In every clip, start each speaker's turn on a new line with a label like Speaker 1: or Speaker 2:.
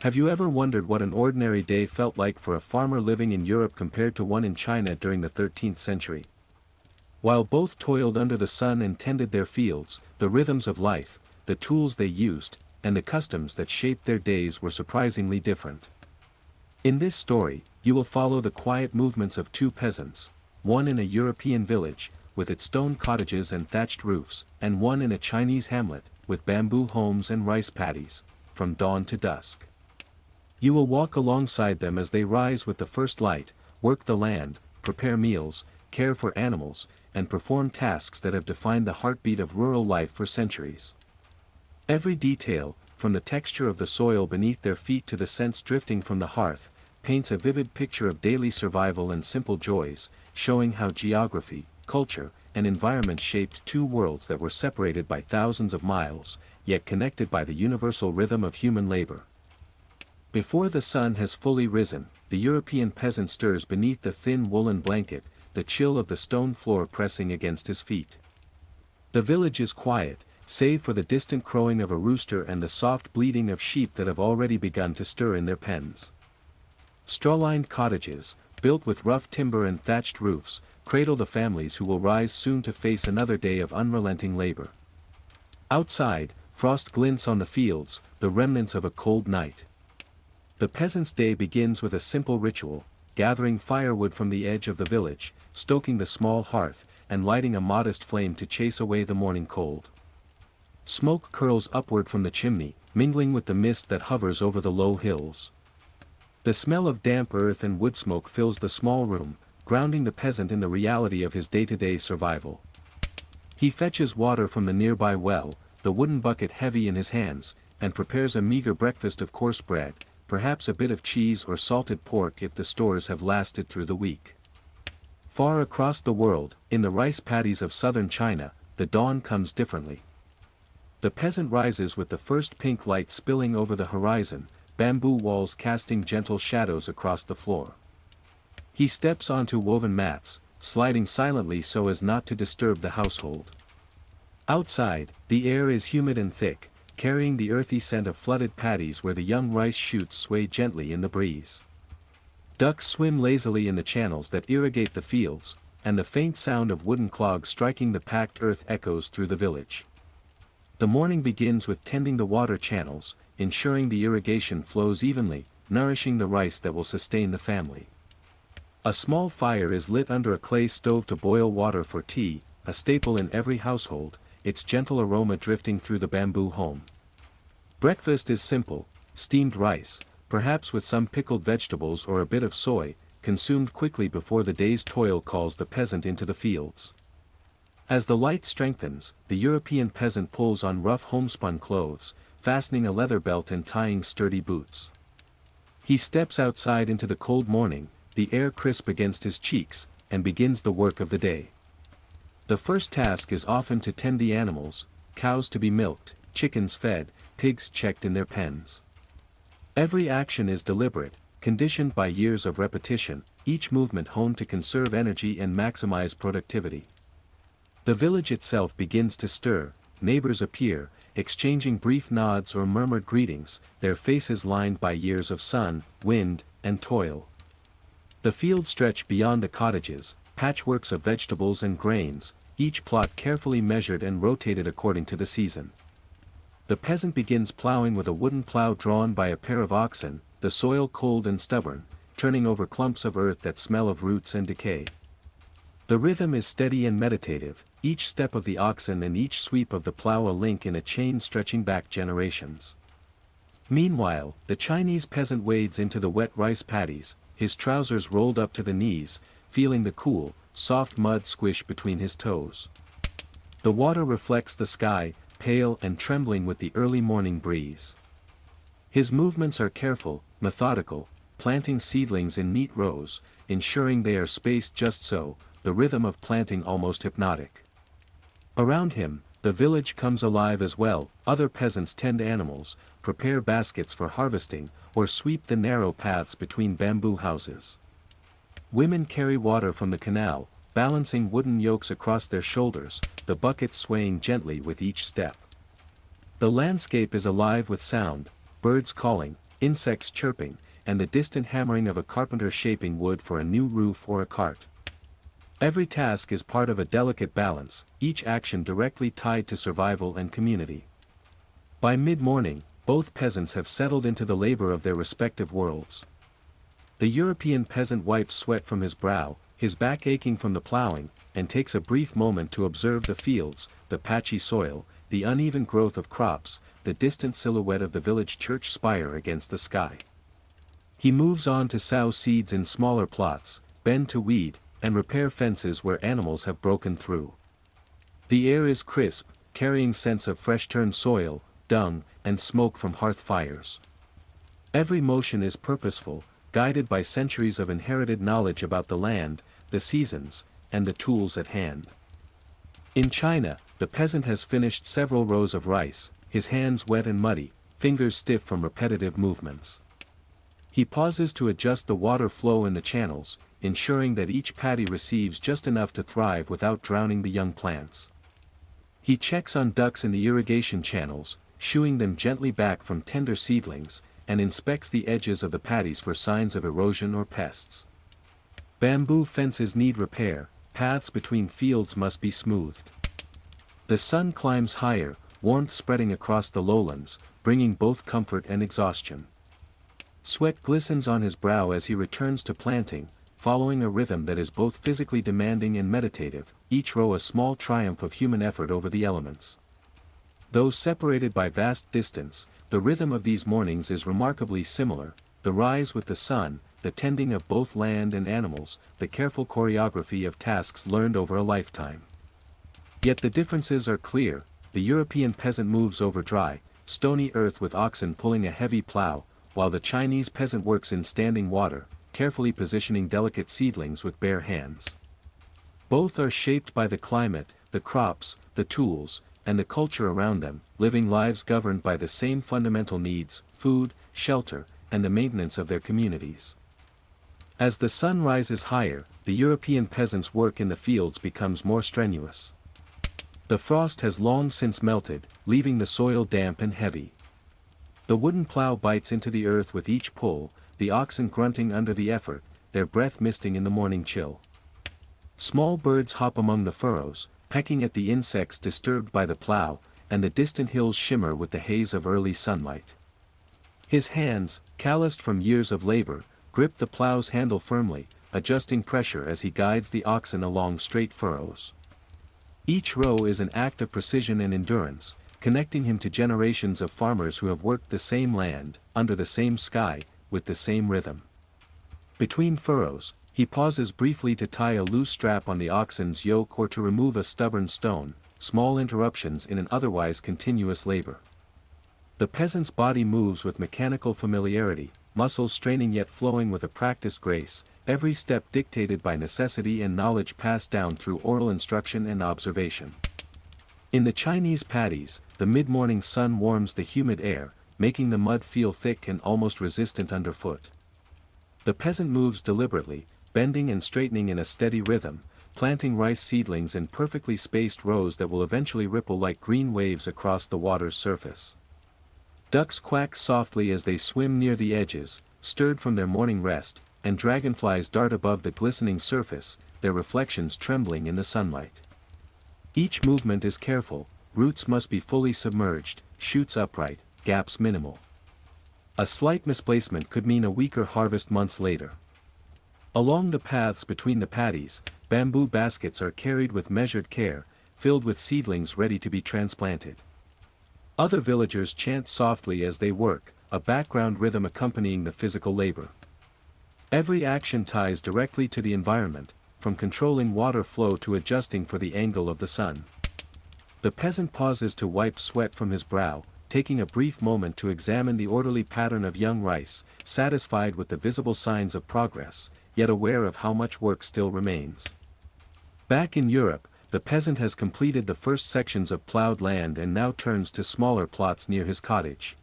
Speaker 1: Have you ever wondered what an ordinary day felt like for a farmer living in Europe compared to one in China during the 13th century? While both toiled under the sun and tended their fields, the rhythms of life, the tools they used, and the customs that shaped their days were surprisingly different. In this story, you will follow the quiet movements of two peasants, one in a European village, with its stone cottages and thatched roofs, and one in a Chinese hamlet, with bamboo homes and rice paddies, from dawn to dusk. You will walk alongside them as they rise with the first light, work the land, prepare meals, care for animals, and perform tasks that have defined the heartbeat of rural life for centuries. Every detail, from the texture of the soil beneath their feet to the scents drifting from the hearth, paints a vivid picture of daily survival and simple joys, showing how geography, culture, and environment shaped two worlds that were separated by thousands of miles, yet connected by the universal rhythm of human labor. Before the sun has fully risen, the European peasant stirs beneath the thin woolen blanket, the chill of the stone floor pressing against his feet. The village is quiet, save for the distant crowing of a rooster and the soft bleating of sheep that have already begun to stir in their pens. Straw-lined cottages, built with rough timber and thatched roofs, cradle the families who will rise soon to face another day of unrelenting labor. Outside, frost glints on the fields, the remnants of a cold night. The peasant's day begins with a simple ritual, gathering firewood from the edge of the village, stoking the small hearth, and lighting a modest flame to chase away the morning cold. Smoke curls upward from the chimney, mingling with the mist that hovers over the low hills. The smell of damp earth and wood smoke fills the small room, grounding the peasant in the reality of his day-to-day survival. He fetches water from the nearby well, the wooden bucket heavy in his hands, and prepares a meager breakfast of coarse bread, perhaps a bit of cheese or salted pork if the stores have lasted through the week. Far across the world, in the rice paddies of southern China, the dawn comes differently. The peasant rises with the first pink light spilling over the horizon, bamboo walls casting gentle shadows across the floor. He steps onto woven mats, sliding silently so as not to disturb the household. Outside, the air is humid and thick, carrying the earthy scent of flooded paddies where the young rice shoots sway gently in the breeze. Ducks swim lazily in the channels that irrigate the fields, and the faint sound of wooden clogs striking the packed earth echoes through the village. The morning begins with tending the water channels, ensuring the irrigation flows evenly, nourishing the rice that will sustain the family. A small fire is lit under a clay stove to boil water for tea, a staple in every household, its gentle aroma drifting through the bamboo home. Breakfast is simple, steamed rice, perhaps with some pickled vegetables or a bit of soy, consumed quickly before the day's toil calls the peasant into the fields. As the light strengthens, the European peasant pulls on rough homespun clothes, fastening a leather belt and tying sturdy boots. He steps outside into the cold morning, the air crisp against his cheeks, and begins the work of the day. The first task is often to tend the animals, cows to be milked, chickens fed, pigs checked in their pens. Every action is deliberate, conditioned by years of repetition, each movement honed to conserve energy and maximize productivity. The village itself begins to stir, neighbors appear, exchanging brief nods or murmured greetings, their faces lined by years of sun, wind, and toil. The fields stretch beyond the cottages, patchworks of vegetables and grains, each plot carefully measured and rotated according to the season. The peasant begins plowing with a wooden plow drawn by a pair of oxen, the soil cold and stubborn, turning over clumps of earth that smell of roots and decay. The rhythm is steady and meditative, each step of the oxen and each sweep of the plow a link in a chain stretching back generations. Meanwhile, the Chinese peasant wades into the wet rice paddies, his trousers rolled up to the knees, feeling the cool, soft mud squish between his toes. The water reflects the sky, pale and trembling with the early morning breeze. His movements are careful, methodical, planting seedlings in neat rows, ensuring they are spaced just so, the rhythm of planting almost hypnotic. Around him, the village comes alive as well, other peasants tend animals, prepare baskets for harvesting, or sweep the narrow paths between bamboo houses. Women carry water from the canal, balancing wooden yokes across their shoulders, the bucket swaying gently with each step. The landscape is alive with sound, birds calling, insects chirping, and the distant hammering of a carpenter shaping wood for a new roof or a cart. Every task is part of a delicate balance, each action directly tied to survival and community. By mid-morning, both peasants have settled into the labor of their respective worlds. The European peasant wipes sweat from his brow, his back aching from the plowing, and takes a brief moment to observe the fields, the patchy soil, the uneven growth of crops, the distant silhouette of the village church spire against the sky. He moves on to sow seeds in smaller plots, bend to weed, and repair fences where animals have broken through. The air is crisp, carrying scents of fresh-turned soil, dung, and smoke from hearth fires. Every motion is purposeful, guided by centuries of inherited knowledge about the land, the seasons, and the tools at hand. In China, the peasant has finished several rows of rice, his hands wet and muddy, fingers stiff from repetitive movements. He pauses to adjust the water flow in the channels, ensuring that each paddy receives just enough to thrive without drowning the young plants. He checks on ducks in the irrigation channels, shooing them gently back from tender seedlings, and inspects the edges of the paddies for signs of erosion or pests. Bamboo fences need repair, paths between fields must be smoothed. The sun climbs higher, warmth spreading across the lowlands, bringing both comfort and exhaustion. Sweat glistens on his brow as he returns to planting, following a rhythm that is both physically demanding and meditative, each row a small triumph of human effort over the elements. Though separated by vast distance, the rhythm of these mornings is remarkably similar: the rise with the sun, the tending of both land and animals, the careful choreography of tasks learned over a lifetime. Yet the differences are clear. The European peasant moves over dry, stony earth with oxen pulling a heavy plow, while the Chinese peasant works in standing water, carefully positioning delicate seedlings with bare hands. Both are shaped by the climate, the crops, the tools, and the culture around them, living lives governed by the same fundamental needs: food, shelter, and the maintenance of their communities. As the sun rises higher, the European peasant's work in the fields becomes more strenuous. The frost has long since melted, leaving the soil damp and heavy. The wooden plow bites into the earth with each pull, the oxen grunting under the effort, their breath misting in the morning chill. Small birds hop among the furrows, pecking at the insects disturbed by the plow, and the distant hills shimmer with the haze of early sunlight. His hands, calloused from years of labor, grip the plow's handle firmly, adjusting pressure as he guides the oxen along straight furrows. Each row is an act of precision and endurance, connecting him to generations of farmers who have worked the same land, under the same sky, with the same rhythm. Between furrows, he pauses briefly to tie a loose strap on the oxen's yoke or to remove a stubborn stone, small interruptions in an otherwise continuous labor. The peasant's body moves with mechanical familiarity, muscles straining yet flowing with a practiced grace, every step dictated by necessity and knowledge passed down through oral instruction and observation. In the Chinese paddies, the mid-morning sun warms the humid air, making the mud feel thick and almost resistant underfoot. The peasant moves deliberately, bending and straightening in a steady rhythm, planting rice seedlings in perfectly spaced rows that will eventually ripple like green waves across the water's surface. Ducks quack softly as they swim near the edges, stirred from their morning rest, and dragonflies dart above the glistening surface, their reflections trembling in the sunlight. Each movement is careful: roots must be fully submerged, shoots upright, gaps minimal. A slight misplacement could mean a weaker harvest months later. Along the paths between the paddies, bamboo baskets are carried with measured care, filled with seedlings ready to be transplanted. Other villagers chant softly as they work, a background rhythm accompanying the physical labor. Every action ties directly to the environment, from controlling water flow to adjusting for the angle of the sun. The peasant pauses to wipe sweat from his brow, taking a brief moment to examine the orderly pattern of young rice, satisfied with the visible signs of progress, yet aware of how much work still remains. Back in Europe, the peasant has completed the first sections of plowed land and now turns to smaller plots near his cottage.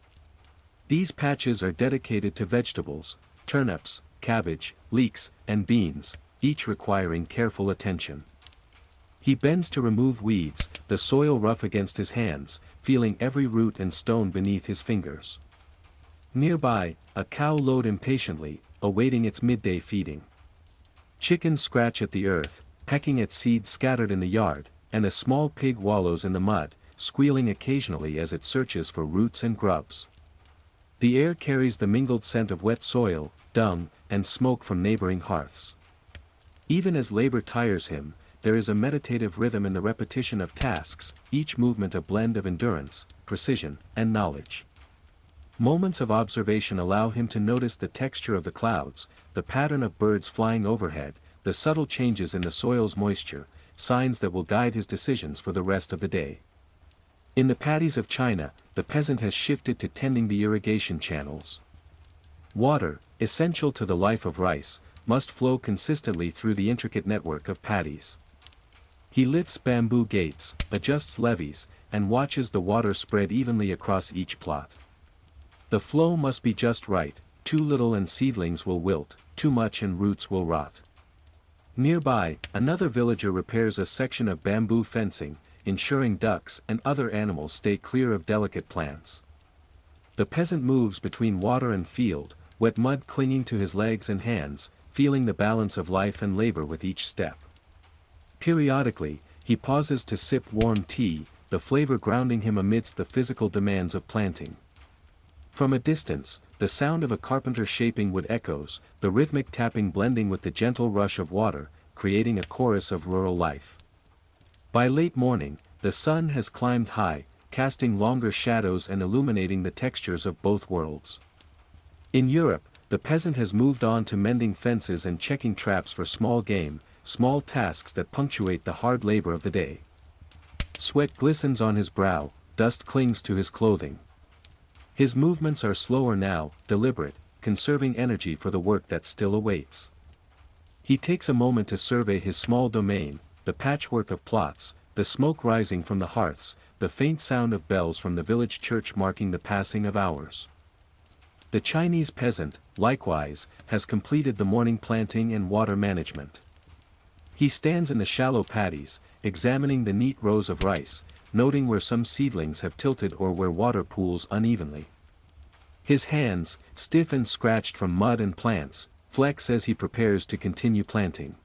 Speaker 1: These patches are dedicated to vegetables: turnips, cabbage, leeks, and beans, each requiring careful attention. He bends to remove weeds, the soil rough against his hands, feeling every root and stone beneath his fingers. Nearby, a cow lowed impatiently, awaiting its midday feeding. Chickens scratch at the earth, pecking at seeds scattered in the yard, and a small pig wallows in the mud, squealing occasionally as it searches for roots and grubs. The air carries the mingled scent of wet soil, dung, and smoke from neighboring hearths. Even as labor tires him, there is a meditative rhythm in the repetition of tasks, each movement a blend of endurance, precision, and knowledge. Moments of observation allow him to notice the texture of the clouds, the pattern of birds flying overhead, the subtle changes in the soil's moisture, signs that will guide his decisions for the rest of the day. In the paddies of China, the peasant has shifted to tending the irrigation channels. Water, essential to the life of rice, must flow consistently through the intricate network of paddies. He lifts bamboo gates, adjusts levees, and watches the water spread evenly across each plot. The flow must be just right, too little and seedlings will wilt, too much and roots will rot. Nearby, another villager repairs a section of bamboo fencing, ensuring ducks and other animals stay clear of delicate plants. The peasant moves between water and field, wet mud clinging to his legs and hands, feeling the balance of life and labor with each step. Periodically, he pauses to sip warm tea, the flavor grounding him amidst the physical demands of planting. From a distance, the sound of a carpenter shaping wood echoes, the rhythmic tapping blending with the gentle rush of water, creating a chorus of rural life. By late morning, the sun has climbed high, casting longer shadows and illuminating the textures of both worlds. In Europe, the peasant has moved on to mending fences and checking traps for small game, small tasks that punctuate the hard labor of the day. Sweat glistens on his brow, dust clings to his clothing. His movements are slower now, deliberate, conserving energy for the work that still awaits. He takes a moment to survey his small domain, the patchwork of plots, the smoke rising from the hearths, the faint sound of bells from the village church marking the passing of hours. The Chinese peasant, likewise, has completed the morning planting and water management. He stands in the shallow paddies, examining the neat rows of rice, noting where some seedlings have tilted or where water pools unevenly. His hands, stiff and scratched from mud and plants, flex as he prepares to continue planting.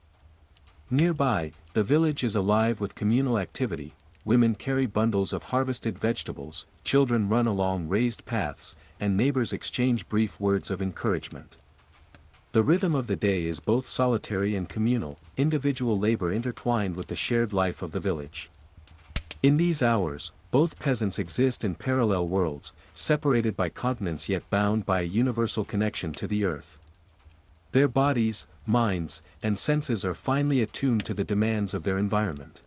Speaker 1: Nearby, the village is alive with communal activity. Women carry bundles of harvested vegetables, children run along raised paths, and neighbors exchange brief words of encouragement. The rhythm of the day is both solitary and communal, individual labor intertwined with the shared life of the village. In these hours, both peasants exist in parallel worlds, separated by continents yet bound by a universal connection to the earth. Their bodies, minds, and senses are finely attuned to the demands of their environment.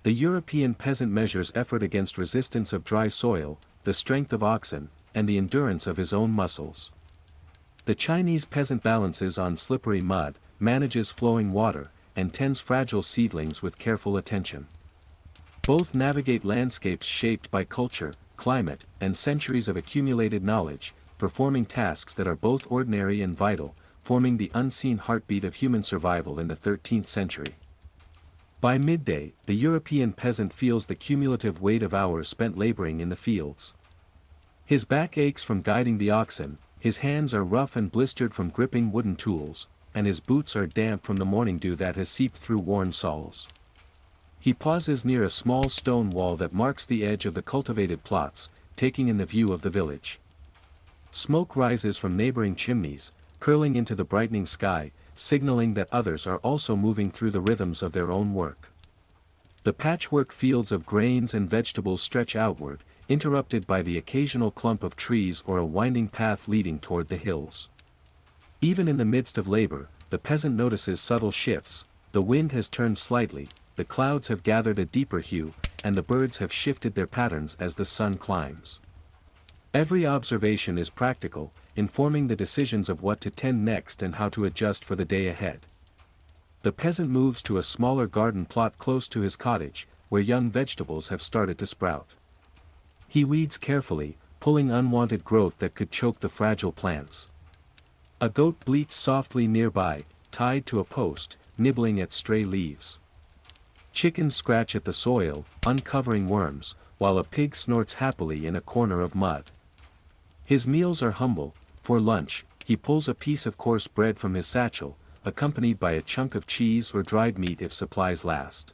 Speaker 1: The European peasant measures effort against resistance of dry soil, the strength of oxen, and the endurance of his own muscles. The Chinese peasant balances on slippery mud, manages flowing water, and tends fragile seedlings with careful attention. Both navigate landscapes shaped by culture, climate, and centuries of accumulated knowledge, performing tasks that are both ordinary and vital, forming the unseen heartbeat of human survival in the 13th century. By midday, the European peasant feels the cumulative weight of hours spent laboring in the fields. His back aches from guiding the oxen, his hands are rough and blistered from gripping wooden tools, and his boots are damp from the morning dew that has seeped through worn soles. He pauses near a small stone wall that marks the edge of the cultivated plots, taking in the view of the village. Smoke rises from neighboring chimneys, curling into the brightening sky, signaling that others are also moving through the rhythms of their own work. The patchwork fields of grains and vegetables stretch outward, interrupted by the occasional clump of trees or a winding path leading toward the hills. Even in the midst of labor, the peasant notices subtle shifts. The wind has turned slightly, the clouds have gathered a deeper hue, and the birds have shifted their patterns as the sun climbs. Every observation is practical, informing the decisions of what to tend next and how to adjust for the day ahead. The peasant moves to a smaller garden plot close to his cottage, where young vegetables have started to sprout. He weeds carefully, pulling unwanted growth that could choke the fragile plants. A goat bleats softly nearby, tied to a post, nibbling at stray leaves. Chickens scratch at the soil, uncovering worms, while a pig snorts happily in a corner of mud. His meals are humble. For lunch, he pulls a piece of coarse bread from his satchel, accompanied by a chunk of cheese or dried meat if supplies last.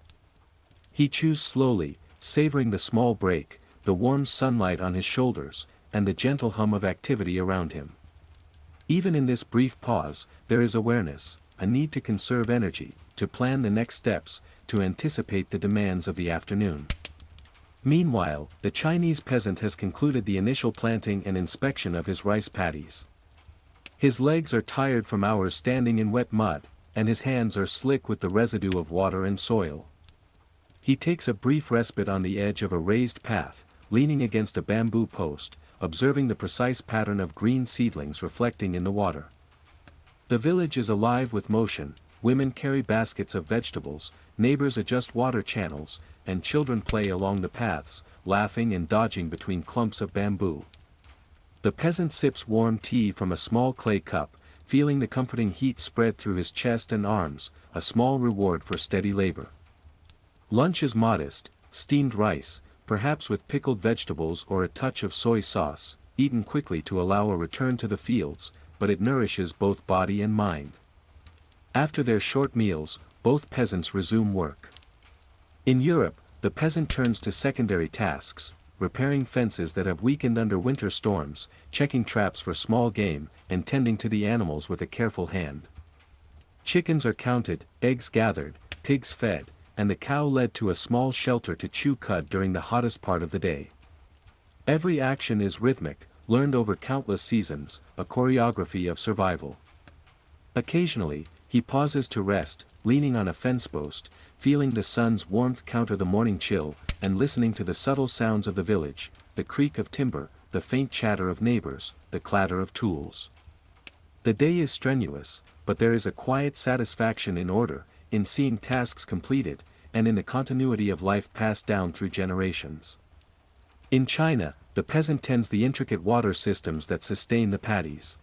Speaker 1: He chews slowly, savoring the small break, the warm sunlight on his shoulders, and the gentle hum of activity around him. Even in this brief pause, there is awareness, a need to conserve energy, to plan the next steps, to anticipate the demands of the afternoon. Meanwhile, the Chinese peasant has concluded the initial planting and inspection of his rice paddies. His legs are tired from hours standing in wet mud, and his hands are slick with the residue of water and soil. He takes a brief respite on the edge of a raised path, leaning against a bamboo post, observing the precise pattern of green seedlings reflecting in the water. The village is alive with motion. Women carry baskets of vegetables, neighbors adjust water channels, and children play along the paths, laughing and dodging between clumps of bamboo. The peasant sips warm tea from a small clay cup, feeling the comforting heat spread through his chest and arms, a small reward for steady labor. Lunch is modest, steamed rice, perhaps with pickled vegetables or a touch of soy sauce, eaten quickly to allow a return to the fields, but it nourishes both body and mind. After their short meals, both peasants resume work. In Europe, the peasant turns to secondary tasks, repairing fences that have weakened under winter storms, checking traps for small game, and tending to the animals with a careful hand. Chickens are counted, eggs gathered, pigs fed, and the cow led to a small shelter to chew cud during the hottest part of the day. Every action is rhythmic, learned over countless seasons, a choreography of survival. Occasionally, he pauses to rest, leaning on a fence post, feeling the sun's warmth counter the morning chill, and listening to the subtle sounds of the village, the creak of timber, the faint chatter of neighbors, the clatter of tools. The day is strenuous, but there is a quiet satisfaction in order, in seeing tasks completed, and in the continuity of life passed down through generations. In China, the peasant tends the intricate water systems that sustain the paddies.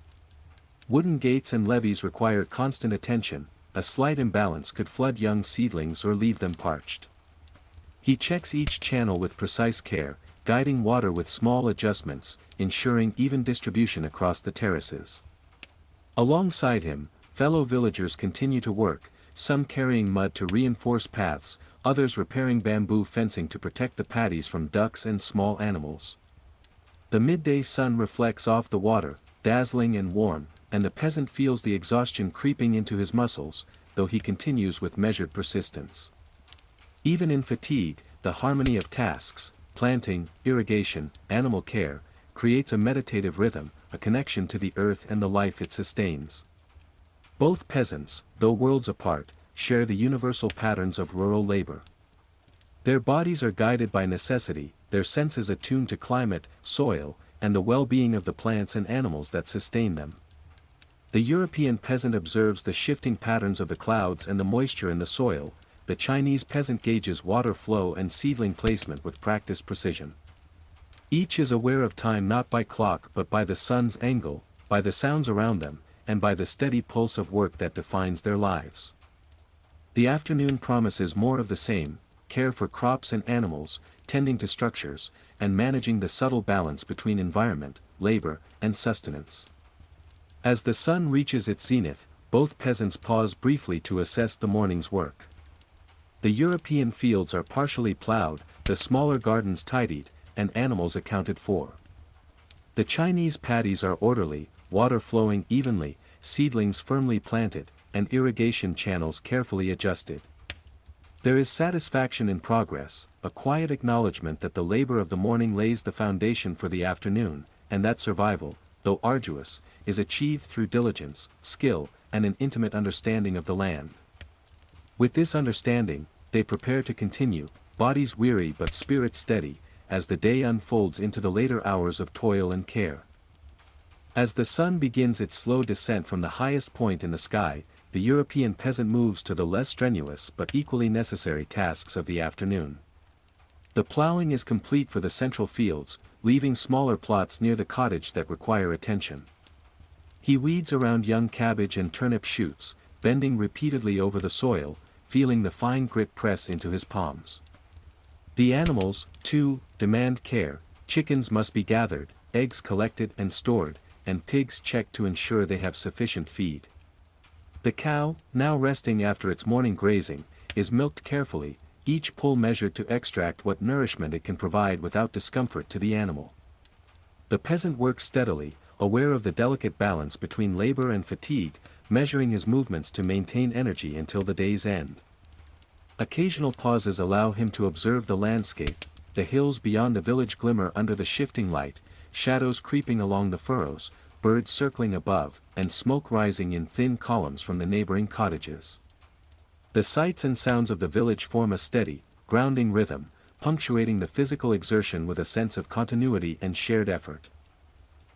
Speaker 1: Wooden gates and levees require constant attention. A slight imbalance could flood young seedlings or leave them parched. He checks each channel with precise care, guiding water with small adjustments, ensuring even distribution across the terraces. Alongside him, fellow villagers continue to work, some carrying mud to reinforce paths, others repairing bamboo fencing to protect the paddies from ducks and small animals. The midday sun reflects off the water, dazzling and warm, and the peasant feels the exhaustion creeping into his muscles, though he continues with measured persistence. Even in fatigue, the harmony of tasks, planting, irrigation, animal care, creates a meditative rhythm, a connection to the earth and the life it sustains. Both peasants, though worlds apart, share the universal patterns of rural labor. Their bodies are guided by necessity, their senses attuned to climate, soil, and the well-being of the plants and animals that sustain them. The European peasant observes the shifting patterns of the clouds and the moisture in the soil. The Chinese peasant gauges water flow and seedling placement with practiced precision. Each is aware of time not by clock but by the sun's angle, by the sounds around them, and by the steady pulse of work that defines their lives. The afternoon promises more of the same: care for crops and animals, tending to structures, and managing the subtle balance between environment, labor, and sustenance. As the sun reaches its zenith, both peasants pause briefly to assess the morning's work. The European fields are partially plowed, the smaller gardens tidied, and animals accounted for. The Chinese paddies are orderly, water flowing evenly, seedlings firmly planted, and irrigation channels carefully adjusted. There is satisfaction in progress, a quiet acknowledgement that the labor of the morning lays the foundation for the afternoon, and that survival, though arduous, is achieved through diligence, skill, and an intimate understanding of the land. With this understanding, they prepare to continue, bodies weary but spirits steady, as the day unfolds into the later hours of toil and care. As the sun begins its slow descent from the highest point in the sky, the European peasant moves to the less strenuous but equally necessary tasks of the afternoon. The plowing is complete for the central fields, leaving smaller plots near the cottage that require attention. He weeds around young cabbage and turnip shoots, bending repeatedly over the soil, feeling the fine grit press into his palms. The animals, too, demand care. Chickens must be gathered, eggs collected and stored, and pigs checked to ensure they have sufficient feed. The cow, now resting after its morning grazing, is milked carefully, each pull measured to extract what nourishment it can provide without discomfort to the animal. The peasant works steadily, aware of the delicate balance between labor and fatigue, measuring his movements to maintain energy until the day's end. Occasional pauses allow him to observe the landscape, the hills beyond the village glimmer under the shifting light, shadows creeping along the furrows, birds circling above, and smoke rising in thin columns from the neighboring cottages. The sights and sounds of the village form a steady, grounding rhythm, punctuating the physical exertion with a sense of continuity and shared effort.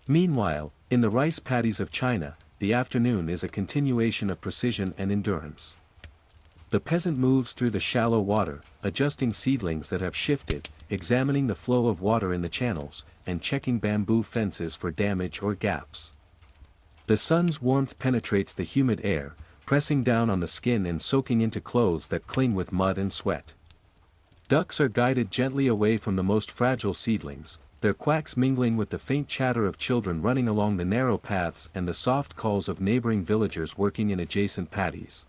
Speaker 1: Meanwhile, in the rice paddies of China, the afternoon is a continuation of precision and endurance. The peasant moves through the shallow water, adjusting seedlings that have shifted, examining the flow of water in the channels, and checking bamboo fences for damage or gaps. The sun's warmth penetrates the humid air, pressing down on the skin and soaking into clothes that cling with mud and sweat. Ducks are guided gently away from the most fragile seedlings, their quacks mingling with the faint chatter of children running along the narrow paths and the soft calls of neighboring villagers working in adjacent paddies.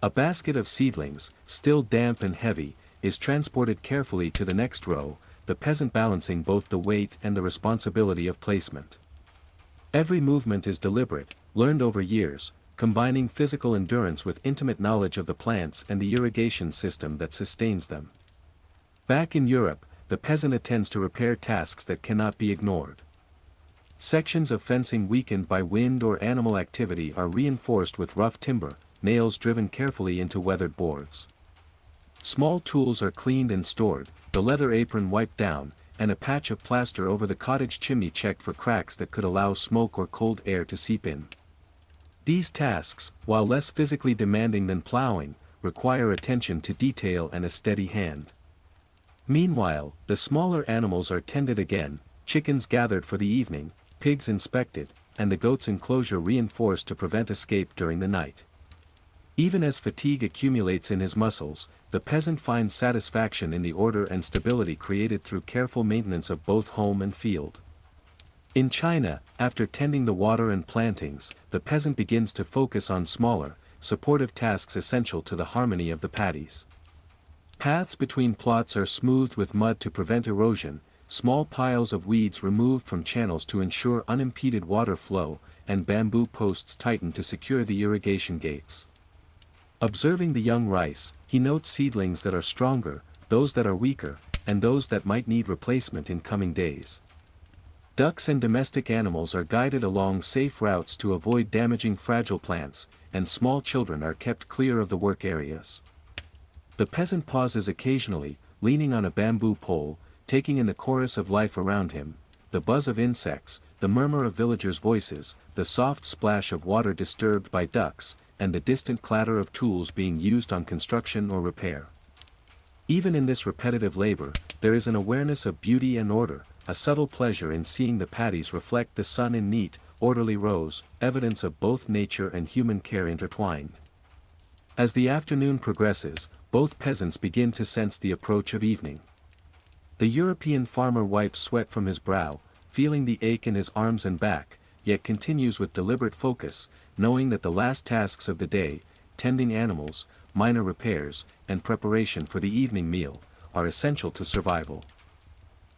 Speaker 1: A basket of seedlings, still damp and heavy, is transported carefully to the next row, the peasant balancing both the weight and the responsibility of placement. Every movement is deliberate, learned over years, combining physical endurance with intimate knowledge of the plants and the irrigation system that sustains them. Back in Europe, the peasant attends to repair tasks that cannot be ignored. Sections of fencing weakened by wind or animal activity are reinforced with rough timber, nails driven carefully into weathered boards. Small tools are cleaned and stored, the leather apron wiped down, and a patch of plaster over the cottage chimney checked for cracks that could allow smoke or cold air to seep in. These tasks, while less physically demanding than plowing, require attention to detail and a steady hand. Meanwhile, the smaller animals are tended again, chickens gathered for the evening, pigs inspected, and the goat's enclosure reinforced to prevent escape during the night. Even as fatigue accumulates in his muscles, the peasant finds satisfaction in the order and stability created through careful maintenance of both home and field. In China, after tending the water and plantings, the peasant begins to focus on smaller, supportive tasks essential to the harmony of the paddies. Paths between plots are smoothed with mud to prevent erosion, small piles of weeds removed from channels to ensure unimpeded water flow, and bamboo posts tightened to secure the irrigation gates. Observing the young rice, he notes seedlings that are stronger, those that are weaker, and those that might need replacement in coming days. Ducks and domestic animals are guided along safe routes to avoid damaging fragile plants, and small children are kept clear of the work areas. The peasant pauses occasionally, leaning on a bamboo pole, taking in the chorus of life around him, the buzz of insects, the murmur of villagers' voices, the soft splash of water disturbed by ducks, and the distant clatter of tools being used on construction or repair. Even in this repetitive labor, there is an awareness of beauty and order, a subtle pleasure in seeing the paddies reflect the sun in neat, orderly rows, evidence of both nature and human care intertwined. As the afternoon progresses, both peasants begin to sense the approach of evening. The European farmer wipes sweat from his brow, feeling the ache in his arms and back, yet continues with deliberate focus, knowing that the last tasks of the day, tending animals, minor repairs, and preparation for the evening meal, are essential to survival.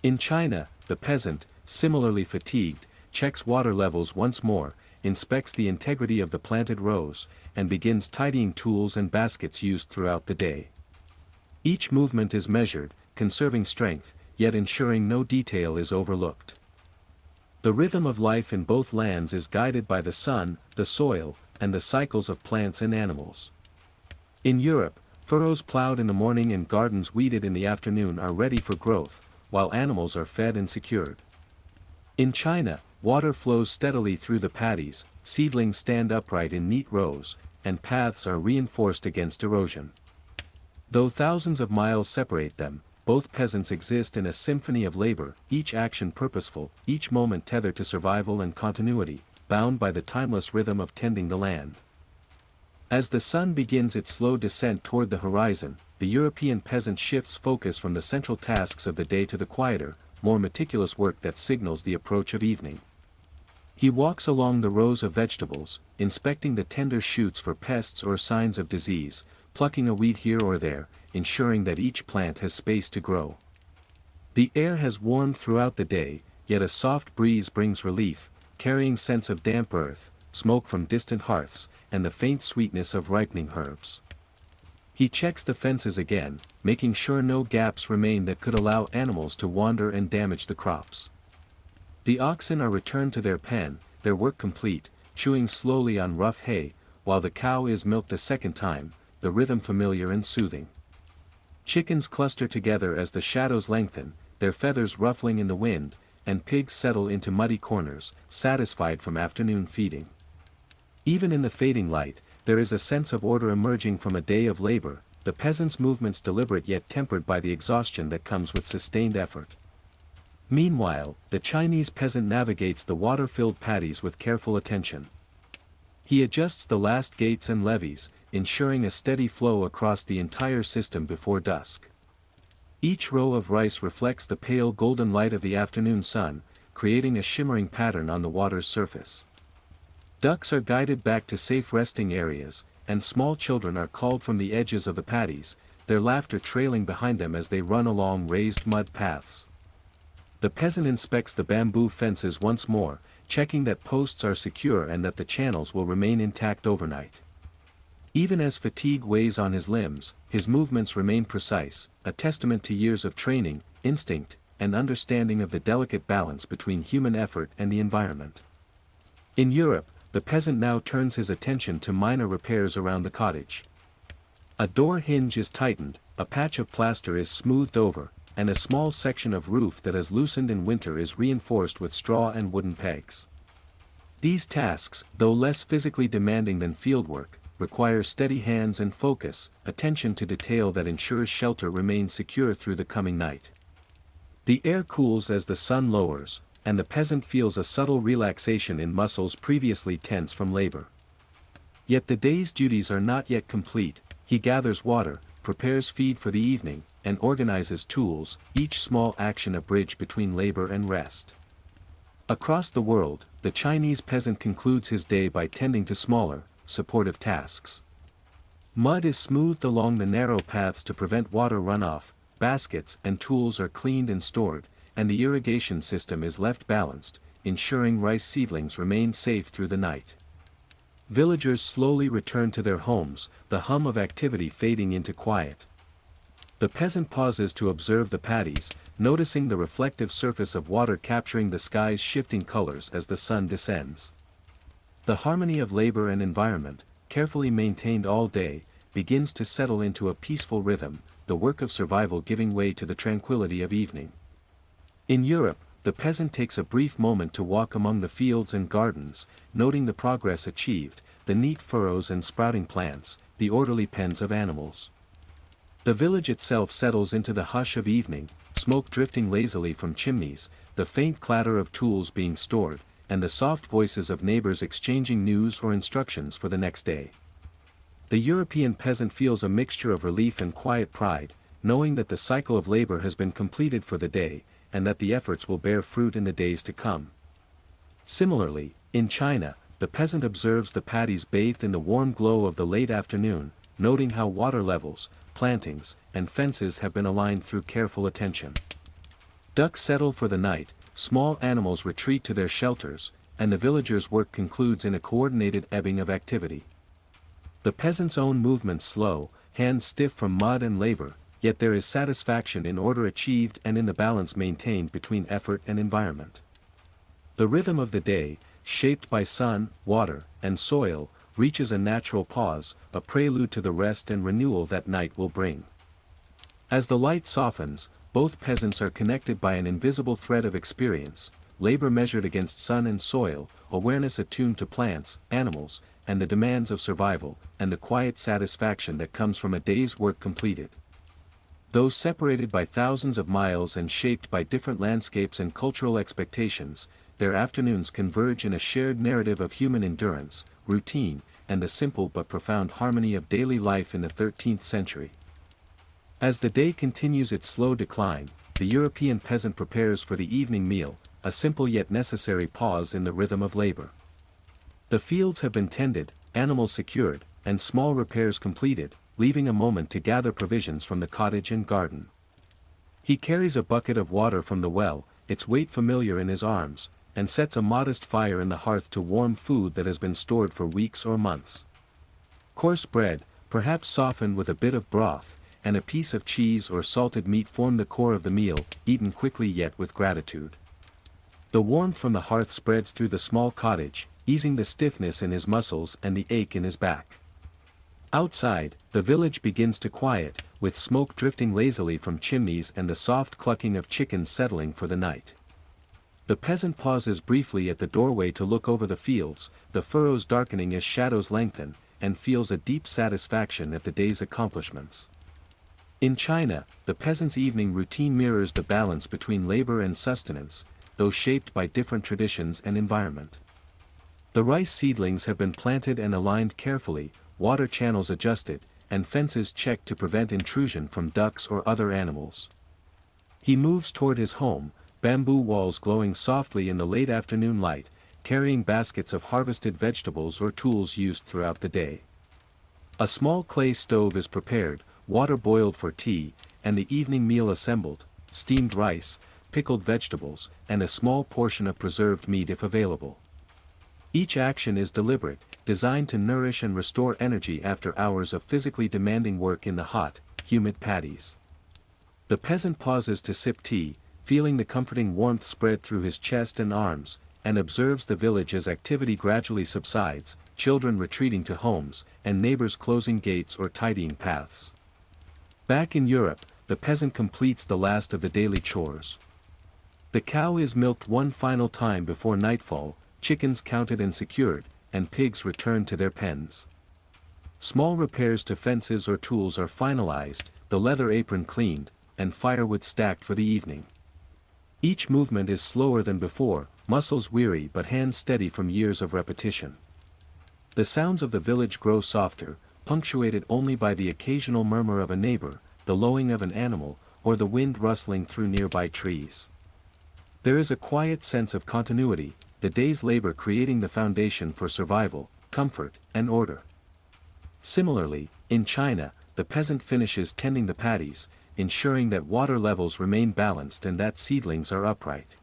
Speaker 1: In China, the peasant, similarly fatigued, checks water levels once more, inspects the integrity of the planted rows, and begins tidying tools and baskets used throughout the day. Each movement is measured, conserving strength, yet ensuring no detail is overlooked. The rhythm of life in both lands is guided by the sun, the soil, and the cycles of plants and animals. In Europe, furrows plowed in the morning and gardens weeded in the afternoon are ready for growth, while animals are fed and secured. In China, water flows steadily through the paddies, seedlings stand upright in neat rows, and paths are reinforced against erosion. Though thousands of miles separate them, both peasants exist in a symphony of labor, each action purposeful, each moment tethered to survival and continuity, bound by the timeless rhythm of tending the land. As the sun begins its slow descent toward the horizon, the European peasant shifts focus from the central tasks of the day to the quieter, more meticulous work that signals the approach of evening. He walks along the rows of vegetables, inspecting the tender shoots for pests or signs of disease, plucking a weed here or there, ensuring that each plant has space to grow. The air has warmed throughout the day, yet a soft breeze brings relief, carrying scents of damp earth, smoke from distant hearths, and the faint sweetness of ripening herbs. He checks the fences again, making sure no gaps remain that could allow animals to wander and damage the crops. The oxen are returned to their pen, their work complete, chewing slowly on rough hay, while the cow is milked a second time, the rhythm familiar and soothing. Chickens cluster together as the shadows lengthen, their feathers ruffling in the wind, and pigs settle into muddy corners, satisfied from afternoon feeding. Even in the fading light, there is a sense of order emerging from a day of labor, the peasants' movements deliberate yet tempered by the exhaustion that comes with sustained effort. Meanwhile, the Chinese peasant navigates the water-filled paddies with careful attention. He adjusts the last gates and levees, ensuring a steady flow across the entire system before dusk. Each row of rice reflects the pale golden light of the afternoon sun, creating a shimmering pattern on the water's surface. Ducks are guided back to safe resting areas, and small children are called from the edges of the paddies, their laughter trailing behind them as they run along raised mud paths. The peasant inspects the bamboo fences once more, checking that posts are secure and that the channels will remain intact overnight. Even as fatigue weighs on his limbs, his movements remain precise, a testament to years of training, instinct, and understanding of the delicate balance between human effort and the environment. In Europe, the peasant now turns his attention to minor repairs around the cottage. A door hinge is tightened, a patch of plaster is smoothed over, and a small section of roof that has loosened in winter is reinforced with straw and wooden pegs. These tasks, though less physically demanding than fieldwork, require steady hands and focus, attention to detail that ensures shelter remains secure through the coming night. The air cools as the sun lowers, and the peasant feels a subtle relaxation in muscles previously tense from labor. Yet the day's duties are not yet complete. He gathers water, prepares feed for the evening, and organizes tools, each small action a bridge between labor and rest. Across the world, the Chinese peasant concludes his day by tending to smaller, supportive tasks. Mud is smoothed along the narrow paths to prevent water runoff, baskets and tools are cleaned and stored, and the irrigation system is left balanced, ensuring rice seedlings remain safe through the night. Villagers slowly return to their homes, the hum of activity fading into quiet. The peasant pauses to observe the paddies, noticing the reflective surface of water capturing the sky's shifting colors as the sun descends. The harmony of labor and environment, carefully maintained all day, begins to settle into a peaceful rhythm, the work of survival giving way to the tranquility of evening. In Europe, the peasant takes a brief moment to walk among the fields and gardens, noting the progress achieved, the neat furrows and sprouting plants, the orderly pens of animals. The village itself settles into the hush of evening, smoke drifting lazily from chimneys, the faint clatter of tools being stored, and the soft voices of neighbors exchanging news or instructions for the next day. The European peasant feels a mixture of relief and quiet pride, knowing that the cycle of labor has been completed for the day, and that the efforts will bear fruit in the days to come. Similarly, in China, the peasant observes the paddies bathed in the warm glow of the late afternoon, noting how water levels, plantings, and fences have been aligned through careful attention. Ducks settle for the night, small animals retreat to their shelters, and the villagers' work concludes in a coordinated ebbing of activity. The peasant's own movements slow, hands stiff from mud and labor, yet there is satisfaction in order achieved and in the balance maintained between effort and environment. The rhythm of the day, shaped by sun, water, and soil, reaches a natural pause, a prelude to the rest and renewal that night will bring. As the light softens, both peasants are connected by an invisible thread of experience, labor measured against sun and soil, awareness attuned to plants, animals, and the demands of survival, and the quiet satisfaction that comes from a day's work completed. Though separated by thousands of miles and shaped by different landscapes and cultural expectations, their afternoons converge in a shared narrative of human endurance, routine, and the simple but profound harmony of daily life in the 13th century. As the day continues its slow decline, the European peasant prepares for the evening meal, a simple yet necessary pause in the rhythm of labor. The fields have been tended, animals secured, and small repairs completed, leaving a moment to gather provisions from the cottage and garden. He carries a bucket of water from the well, its weight familiar in his arms, and sets a modest fire in the hearth to warm food that has been stored for weeks or months. Coarse bread, perhaps softened with a bit of broth, and a piece of cheese or salted meat form the core of the meal, eaten quickly yet with gratitude. The warmth from the hearth spreads through the small cottage, easing the stiffness in his muscles and the ache in his back. Outside, the village begins to quiet, with smoke drifting lazily from chimneys and the soft clucking of chickens settling for the night. The peasant pauses briefly at the doorway to look over the fields, the furrows darkening as shadows lengthen, and feels a deep satisfaction at the day's accomplishments. In China, the peasant's evening routine mirrors the balance between labor and sustenance, though shaped by different traditions and environment. The rice seedlings have been planted and aligned carefully, water channels adjusted, and fences checked to prevent intrusion from ducks or other animals. He moves toward his home, bamboo walls glowing softly in the late afternoon light, carrying baskets of harvested vegetables or tools used throughout the day. A small clay stove is prepared, water boiled for tea, and the evening meal assembled, steamed rice, pickled vegetables, and a small portion of preserved meat if available. Each action is deliberate, designed to nourish and restore energy after hours of physically demanding work in the hot, humid paddies. The peasant pauses to sip tea, feeling the comforting warmth spread through his chest and arms, and observes the village as activity gradually subsides, children retreating to homes, and neighbors closing gates or tidying paths. Back in Europe, the peasant completes the last of the daily chores. The cow is milked one final time before nightfall, chickens counted and secured, and pigs return to their pens. Small repairs to fences or tools are finalized, the leather apron cleaned, and firewood stacked for the evening. Each movement is slower than before, muscles weary but hands steady from years of repetition. The sounds of the village grow softer, punctuated only by the occasional murmur of a neighbor, the lowing of an animal, or the wind rustling through nearby trees. There is a quiet sense of continuity, the day's labor creating the foundation for survival, comfort, and order. Similarly, in China, the peasant finishes tending the paddies, ensuring that water levels remain balanced and that seedlings are upright.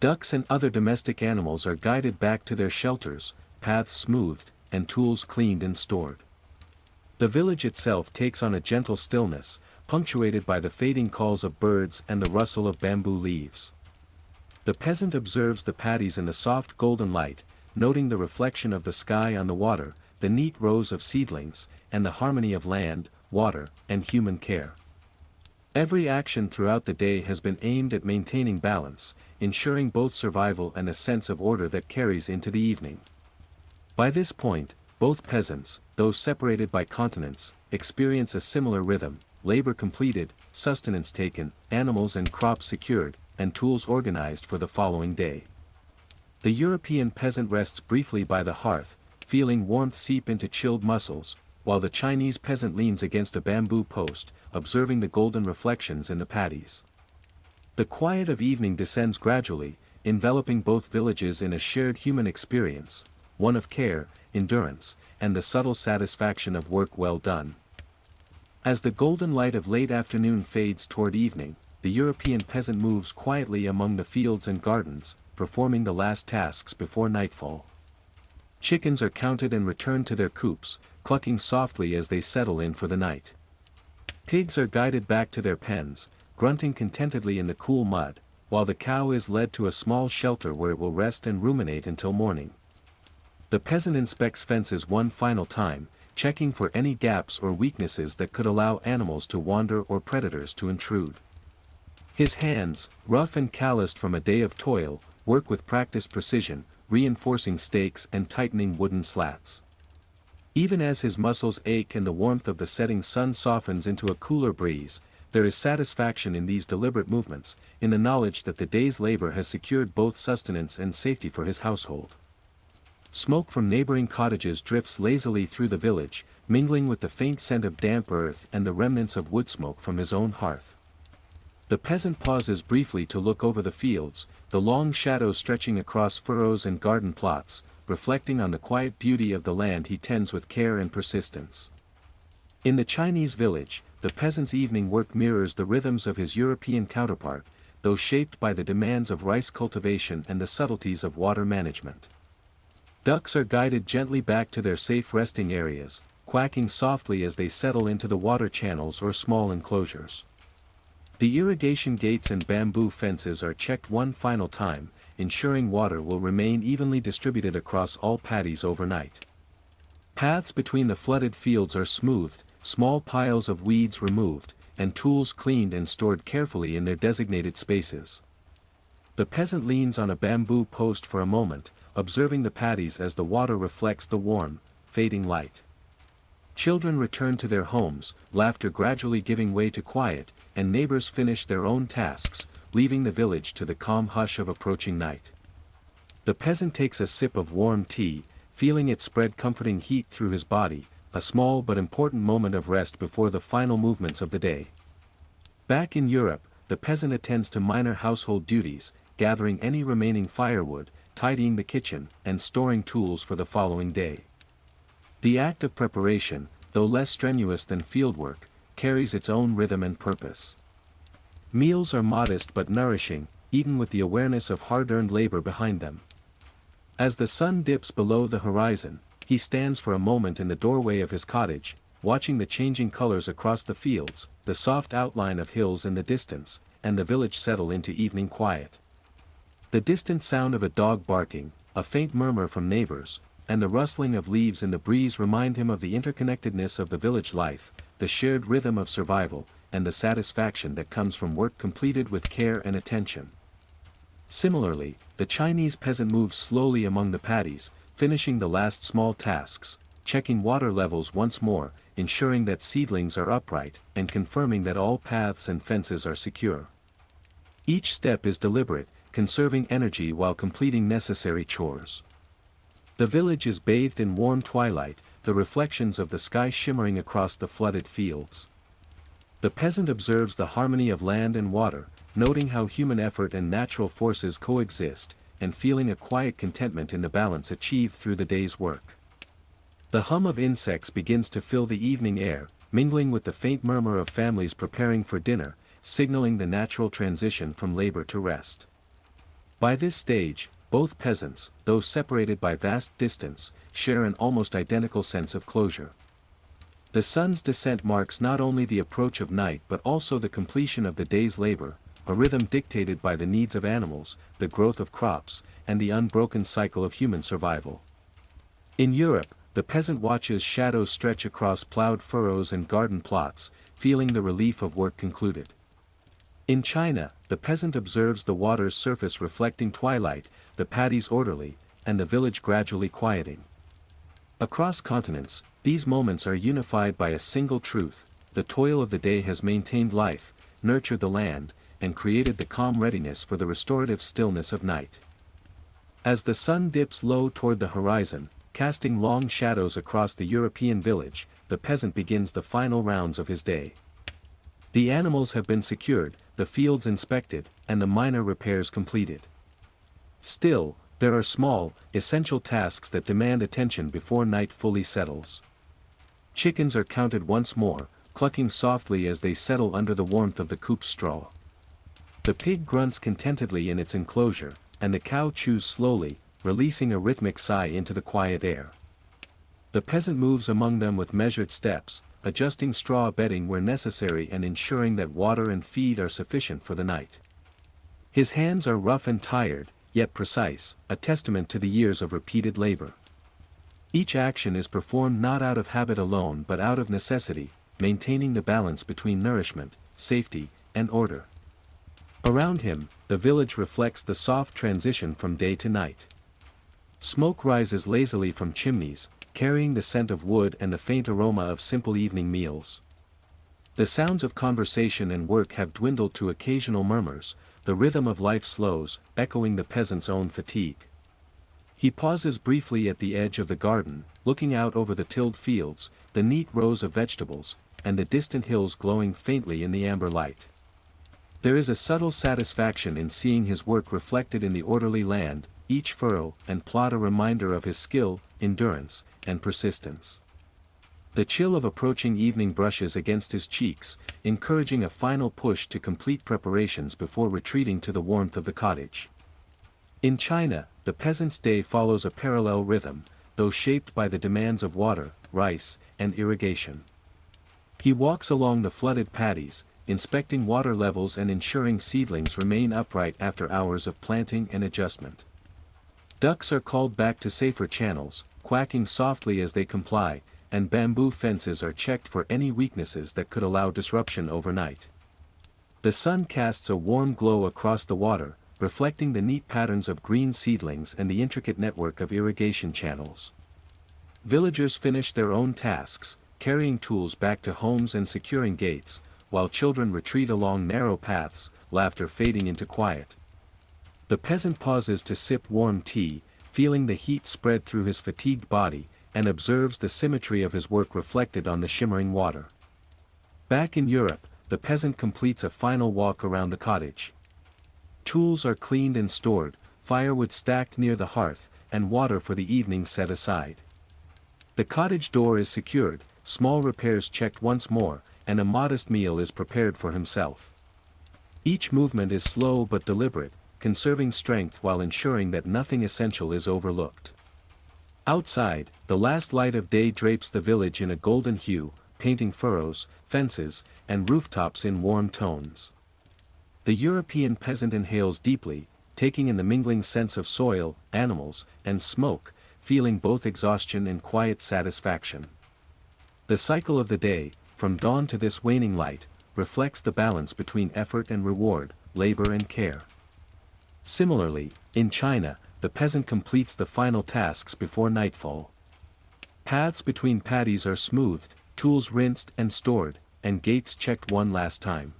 Speaker 1: Ducks and other domestic animals are guided back to their shelters, paths smoothed, and tools cleaned and stored. The village itself takes on a gentle stillness, punctuated by the fading calls of birds and the rustle of bamboo leaves. The peasant observes the paddies in the soft golden light, noting the reflection of the sky on the water, the neat rows of seedlings, and the harmony of land, water, and human care. Every action throughout the day has been aimed at maintaining balance, ensuring both survival and a sense of order that carries into the evening. By this point, both peasants, though separated by continents, experience a similar rhythm: labor completed, sustenance taken, animals and crops secured, and tools organized for the following day. The European peasant rests briefly by the hearth, feeling warmth seep into chilled muscles, while the Chinese peasant leans against a bamboo post, observing the golden reflections in the paddies. The quiet of evening descends gradually, enveloping both villages in a shared human experience, one of care, endurance, and the subtle satisfaction of work well done. As the golden light of late afternoon fades toward evening, the European peasant moves quietly among the fields and gardens, performing the last tasks before nightfall. Chickens are counted and returned to their coops, clucking softly as they settle in for the night. Pigs are guided back to their pens, grunting contentedly in the cool mud, while the cow is led to a small shelter where it will rest and ruminate until morning. The peasant inspects fences one final time, checking for any gaps or weaknesses that could allow animals to wander or predators to intrude. His hands, rough and calloused from a day of toil, work with practiced precision, reinforcing stakes and tightening wooden slats. Even as his muscles ache and the warmth of the setting sun softens into a cooler breeze, there is satisfaction in these deliberate movements, in the knowledge that the day's labor has secured both sustenance and safety for his household. Smoke from neighboring cottages drifts lazily through the village, mingling with the faint scent of damp earth and the remnants of wood smoke from his own hearth. The peasant pauses briefly to look over the fields, the long shadows stretching across furrows and garden plots, reflecting on the quiet beauty of the land he tends with care and persistence. In the Chinese village, the peasant's evening work mirrors the rhythms of his European counterpart, though shaped by the demands of rice cultivation and the subtleties of water management. Ducks are guided gently back to their safe resting areas, quacking softly as they settle into the water channels or small enclosures. The irrigation gates and bamboo fences are checked one final time, ensuring water will remain evenly distributed across all paddies overnight. Paths between the flooded fields are smoothed, small piles of weeds removed, and tools cleaned and stored carefully in their designated spaces. The peasant leans on a bamboo post for a moment, observing the paddies as the water reflects the warm, fading light. Children return to their homes, laughter gradually giving way to quiet, and neighbors finish their own tasks, leaving the village to the calm hush of approaching night. The peasant takes a sip of warm tea, feeling it spread comforting heat through his body, a small but important moment of rest before the final movements of the day. Back in Europe, the peasant attends to minor household duties, gathering any remaining firewood, tidying the kitchen, and storing tools for the following day. The act of preparation, though less strenuous than fieldwork, carries its own rhythm and purpose. Meals are modest but nourishing, eaten with the awareness of hard-earned labor behind them. As the sun dips below the horizon, he stands for a moment in the doorway of his cottage, watching the changing colors across the fields, the soft outline of hills in the distance, and the village settle into evening quiet. The distant sound of a dog barking, a faint murmur from neighbors, and the rustling of leaves in the breeze remind him of the interconnectedness of the village life, the shared rhythm of survival, and the satisfaction that comes from work completed with care and attention. Similarly, the Chinese peasant moves slowly among the paddies, finishing the last small tasks, checking water levels once more, ensuring that seedlings are upright, and confirming that all paths and fences are secure. Each step is deliberate, conserving energy while completing necessary chores. The village is bathed in warm twilight, the reflections of the sky shimmering across the flooded fields. The peasant observes the harmony of land and water, noting how human effort and natural forces coexist, and feeling a quiet contentment in the balance achieved through the day's work. The hum of insects begins to fill the evening air, mingling with the faint murmur of families preparing for dinner, signaling the natural transition from labor to rest. By this stage, both peasants, though separated by vast distance, share an almost identical sense of closure. The sun's descent marks not only the approach of night but also the completion of the day's labor, a rhythm dictated by the needs of animals, the growth of crops, and the unbroken cycle of human survival. In Europe, the peasant watches shadows stretch across plowed furrows and garden plots, feeling the relief of work concluded. In China, the peasant observes the water's surface reflecting twilight, the paddies orderly, and the village gradually quieting. Across continents, these moments are unified by a single truth: the toil of the day has maintained life, nurtured the land, and created the calm readiness for the restorative stillness of night. As the sun dips low toward the horizon, casting long shadows across the European village, the peasant begins the final rounds of his day. The animals have been secured, the fields inspected, and the minor repairs completed. Still, there are small, essential tasks that demand attention before night fully settles. Chickens are counted once more, clucking softly as they settle under the warmth of the coop's straw. The pig grunts contentedly in its enclosure, and the cow chews slowly, releasing a rhythmic sigh into the quiet air. The peasant moves among them with measured steps, adjusting straw bedding where necessary and ensuring that water and feed are sufficient for the night. His hands are rough and tired, yet precise, a testament to the years of repeated labor. Each action is performed not out of habit alone but out of necessity, maintaining the balance between nourishment, safety, and order. Around him, the village reflects the soft transition from day to night. Smoke rises lazily from chimneys, carrying the scent of wood and the faint aroma of simple evening meals. The sounds of conversation and work have dwindled to occasional murmurs, the rhythm of life slows, echoing the peasant's own fatigue. He pauses briefly at the edge of the garden, looking out over the tilled fields, the neat rows of vegetables, and the distant hills glowing faintly in the amber light. There is a subtle satisfaction in seeing his work reflected in the orderly land, each furrow and plot a reminder of his skill, endurance, and persistence. The chill of approaching evening brushes against his cheeks, encouraging a final push to complete preparations before retreating to the warmth of the cottage. In China, the peasant's day follows a parallel rhythm, though shaped by the demands of water, rice, and irrigation. He walks along the flooded paddies, inspecting water levels and ensuring seedlings remain upright after hours of planting and adjustment. Ducks are called back to safer channels, quacking softly as they comply, and bamboo fences are checked for any weaknesses that could allow disruption overnight. The sun casts a warm glow across the water, reflecting the neat patterns of green seedlings and the intricate network of irrigation channels. Villagers finish their own tasks, carrying tools back to homes and securing gates, while children retreat along narrow paths, laughter fading into quiet. The peasant pauses to sip warm tea, feeling the heat spread through his fatigued body, and observes the symmetry of his work reflected on the shimmering water. Back in Europe, the peasant completes a final walk around the cottage. Tools are cleaned and stored, firewood stacked near the hearth, and water for the evening set aside. The cottage door is secured, small repairs checked once more, and a modest meal is prepared for himself. Each movement is slow but deliberate, conserving strength while ensuring that nothing essential is overlooked. Outside, the last light of day drapes the village in a golden hue, painting furrows, fences, and rooftops in warm tones. The European peasant inhales deeply, taking in the mingling scents of soil, animals, and smoke, feeling both exhaustion and quiet satisfaction. The cycle of the day, from dawn to this waning light, reflects the balance between effort and reward, labor and care. Similarly, in China, the peasant completes the final tasks before nightfall. Paths between paddies are smoothed, tools rinsed and stored, and gates checked one last time.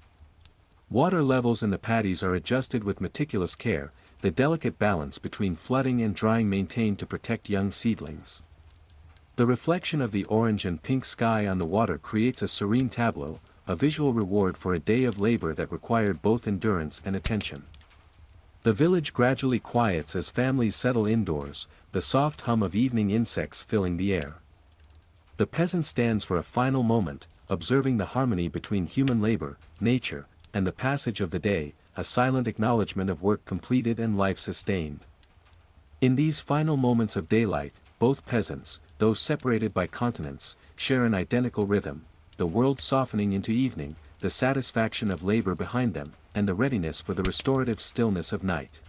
Speaker 1: Water levels in the paddies are adjusted with meticulous care, the delicate balance between flooding and drying maintained to protect young seedlings. The reflection of the orange and pink sky on the water creates a serene tableau, a visual reward for a day of labor that required both endurance and attention. The village gradually quiets as families settle indoors, the soft hum of evening insects filling the air. The peasant stands for a final moment, observing the harmony between human labor, nature, and the passage of the day, a silent acknowledgement of work completed and life sustained. In these final moments of daylight, both peasants, though separated by continents, share an identical rhythm, the world softening into evening, the satisfaction of labor behind them, and the readiness for the restorative stillness of night.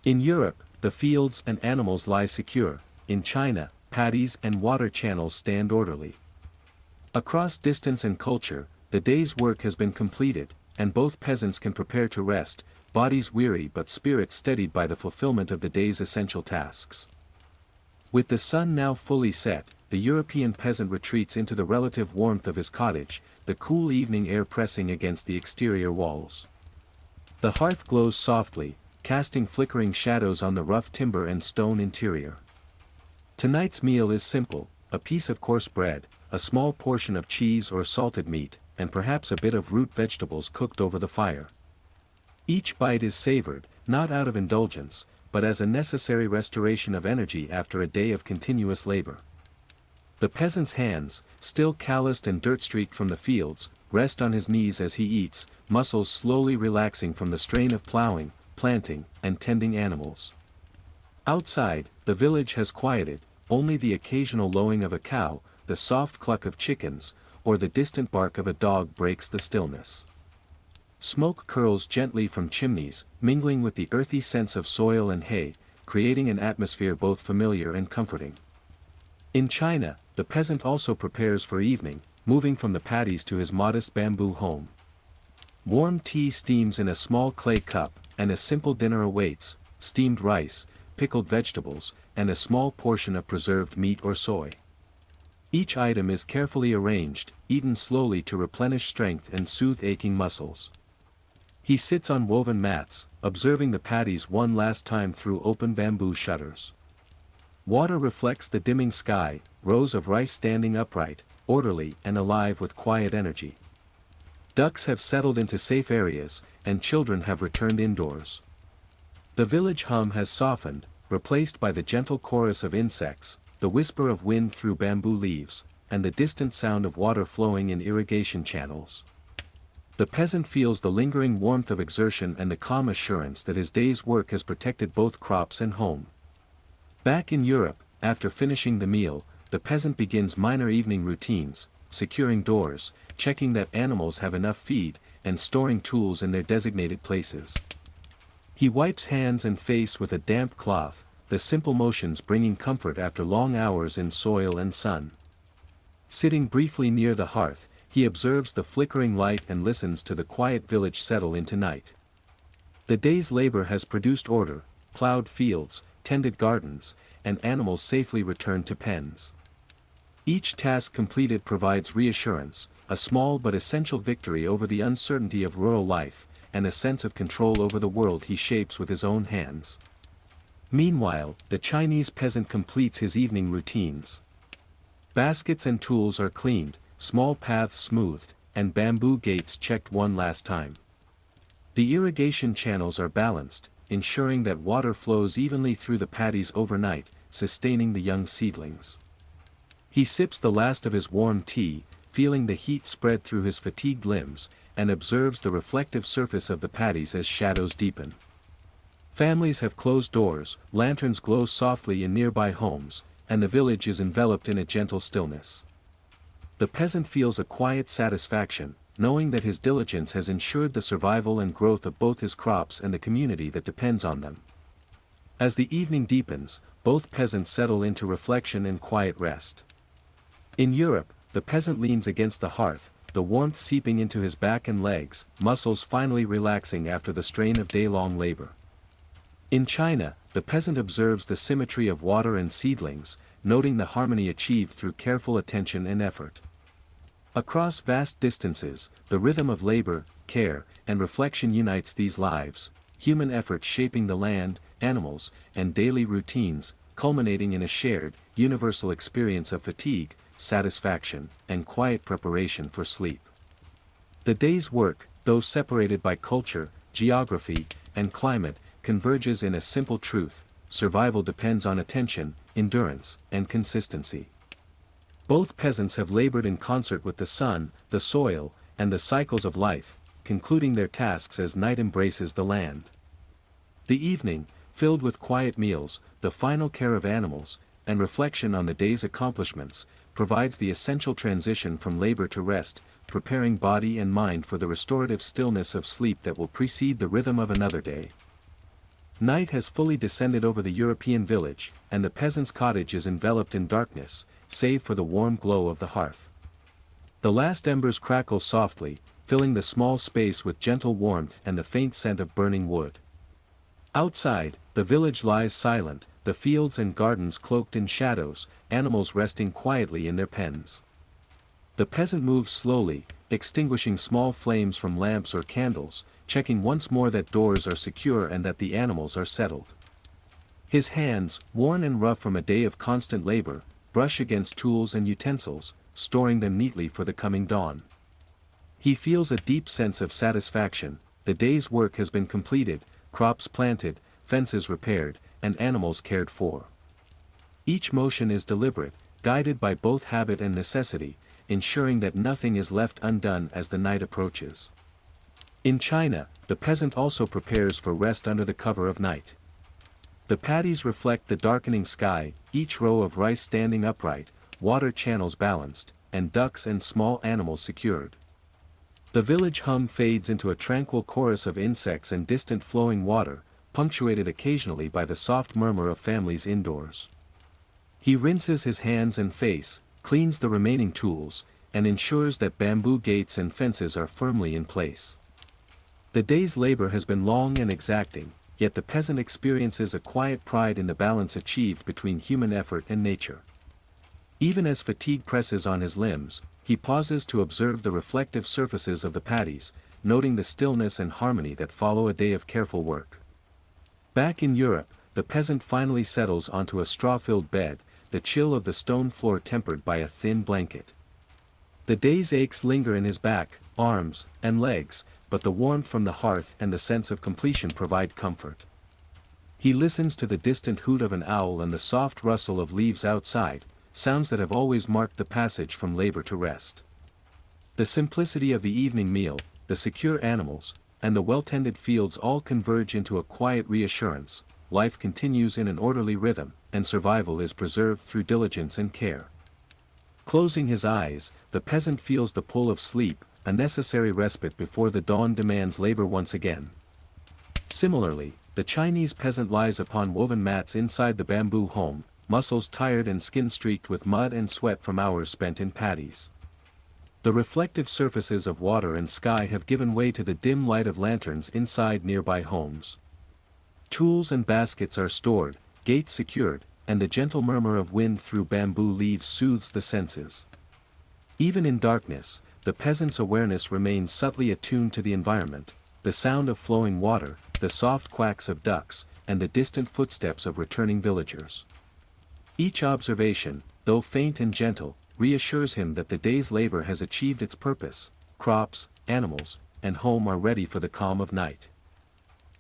Speaker 1: In Europe, the fields and animals lie secure, in China, paddies and water channels stand orderly. Across distance and culture, the day's work has been completed, and both peasants can prepare to rest, bodies weary but spirits steadied by the fulfillment of the day's essential tasks. With the sun now fully set, the European peasant retreats into the relative warmth of his cottage, the cool evening air pressing against the exterior walls. The hearth glows softly, casting flickering shadows on the rough timber and stone interior. Tonight's meal is simple, a piece of coarse bread, a small portion of cheese or salted meat, and perhaps a bit of root vegetables cooked over the fire. Each bite is savored, not out of indulgence, but as a necessary restoration of energy after a day of continuous labor. The peasant's hands, still calloused and dirt-streaked from the fields, rest on his knees as he eats, muscles slowly relaxing from the strain of plowing, planting, and tending animals. Outside, the village has quieted, only the occasional lowing of a cow, the soft cluck of chickens, or the distant bark of a dog breaks the stillness. Smoke curls gently from chimneys, mingling with the earthy scents of soil and hay, creating an atmosphere both familiar and comforting. In China, the peasant also prepares for evening, moving from the paddies to his modest bamboo home. Warm tea steams in a small clay cup, and a simple dinner awaits, steamed rice, pickled vegetables, and a small portion of preserved meat or soy. Each item is carefully arranged, eaten slowly to replenish strength and soothe aching muscles. He sits on woven mats, observing the paddies one last time through open bamboo shutters. Water reflects the dimming sky, rows of rice standing upright, orderly and alive with quiet energy. Ducks have settled into safe areas, and children have returned indoors. The village hum has softened, replaced by the gentle chorus of insects, the whisper of wind through bamboo leaves, and the distant sound of water flowing in irrigation channels. The peasant feels the lingering warmth of exertion and the calm assurance that his day's work has protected both crops and home. Back in Europe, after finishing the meal, the peasant begins minor evening routines, securing doors, checking that animals have enough feed, and storing tools in their designated places. He wipes hands and face with a damp cloth, the simple motions bringing comfort after long hours in soil and sun. Sitting briefly near the hearth, he observes the flickering light and listens to the quiet village settle into night. The day's labor has produced order, plowed fields, tended gardens, and animals safely returned to pens. Each task completed provides reassurance, a small but essential victory over the uncertainty of rural life, and a sense of control over the world he shapes with his own hands. Meanwhile, the Chinese peasant completes his evening routines. Baskets and tools are cleaned, small paths smoothed, and bamboo gates checked one last time. The irrigation channels are balanced, ensuring that water flows evenly through the paddies overnight, sustaining the young seedlings. He sips the last of his warm tea, feeling the heat spread through his fatigued limbs, and observes the reflective surface of the paddies as shadows deepen. Families have closed doors, lanterns glow softly in nearby homes, and the village is enveloped in a gentle stillness. The peasant feels a quiet satisfaction, knowing that his diligence has ensured the survival and growth of both his crops and the community that depends on them. As the evening deepens, both peasants settle into reflection and quiet rest. In Europe, the peasant leans against the hearth, the warmth seeping into his back and legs, muscles finally relaxing after the strain of day-long labor. In China, the peasant observes the symmetry of water and seedlings, noting the harmony achieved through careful attention and effort. Across vast distances, the rhythm of labor, care, and reflection unites these lives, human effort shaping the land, animals, and daily routines, culminating in a shared, universal experience of fatigue, satisfaction, and quiet preparation for sleep. The day's work, though separated by culture, geography, and climate, converges in a simple truth: survival depends on attention, endurance, and consistency. Both peasants have labored in concert with the sun, the soil, and the cycles of life, concluding their tasks as night embraces the land. The evening, filled with quiet meals, the final care of animals, and reflection on the day's accomplishments, provides the essential transition from labor to rest, preparing body and mind for the restorative stillness of sleep that will precede the rhythm of another day. Night has fully descended over the European village, and the peasant's cottage is enveloped in darkness, save for the warm glow of the hearth. The last embers crackle softly, filling the small space with gentle warmth and the faint scent of burning wood. Outside, the village lies silent, the fields and gardens cloaked in shadows, animals resting quietly in their pens. The peasant moves slowly, extinguishing small flames from lamps or candles, checking once more that doors are secure and that the animals are settled. His hands, worn and rough from a day of constant labor, brush against tools and utensils, storing them neatly for the coming dawn. He feels a deep sense of satisfaction: the day's work has been completed, crops planted, fences repaired, and animals cared for. Each motion is deliberate, guided by both habit and necessity, ensuring that nothing is left undone as the night approaches. In China, the peasant also prepares for rest under the cover of night. The paddies reflect the darkening sky, each row of rice standing upright, water channels balanced, and ducks and small animals secured. The village hum fades into a tranquil chorus of insects and distant flowing water, punctuated occasionally by the soft murmur of families indoors. He rinses his hands and face, cleans the remaining tools, and ensures that bamboo gates and fences are firmly in place. The day's labor has been long and exacting, yet the peasant experiences a quiet pride in the balance achieved between human effort and nature. Even as fatigue presses on his limbs, he pauses to observe the reflective surfaces of the paddies, noting the stillness and harmony that follow a day of careful work. Back in Europe, the peasant finally settles onto a straw-filled bed, the chill of the stone floor tempered by a thin blanket. The day's aches linger in his back, arms, and legs, but the warmth from the hearth and the sense of completion provide comfort. He listens to the distant hoot of an owl and the soft rustle of leaves outside, sounds that have always marked the passage from labor to rest. The simplicity of the evening meal, the secure animals, and the well-tended fields all converge into a quiet reassurance. Life continues in an orderly rhythm, and survival is preserved through diligence and care. Closing his eyes, the peasant feels the pull of sleep, a necessary respite before the dawn demands labor once again. Similarly, the Chinese peasant lies upon woven mats inside the bamboo home, muscles tired and skin streaked with mud and sweat from hours spent in paddies. The reflective surfaces of water and sky have given way to the dim light of lanterns inside nearby homes. Tools and baskets are stored, gates secured, and the gentle murmur of wind through bamboo leaves soothes the senses. Even in darkness, the peasant's awareness remains subtly attuned to the environment, the sound of flowing water, the soft quacks of ducks, and the distant footsteps of returning villagers. Each observation, though faint and gentle, reassures him that the day's labor has achieved its purpose. Crops, animals, and home are ready for the calm of night.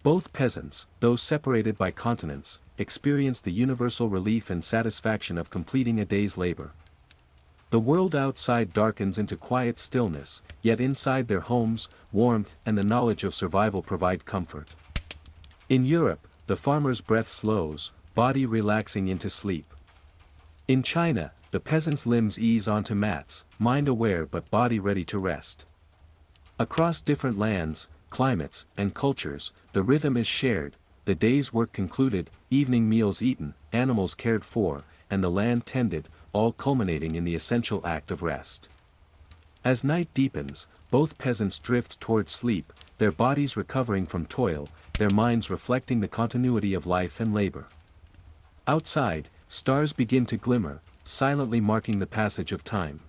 Speaker 1: Both peasants, though separated by continents, experience the universal relief and satisfaction of completing a day's labor. The world outside darkens into quiet stillness, yet inside their homes, warmth and the knowledge of survival provide comfort. In Europe, the farmer's breath slows, body relaxing into sleep. In China, the peasant's limbs ease onto mats, mind aware but body ready to rest. Across different lands, climates, and cultures, the rhythm is shared, the day's work concluded, evening meals eaten, animals cared for, and the land tended, all culminating in the essential act of rest. As night deepens, both peasants drift toward sleep, their bodies recovering from toil, their minds reflecting the continuity of life and labor. Outside, stars begin to glimmer, silently marking the passage of time.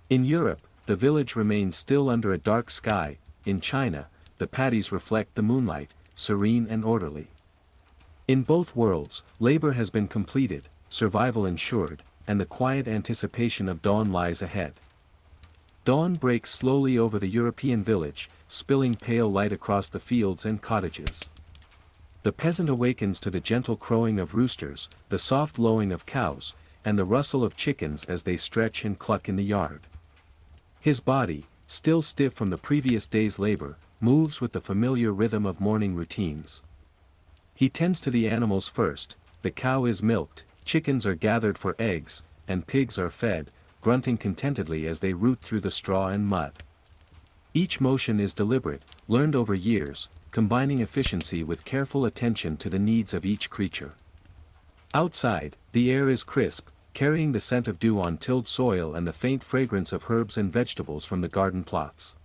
Speaker 1: In Europe, the village remains still under a dark sky. In China, the paddies reflect the moonlight, serene and orderly. In both worlds, labor has been completed, survival ensured, and the quiet anticipation of dawn lies ahead. Dawn breaks slowly over the European village, spilling pale light across the fields and cottages. The peasant awakens to the gentle crowing of roosters, the soft lowing of cows, and the rustle of chickens as they stretch and cluck in the yard. His body, still stiff from the previous day's labor, moves with the familiar rhythm of morning routines. He tends to the animals first, the cow is milked, chickens are gathered for eggs, and pigs are fed, grunting contentedly as they root through the straw and mud. Each motion is deliberate, learned over years, combining efficiency with careful attention to the needs of each creature. Outside, the air is crisp, carrying the scent of dew on tilled soil and the faint fragrance of herbs and vegetables from the garden plots.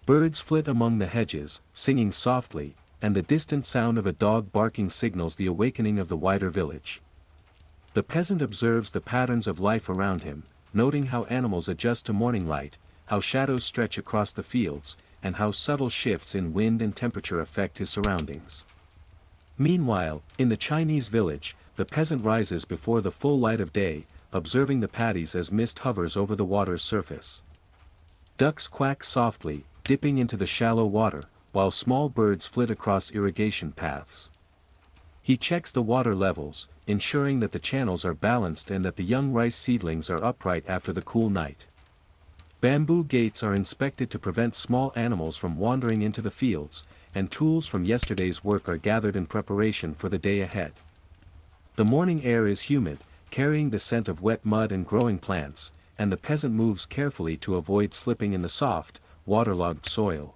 Speaker 1: Birds flit among the hedges, singing softly, and the distant sound of a dog barking signals the awakening of the wider village. The peasant observes the patterns of life around him, noting how animals adjust to morning light, how shadows stretch across the fields, and how subtle shifts in wind and temperature affect his surroundings. Meanwhile, in the Chinese village, the peasant rises before the full light of day, observing the paddies as mist hovers over the water's surface. Ducks quack softly, dipping into the shallow water, while small birds flit across irrigation paths. He checks the water levels, ensuring that the channels are balanced and that the young rice seedlings are upright after the cool night. Bamboo gates are inspected to prevent small animals from wandering into the fields, and tools from yesterday's work are gathered in preparation for the day ahead. The morning air is humid, carrying the scent of wet mud and growing plants, and the peasant moves carefully to avoid slipping in the soft, waterlogged soil.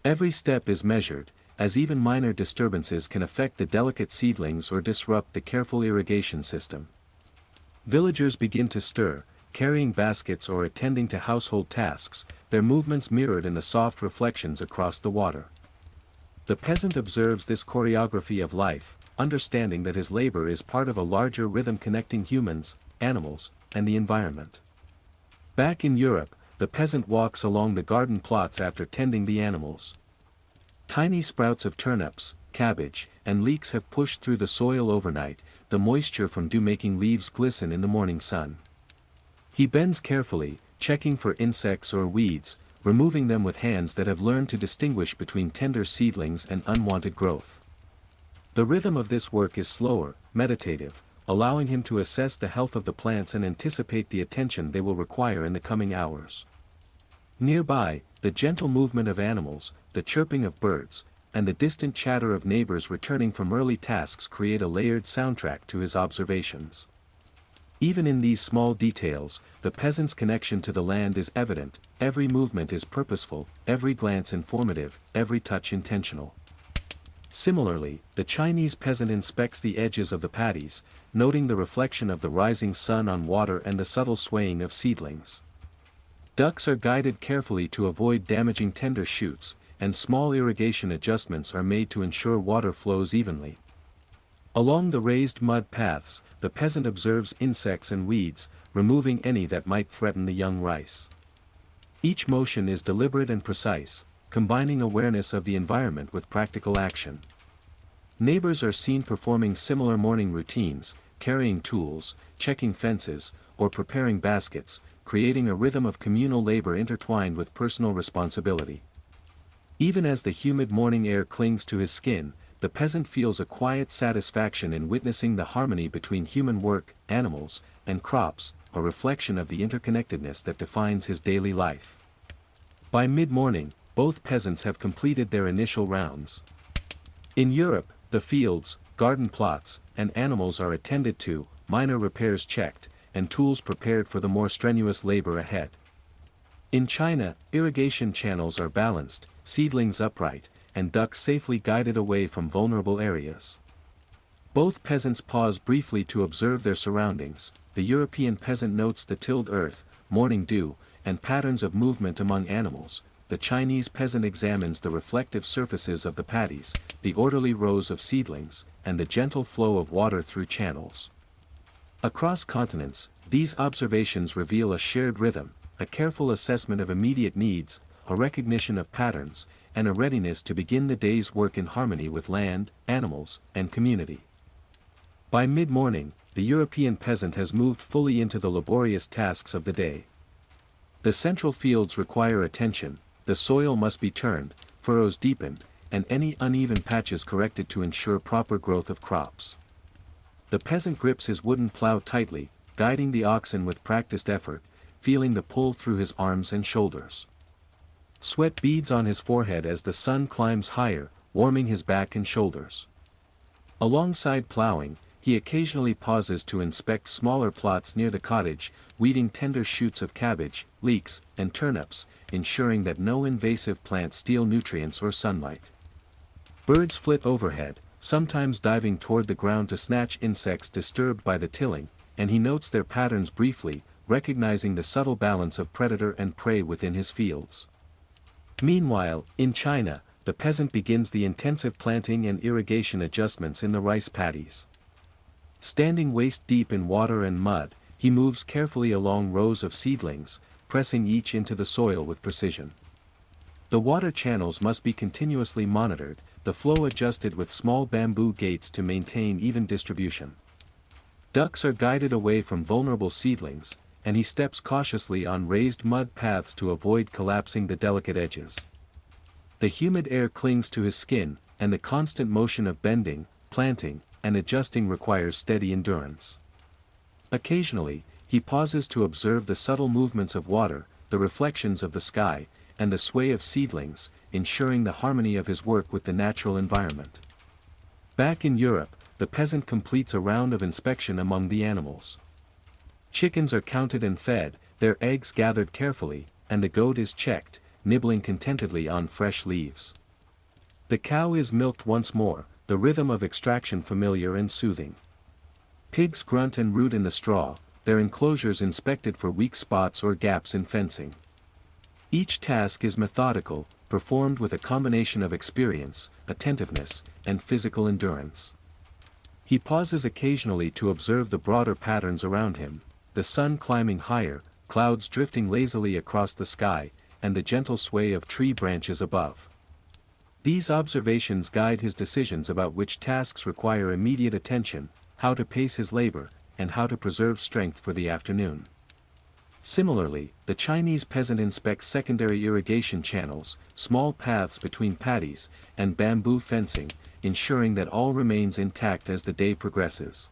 Speaker 1: Every step is measured, as even minor disturbances can affect the delicate seedlings or disrupt the careful irrigation system. Villagers begin to stir, carrying baskets or attending to household tasks, their movements mirrored in the soft reflections across the water. The peasant observes this choreography of life, understanding that his labor is part of a larger rhythm connecting humans, animals, and the environment. Back in Europe, the peasant walks along the garden plots after tending the animals. Tiny sprouts of turnips, cabbage, and leeks have pushed through the soil overnight, the moisture from dew-making leaves glisten in the morning sun. He bends carefully, checking for insects or weeds, removing them with hands that have learned to distinguish between tender seedlings and unwanted growth. The rhythm of this work is slower, meditative, allowing him to assess the health of the plants and anticipate the attention they will require in the coming hours. Nearby, the gentle movement of animals, the chirping of birds, and the distant chatter of neighbors returning from early tasks create a layered soundtrack to his observations. Even in these small details, the peasant's connection to the land is evident. Every movement is purposeful, every glance informative, every touch intentional. Similarly, the Chinese peasant inspects the edges of the paddies, noting the reflection of the rising sun on water and the subtle swaying of seedlings. Ducks are guided carefully to avoid damaging tender shoots, and small irrigation adjustments are made to ensure water flows evenly. Along the raised mud paths, the peasant observes insects and weeds, removing any that might threaten the young rice. Each motion is deliberate and precise, combining awareness of the environment with practical action. Neighbors are seen performing similar morning routines, carrying tools, checking fences, or preparing baskets, creating a rhythm of communal labor intertwined with personal responsibility. Even as the humid morning air clings to his skin, the peasant feels a quiet satisfaction in witnessing the harmony between human work, animals, and crops, a reflection of the interconnectedness that defines his daily life. By mid-morning, both peasants have completed their initial rounds. In Europe, the fields, garden plots, and animals are attended to, minor repairs checked, and tools prepared for the more strenuous labor ahead. In China, irrigation channels are balanced, seedlings upright, and ducks safely guided away from vulnerable areas. Both peasants pause briefly to observe their surroundings. The European peasant notes the tilled earth, morning dew, and patterns of movement among animals. The Chinese peasant examines the reflective surfaces of the paddies, the orderly rows of seedlings, and the gentle flow of water through channels. Across continents, these observations reveal a shared rhythm, a careful assessment of immediate needs, a recognition of patterns, and a readiness to begin the day's work in harmony with land, animals, and community. By mid-morning, the European peasant has moved fully into the laborious tasks of the day. The central fields require attention, the soil must be turned, furrows deepened, and any uneven patches corrected to ensure proper growth of crops. The peasant grips his wooden plow tightly, guiding the oxen with practiced effort, feeling the pull through his arms and shoulders. Sweat beads on his forehead as the sun climbs higher, warming his back and shoulders. Alongside plowing, he occasionally pauses to inspect smaller plots near the cottage, weeding tender shoots of cabbage, leeks, and turnips, ensuring that no invasive plants steal nutrients or sunlight. Birds flit overhead, sometimes diving toward the ground to snatch insects disturbed by the tilling, and he notes their patterns briefly, recognizing the subtle balance of predator and prey within his fields. Meanwhile, in China, the peasant begins the intensive planting and irrigation adjustments in the rice paddies. Standing waist-deep in water and mud, he moves carefully along rows of seedlings, pressing each into the soil with precision. The water channels must be continuously monitored, the flow adjusted with small bamboo gates to maintain even distribution. Ducks are guided away from vulnerable seedlings, and he steps cautiously on raised mud paths to avoid collapsing the delicate edges. The humid air clings to his skin, and the constant motion of bending, planting, and adjusting requires steady endurance. Occasionally, he pauses to observe the subtle movements of water, the reflections of the sky, and the sway of seedlings, ensuring the harmony of his work with the natural environment. Back in Europe, the peasant completes a round of inspection among the animals. Chickens are counted and fed, their eggs gathered carefully, and the goat is checked, nibbling contentedly on fresh leaves. The cow is milked once more, the rhythm of extraction familiar and soothing. Pigs grunt and root in the straw, their enclosures inspected for weak spots or gaps in fencing. Each task is methodical, performed with a combination of experience, attentiveness, and physical endurance. He pauses occasionally to observe the broader patterns around him, the sun climbing higher, clouds drifting lazily across the sky, and the gentle sway of tree branches above. These observations guide his decisions about which tasks require immediate attention, how to pace his labor, and how to preserve strength for the afternoon. Similarly, the Chinese peasant inspects secondary irrigation channels, small paths between paddies, and bamboo fencing, ensuring that all remains intact as the day progresses.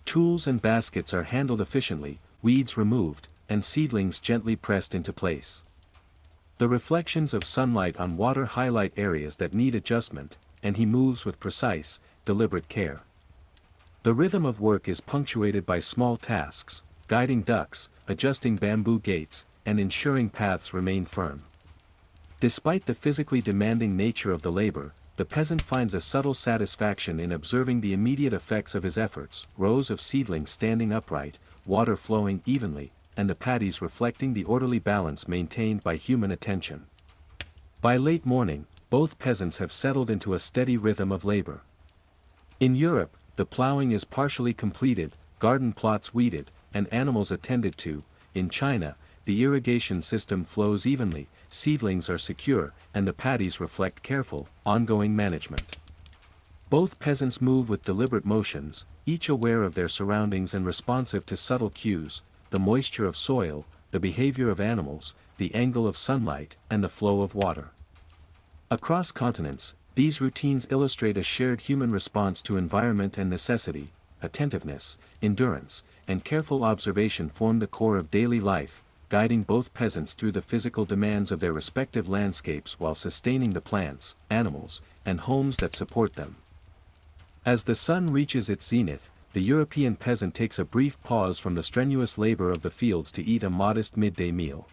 Speaker 1: Tools and baskets are handled efficiently, weeds removed, and seedlings gently pressed into place. The reflections of sunlight on water highlight areas that need adjustment, and he moves with precise, deliberate care. The rhythm of work is punctuated by small tasks, guiding ducks, adjusting bamboo gates, and ensuring paths remain firm. Despite the physically demanding nature of the labor, the peasant finds a subtle satisfaction in observing the immediate effects of his efforts: rows of seedlings standing upright, water flowing evenly, and the paddies reflecting the orderly balance maintained by human attention. By late morning, both peasants have settled into a steady rhythm of labor. In Europe, the plowing is partially completed, garden plots weeded, and animals attended to. In China, the irrigation system flows evenly, seedlings are secure, and the paddies reflect careful, ongoing management. Both peasants move with deliberate motions, each aware of their surroundings and responsive to subtle cues: the moisture of soil, the behavior of animals, the angle of sunlight, and the flow of water. Across continents, these routines illustrate a shared human response to environment and necessity. Attentiveness, endurance, and careful observation form the core of daily life, guiding both peasants through the physical demands of their respective landscapes while sustaining the plants, animals, and homes that support them. As the sun reaches its zenith, the European peasant takes a brief pause from the strenuous labor of the fields to eat a modest midday meal.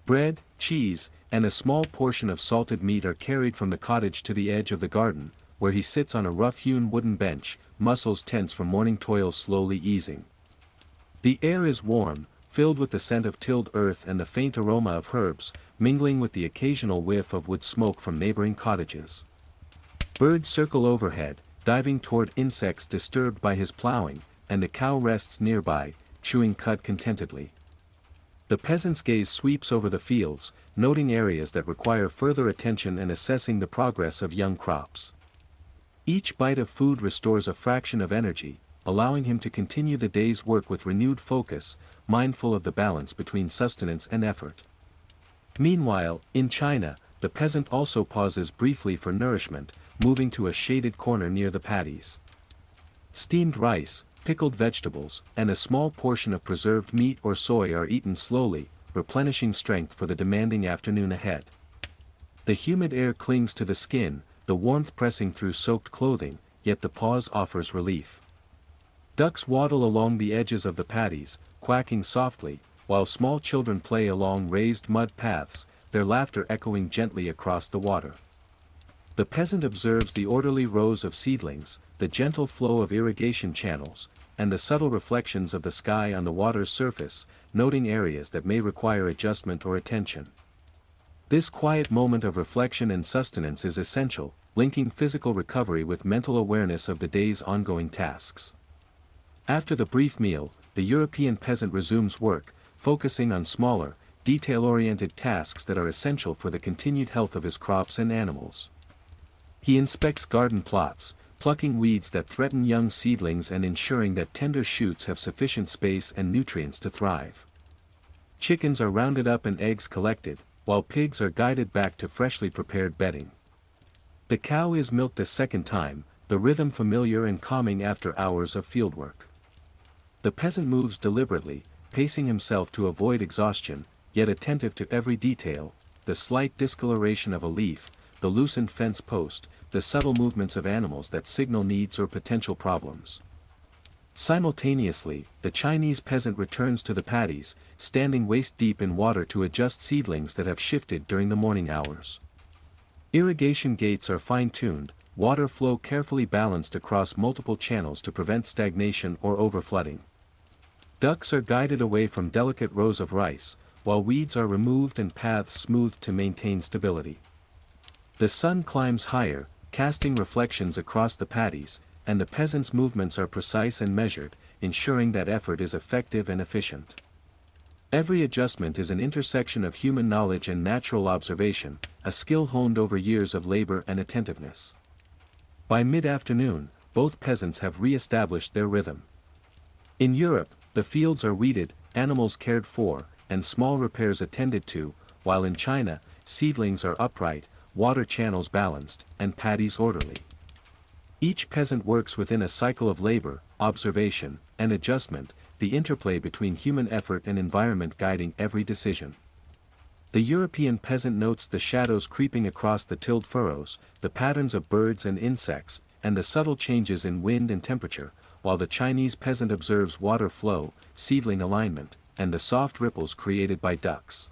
Speaker 1: Bread, cheese, and a small portion of salted meat are carried from the cottage to the edge of the garden, where he sits on a rough-hewn wooden bench, muscles tense from morning toil slowly easing. The air is warm, filled with the scent of tilled earth and the faint aroma of herbs, mingling with the occasional whiff of wood smoke from neighboring cottages. Birds circle overhead, diving toward insects disturbed by his plowing, and a cow rests nearby, chewing cud contentedly. The peasant's gaze sweeps over the fields, noting areas that require further attention and assessing the progress of young crops. Each bite of food restores a fraction of energy, allowing him to continue the day's work with renewed focus, mindful of the balance between sustenance and effort. Meanwhile, in China, the peasant also pauses briefly for nourishment, moving to a shaded corner near the paddies. Steamed rice, pickled vegetables, and a small portion of preserved meat or soy are eaten slowly, replenishing strength for the demanding afternoon ahead. The humid air clings to the skin, the warmth pressing through soaked clothing, yet the pause offers relief. Ducks waddle along the edges of the paddies, quacking softly, while small children play along raised mud paths, their laughter echoing gently across the water. The peasant observes the orderly rows of seedlings, the gentle flow of irrigation channels, and the subtle reflections of the sky on the water's surface, noting areas that may require adjustment or attention. This quiet moment of reflection and sustenance is essential, linking physical recovery with mental awareness of the day's ongoing tasks. After the brief meal, the European peasant resumes work, focusing on smaller, detail-oriented tasks that are essential for the continued health of his crops and animals. He inspects garden plots, plucking weeds that threaten young seedlings and ensuring that tender shoots have sufficient space and nutrients to thrive. Chickens are rounded up and eggs collected, while pigs are guided back to freshly prepared bedding. The cow is milked a second time, the rhythm familiar and calming after hours of fieldwork. The peasant moves deliberately, pacing himself to avoid exhaustion, yet attentive to every detail: the slight discoloration of a leaf, the loosened fence post, the subtle movements of animals that signal needs or potential problems. Simultaneously, the Chinese peasant returns to the paddies, standing waist-deep in water to adjust seedlings that have shifted during the morning hours. Irrigation gates are fine-tuned, water flow carefully balanced across multiple channels to prevent stagnation or overflooding. Ducks are guided away from delicate rows of rice, while weeds are removed and paths smoothed to maintain stability. The sun climbs higher, casting reflections across the paddies, and the peasant's movements are precise and measured, ensuring that effort is effective and efficient. Every adjustment is an intersection of human knowledge and natural observation, a skill honed over years of labor and attentiveness. By mid-afternoon, both peasants have re-established their rhythm. In Europe, the fields are weeded, animals cared for, and small repairs attended to, while in China, seedlings are upright, water channels balanced, and paddies orderly. Each peasant works within a cycle of labor, observation, and adjustment, the interplay between human effort and environment guiding every decision. The European peasant notes the shadows creeping across the tilled furrows, the patterns of birds and insects, and the subtle changes in wind and temperature, while the Chinese peasant observes water flow, seedling alignment, and the soft ripples created by ducks.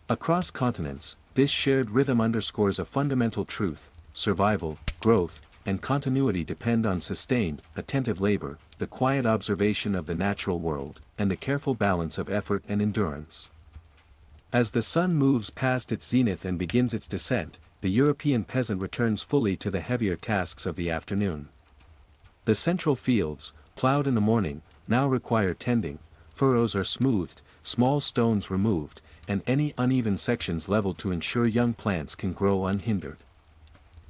Speaker 1: Across continents, this shared rhythm underscores a fundamental truth: survival, growth, and continuity depend on sustained, attentive labor, the quiet observation of the natural world, and the careful balance of effort and endurance. As the sun moves past its zenith and begins its descent, the European peasant returns fully to the heavier tasks of the afternoon. The central fields, plowed in the morning, now require tending, furrows are smoothed, small stones removed, and any uneven sections leveled to ensure young plants can grow unhindered.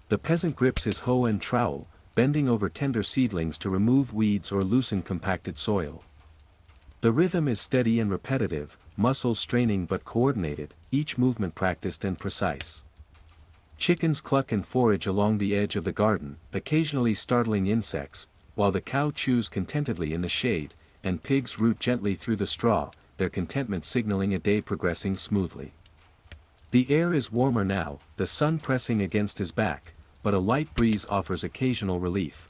Speaker 1: The peasant grips his hoe and trowel, bending over tender seedlings to remove weeds or loosen compacted soil. The rhythm is steady and repetitive, muscles straining but coordinated, each movement practiced and precise. Chickens cluck and forage along the edge of the garden, occasionally startling insects, while the cow chews contentedly in the shade, and pigs root gently through the straw, their contentment signaling a day progressing smoothly. The air is warmer now, the sun pressing against his back, but a light breeze offers occasional relief.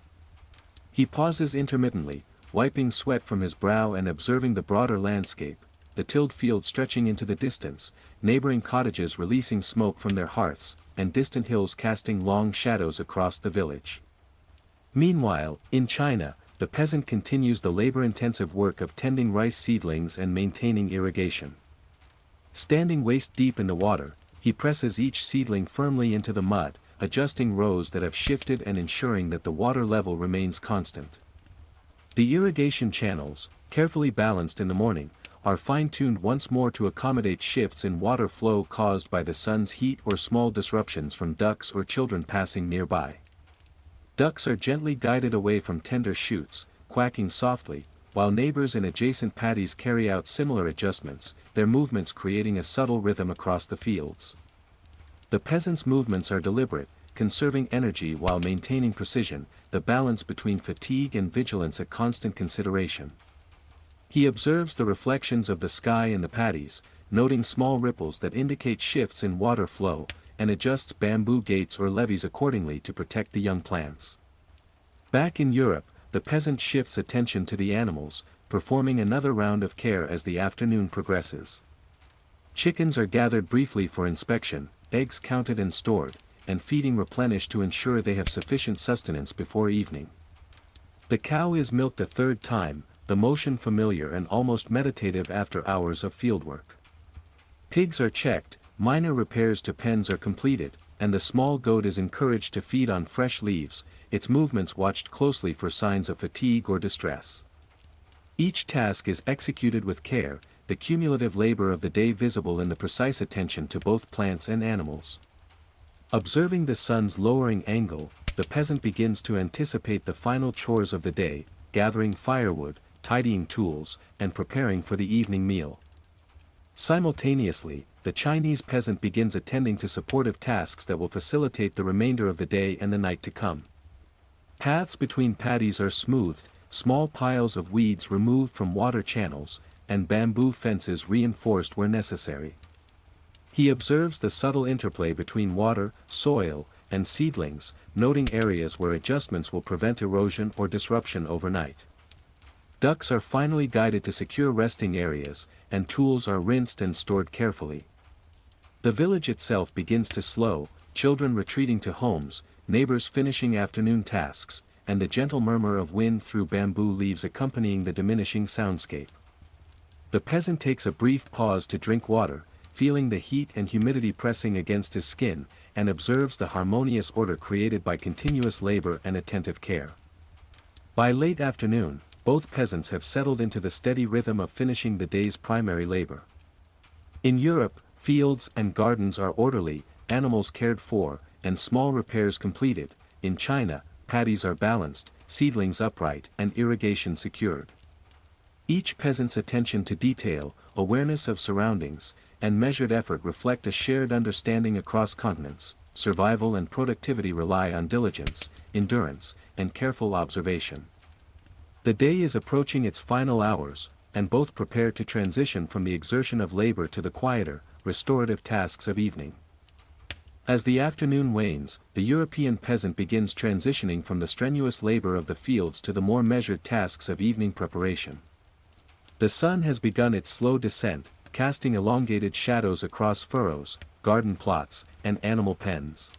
Speaker 1: He pauses intermittently, wiping sweat from his brow and observing the broader landscape, the tilled field stretching into the distance, neighboring cottages releasing smoke from their hearths, and distant hills casting long shadows across the village. Meanwhile, in China, the peasant continues the labor-intensive work of tending rice seedlings and maintaining irrigation. Standing waist-deep in the water, he presses each seedling firmly into the mud, adjusting rows that have shifted and ensuring that the water level remains constant. The irrigation channels, carefully balanced in the morning, are fine-tuned once more to accommodate shifts in water flow caused by the sun's heat or small disruptions from ducks or children passing nearby. Ducks are gently guided away from tender shoots, quacking softly, while neighbors in adjacent paddies carry out similar adjustments, their movements creating a subtle rhythm across the fields. The peasant's movements are deliberate, conserving energy while maintaining precision, the balance between fatigue and vigilance a constant consideration. He observes the reflections of the sky in the paddies, noting small ripples that indicate shifts in water flow, and adjusts bamboo gates or levees accordingly to protect the young plants. Back in Europe, the peasant shifts attention to the animals, performing another round of care as the afternoon progresses. Chickens are gathered briefly for inspection, eggs counted and stored, and feeding replenished to ensure they have sufficient sustenance before evening. The cow is milked a third time, the motion familiar and almost meditative after hours of fieldwork. Pigs are checked, minor repairs to pens are completed, and the small goat is encouraged to feed on fresh leaves, its movements watched closely for signs of fatigue or distress. Each task is executed with care, the cumulative labor of the day visible in the precise attention to both plants and animals. Observing the sun's lowering angle, the peasant begins to anticipate the final chores of the day, gathering firewood, tidying tools, and preparing for the evening meal. Simultaneously, the Chinese peasant begins attending to supportive tasks that will facilitate the remainder of the day and the night to come. Paths between paddies are smoothed, small piles of weeds removed from water channels, and bamboo fences reinforced where necessary. He observes the subtle interplay between water, soil, and seedlings, noting areas where adjustments will prevent erosion or disruption overnight. Ducks are finally guided to secure resting areas, and tools are rinsed and stored carefully. The village itself begins to slow, children retreating to homes, neighbors finishing afternoon tasks, and the gentle murmur of wind through bamboo leaves accompanying the diminishing soundscape. The peasant takes a brief pause to drink water, feeling the heat and humidity pressing against his skin, and observes the harmonious order created by continuous labor and attentive care. By late afternoon, both peasants have settled into the steady rhythm of finishing the day's primary labor. In Europe, fields and gardens are orderly, animals cared for, and small repairs completed. In China, paddies are balanced, seedlings upright, and irrigation secured. Each peasant's attention to detail, awareness of surroundings, and measured effort reflect a shared understanding across continents. Survival and productivity rely on diligence, endurance, and careful observation. The day is approaching its final hours, and both prepare to transition from the exertion of labor to the quieter, restorative tasks of evening. As the afternoon wanes, the European peasant begins transitioning from the strenuous labor of the fields to the more measured tasks of evening preparation. The sun has begun its slow descent, casting elongated shadows across furrows, garden plots, and animal pens.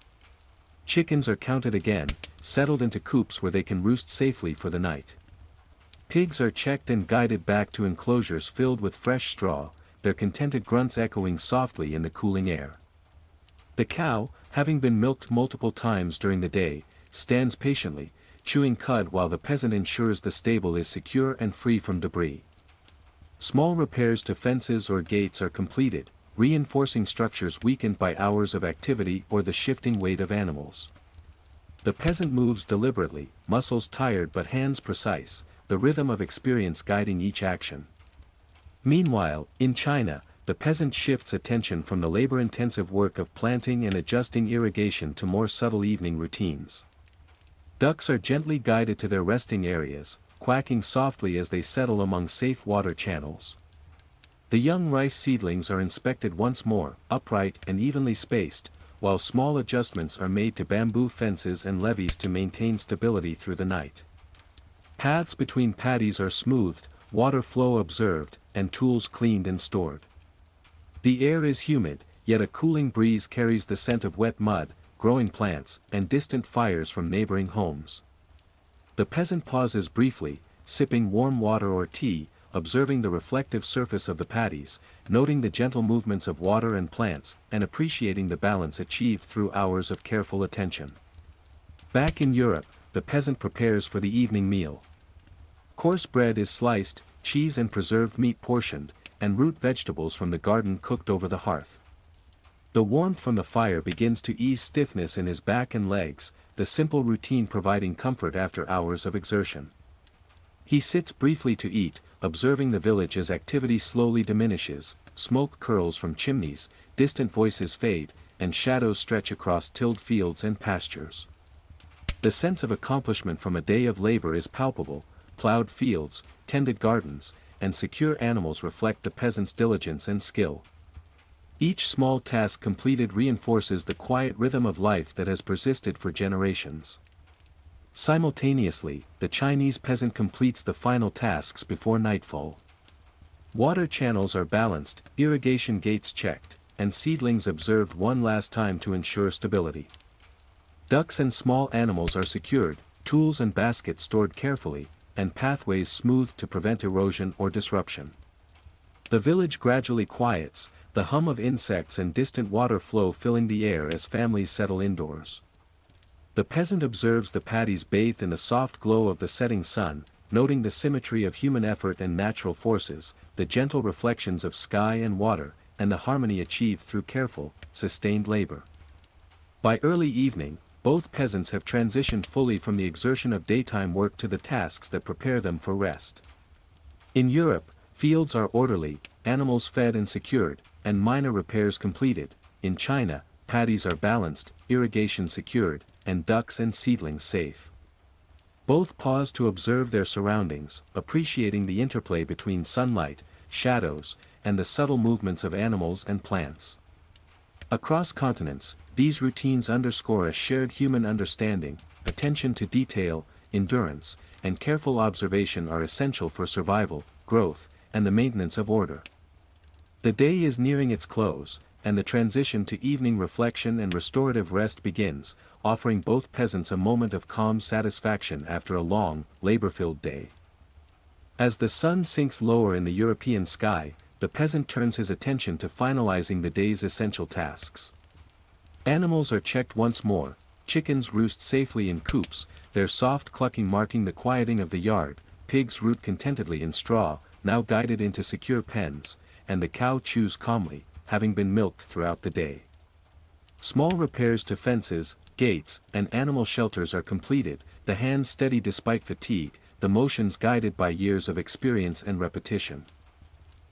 Speaker 1: Chickens are counted again, settled into coops where they can roost safely for the night. Pigs are checked and guided back to enclosures filled with fresh straw, their contented grunts echoing softly in the cooling air. The cow, having been milked multiple times during the day, stands patiently, chewing cud while the peasant ensures the stable is secure and free from debris. Small repairs to fences or gates are completed, reinforcing structures weakened by hours of activity or the shifting weight of animals. The peasant moves deliberately, muscles tired but hands precise, the rhythm of experience guiding each action. Meanwhile, in China, the peasant shifts attention from the labor-intensive work of planting and adjusting irrigation to more subtle evening routines. Ducks are gently guided to their resting areas, quacking softly as they settle among safe water channels. The young rice seedlings are inspected once more, upright and evenly spaced, while small adjustments are made to bamboo fences and levees to maintain stability through the night. Paths between paddies are smoothed, water flow observed, and tools cleaned and stored. The air is humid, yet a cooling breeze carries the scent of wet mud, growing plants, and distant fires from neighboring homes. The peasant pauses briefly, sipping warm water or tea, observing the reflective surface of the paddies, noting the gentle movements of water and plants, and appreciating the balance achieved through hours of careful attention. Back in Europe, the peasant prepares for the evening meal. Coarse bread is sliced, cheese and preserved meat portioned, and root vegetables from the garden cooked over the hearth. The warmth from the fire begins to ease stiffness in his back and legs, the simple routine providing comfort after hours of exertion. He sits briefly to eat, observing the village as activity slowly diminishes, smoke curls from chimneys, distant voices fade, and shadows stretch across tilled fields and pastures. The sense of accomplishment from a day of labor is palpable. Plowed fields, tended gardens, and secure animals reflect the peasant's diligence and skill. Each small task completed reinforces the quiet rhythm of life that has persisted for generations. Simultaneously, the Chinese peasant completes the final tasks before nightfall. Water channels are balanced, irrigation gates checked, and seedlings observed one last time to ensure stability. Ducks and small animals are secured, tools and baskets stored carefully, and pathways smoothed to prevent erosion or disruption. The village gradually quiets, the hum of insects and distant water flow filling the air as families settle indoors. The peasant observes the paddies bathed in the soft glow of the setting sun, noting the symmetry of human effort and natural forces, the gentle reflections of sky and water, and the harmony achieved through careful, sustained labor. By early evening, both peasants have transitioned fully from the exertion of daytime work to the tasks that prepare them for rest. In Europe, fields are orderly, animals fed and secured, and minor repairs completed. In China, paddies are balanced, irrigation secured, and ducks and seedlings safe. Both pause to observe their surroundings, appreciating the interplay between sunlight, shadows, and the subtle movements of animals and plants. Across continents, these routines underscore a shared human understanding. Attention to detail, endurance, and careful observation are essential for survival, growth, and the maintenance of order. The day is nearing its close, and the transition to evening reflection and restorative rest begins, offering both peasants a moment of calm satisfaction after a long, labor-filled day. As the sun sinks lower in the European sky, the peasant turns his attention to finalizing the day's essential tasks. Animals are checked once more, chickens roost safely in coops, their soft clucking marking the quieting of the yard, pigs root contentedly in straw, now guided into secure pens, and the cow chews calmly, having been milked throughout the day. Small repairs to fences, gates, and animal shelters are completed, the hands steady despite fatigue, the motions guided by years of experience and repetition.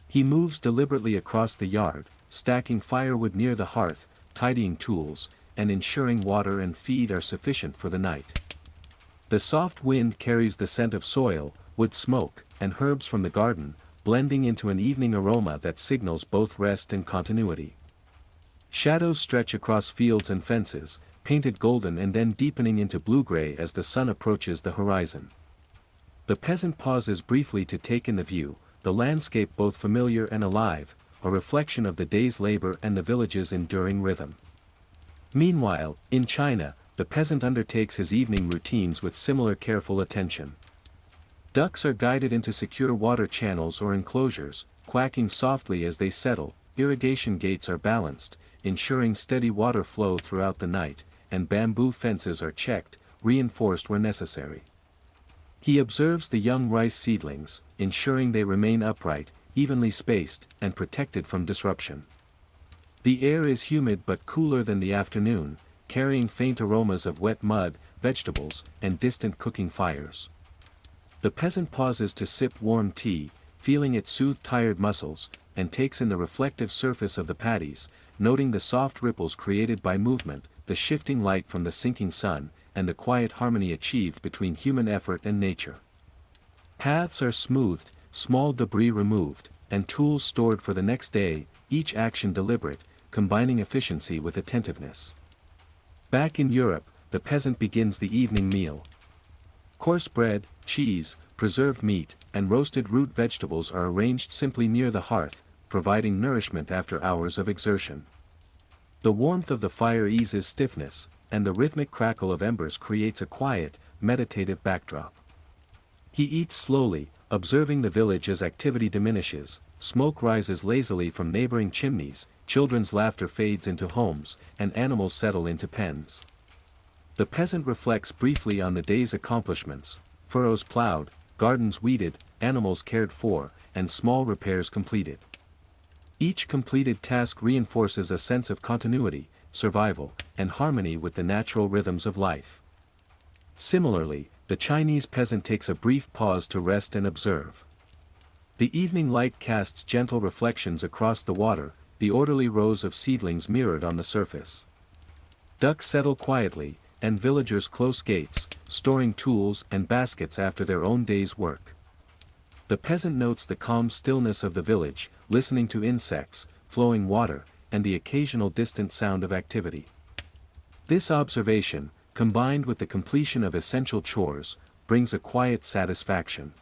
Speaker 1: He moves deliberately across the yard, stacking firewood near the hearth, tidying tools, and ensuring water and feed are sufficient for the night. The soft wind carries the scent of soil, wood smoke, and herbs from the garden, blending into an evening aroma that signals both rest and continuity. Shadows stretch across fields and fences, painted golden and then deepening into blue-gray as the sun approaches the horizon. The peasant pauses briefly to take in the view, the landscape both familiar and alive, a reflection of the day's labor and the village's enduring rhythm. Meanwhile, in China, the peasant undertakes his evening routines with similar careful attention. Ducks are guided into secure water channels or enclosures, quacking softly as they settle, irrigation gates are balanced, ensuring steady water flow throughout the night, and bamboo fences are checked, reinforced where necessary. He observes the young rice seedlings, ensuring they remain upright, evenly spaced, and protected from disruption. The air is humid but cooler than the afternoon, carrying faint aromas of wet mud, vegetables, and distant cooking fires. The peasant pauses to sip warm tea, feeling it soothe tired muscles, and takes in the reflective surface of the paddies, noting the soft ripples created by movement, the shifting light from the sinking sun, and the quiet harmony achieved between human effort and nature. Paths are smoothed, small debris removed, and tools stored for the next day, each action deliberate, combining efficiency with attentiveness. Back in Europe, the peasant begins the evening meal. Coarse bread, cheese, preserved meat, and roasted root vegetables are arranged simply near the hearth, providing nourishment after hours of exertion. The warmth of the fire eases stiffness, and the rhythmic crackle of embers creates a quiet, meditative backdrop. He eats slowly, observing the village as activity diminishes, smoke rises lazily from neighboring chimneys, children's laughter fades into homes, and animals settle into pens. The peasant reflects briefly on the day's accomplishments: furrows plowed, gardens weeded, animals cared for, and small repairs completed. Each completed task reinforces a sense of continuity, survival, and harmony with the natural rhythms of life. Similarly, the Chinese peasant takes a brief pause to rest and observe. The evening light casts gentle reflections across the water, the orderly rows of seedlings mirrored on the surface. Ducks settle quietly, and villagers close gates, storing tools and baskets after their own day's work. The peasant notes the calm stillness of the village, listening to insects, flowing water, and the occasional distant sound of activity. This observation, combined with the completion of essential chores, brings a quiet satisfaction.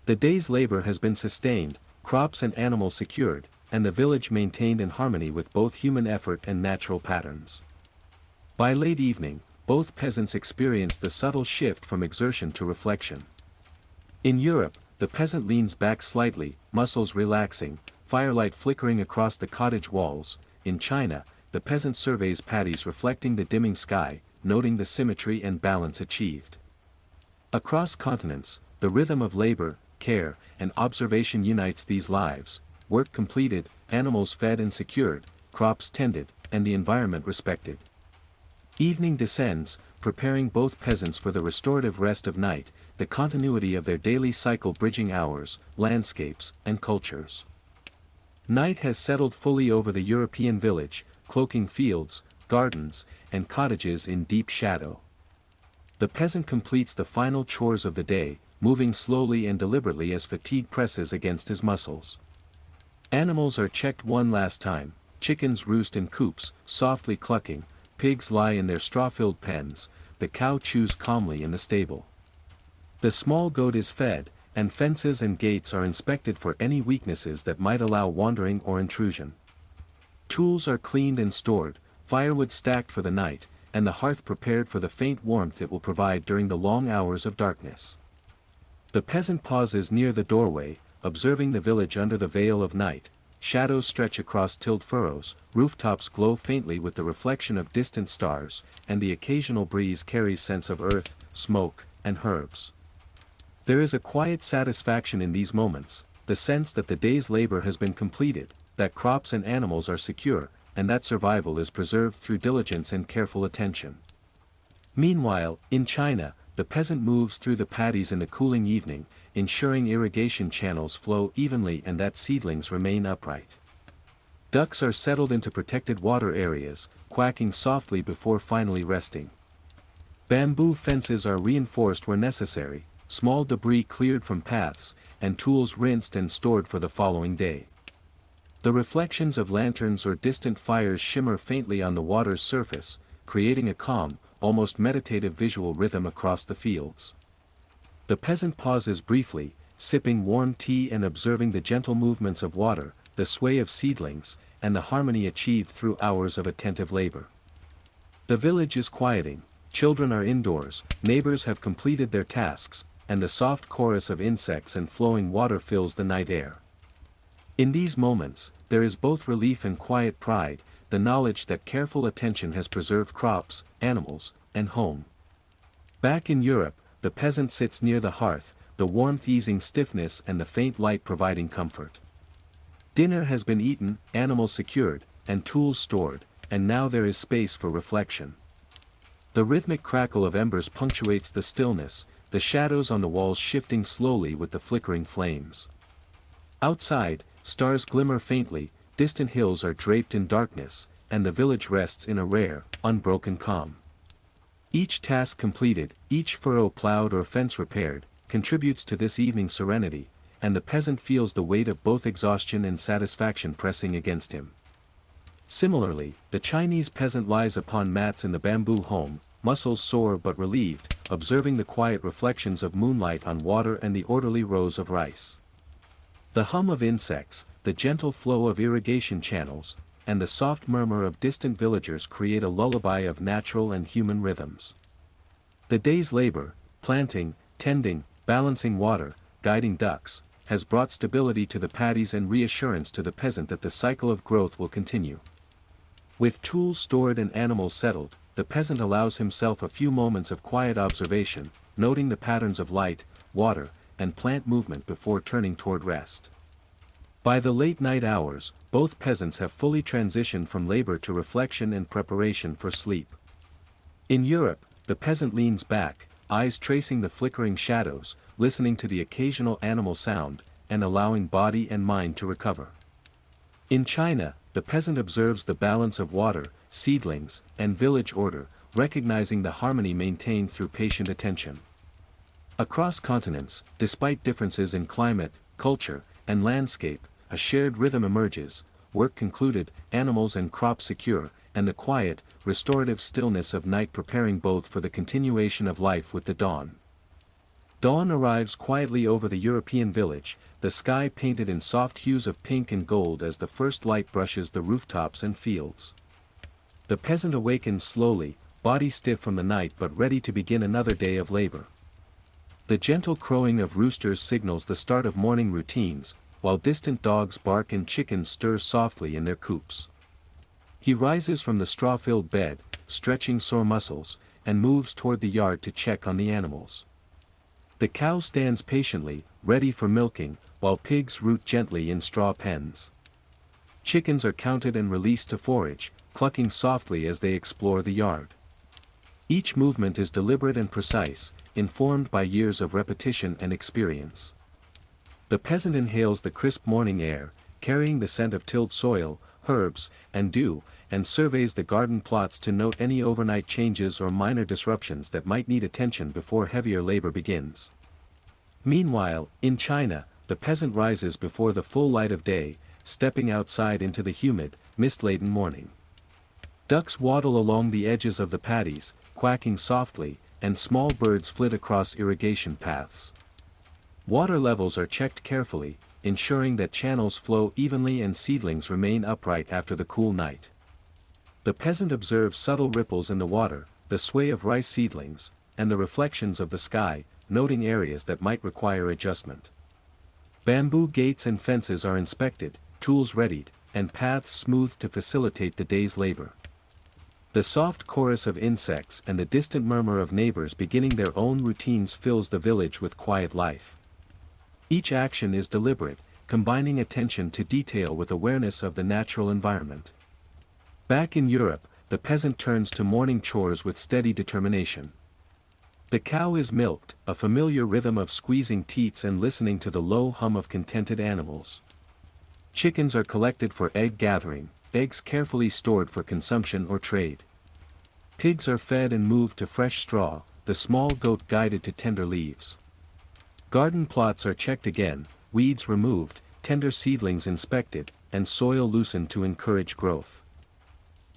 Speaker 1: The day's labor has been sustained, crops and animals secured, and the village maintained in harmony with both human effort and natural patterns. By late evening, both peasants experience the subtle shift from exertion to reflection. In Europe, the peasant leans back slightly, muscles relaxing, firelight flickering across the cottage walls. In China, the peasant surveys paddies reflecting the dimming sky, noting the symmetry and balance achieved. Across continents, the rhythm of labor, care, and observation unites these lives: work completed, animals fed and secured, crops tended, and the environment respected. Evening descends, preparing both peasants for the restorative rest of night, the continuity of their daily cycle bridging hours, landscapes, and cultures. Night has settled fully over the European village, cloaking fields, gardens, and cottages in deep shadow. The peasant completes the final chores of the day, moving slowly and deliberately as fatigue presses against his muscles. Animals are checked one last time: chickens roost in coops, softly clucking, pigs lie in their straw-filled pens, the cow chews calmly in the stable. The small goat is fed, and fences and gates are inspected for any weaknesses that might allow wandering or intrusion. Tools are cleaned and stored, firewood stacked for the night, and the hearth prepared for the faint warmth it will provide during the long hours of darkness. The peasant pauses near the doorway, observing the village under the veil of night. Shadows stretch across tilled furrows, rooftops glow faintly with the reflection of distant stars, and the occasional breeze carries scents of earth, smoke, and herbs. There is a quiet satisfaction in these moments, the sense that the day's labor has been completed, that crops and animals are secure, and that survival is preserved through diligence and careful attention. Meanwhile, in China, the peasant moves through the paddies in the cooling evening, ensuring irrigation channels flow evenly and that seedlings remain upright. Ducks are settled into protected water areas, quacking softly before finally resting. Bamboo fences are reinforced where necessary, small debris cleared from paths, and tools rinsed and stored for the following day. The reflections of lanterns or distant fires shimmer faintly on the water's surface, creating a calm, almost meditative visual rhythm across the fields. The peasant pauses briefly, sipping warm tea and observing the gentle movements of water, the sway of seedlings, and the harmony achieved through hours of attentive labor. The village is quieting, children are indoors, neighbors have completed their tasks, and the soft chorus of insects and flowing water fills the night air. In these moments, there is both relief and quiet pride, the knowledge that careful attention has preserved crops, animals, and home. Back in Europe, the peasant sits near the hearth, the warmth easing stiffness and the faint light providing comfort. Dinner has been eaten, animals secured, and tools stored, and now there is space for reflection. The rhythmic crackle of embers punctuates the stillness, the shadows on the walls shifting slowly with the flickering flames. Outside, stars glimmer faintly, distant hills are draped in darkness, and the village rests in a rare, unbroken calm. Each task completed, each furrow plowed or fence repaired, contributes to this evening's serenity, and the peasant feels the weight of both exhaustion and satisfaction pressing against him. Similarly, the Chinese peasant lies upon mats in the bamboo home, muscles sore but relieved, observing the quiet reflections of moonlight on water and the orderly rows of rice. The hum of insects, the gentle flow of irrigation channels, and the soft murmur of distant villagers create a lullaby of natural and human rhythms. The day's labor, planting, tending, balancing water, guiding ducks, has brought stability to the paddies and reassurance to the peasant that the cycle of growth will continue. With tools stored and animals settled, the peasant allows himself a few moments of quiet observation, noting the patterns of light, water, and plant movement before turning toward rest. By the late night hours, both peasants have fully transitioned from labor to reflection and preparation for sleep. In Europe, the peasant leans back, eyes tracing the flickering shadows, listening to the occasional animal sound, and allowing body and mind to recover. In China, the peasant observes the balance of water, seedlings, and village order, recognizing the harmony maintained through patient attention. Across continents, despite differences in climate, culture, and landscape, a shared rhythm emerges, work concluded, animals and crops secure, and the quiet, restorative stillness of night preparing both for the continuation of life with the dawn. Dawn arrives quietly over the European village, the sky painted in soft hues of pink and gold as the first light brushes the rooftops and fields. The peasant awakens slowly, body stiff from the night but ready to begin another day of labor. The gentle crowing of roosters signals the start of morning routines, while distant dogs bark and chickens stir softly in their coops. He rises from the straw-filled bed, stretching sore muscles, and moves toward the yard to check on the animals. The cow stands patiently, ready for milking, while pigs root gently in straw pens. Chickens are counted and released to forage, clucking softly as they explore the yard. Each movement is deliberate and precise, informed by years of repetition and experience. The peasant inhales the crisp morning air, carrying the scent of tilled soil, herbs, and dew, and surveys the garden plots to note any overnight changes or minor disruptions that might need attention before heavier labor begins. Meanwhile, in China, the peasant rises before the full light of day, stepping outside into the humid, mist-laden morning. Ducks waddle along the edges of the paddies, quacking softly, and small birds flit across irrigation paths. Water levels are checked carefully, ensuring that channels flow evenly and seedlings remain upright after the cool night. The peasant observes subtle ripples in the water, the sway of rice seedlings, and the reflections of the sky, noting areas that might require adjustment. Bamboo gates and fences are inspected, tools readied, and paths smoothed to facilitate the day's labor. The soft chorus of insects and the distant murmur of neighbors beginning their own routines fills the village with quiet life. Each action is deliberate, combining attention to detail with awareness of the natural environment. Back in Europe, the peasant turns to morning chores with steady determination. The cow is milked, a familiar rhythm of squeezing teats and listening to the low hum of contented animals. Chickens are collected for egg gathering, eggs carefully stored for consumption or trade. Pigs are fed and moved to fresh straw, the small goat guided to tender leaves. Garden plots are checked again, weeds removed, tender seedlings inspected, and soil loosened to encourage growth.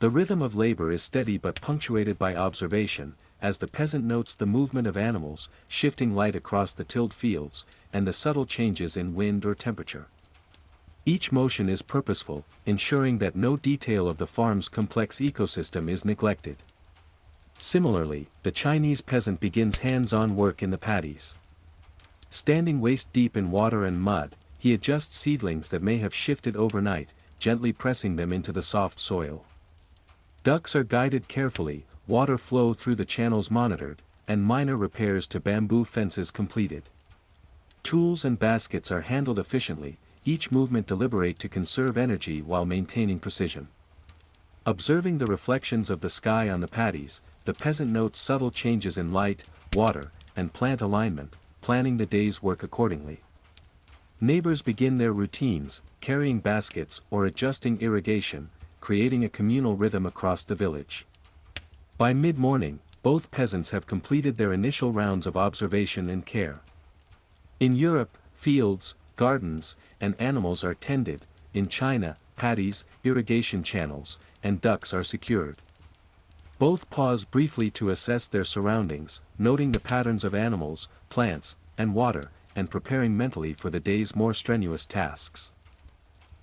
Speaker 1: The rhythm of labor is steady but punctuated by observation, as the peasant notes the movement of animals, shifting light across the tilled fields, and the subtle changes in wind or temperature. Each motion is purposeful, ensuring that no detail of the farm's complex ecosystem is neglected. Similarly, the Chinese peasant begins hands-on work in the paddies. Standing waist-deep in water and mud, he adjusts seedlings that may have shifted overnight, gently pressing them into the soft soil. Ducks are guided carefully, water flow through the channels monitored, and minor repairs to bamboo fences completed. Tools and baskets are handled efficiently, each movement deliberate to conserve energy while maintaining precision. Observing the reflections of the sky on the paddies, the peasant notes subtle changes in light, water, and plant alignment, planning the day's work accordingly. Neighbors begin their routines, carrying baskets or adjusting irrigation, creating a communal rhythm across the village. By mid-morning, both peasants have completed their initial rounds of observation and care. In Europe, fields, gardens, and animals are tended. In China, paddies, irrigation channels, and ducks are secured. Both pause briefly to assess their surroundings, noting the patterns of animals, plants, and water, and preparing mentally for the day's more strenuous tasks.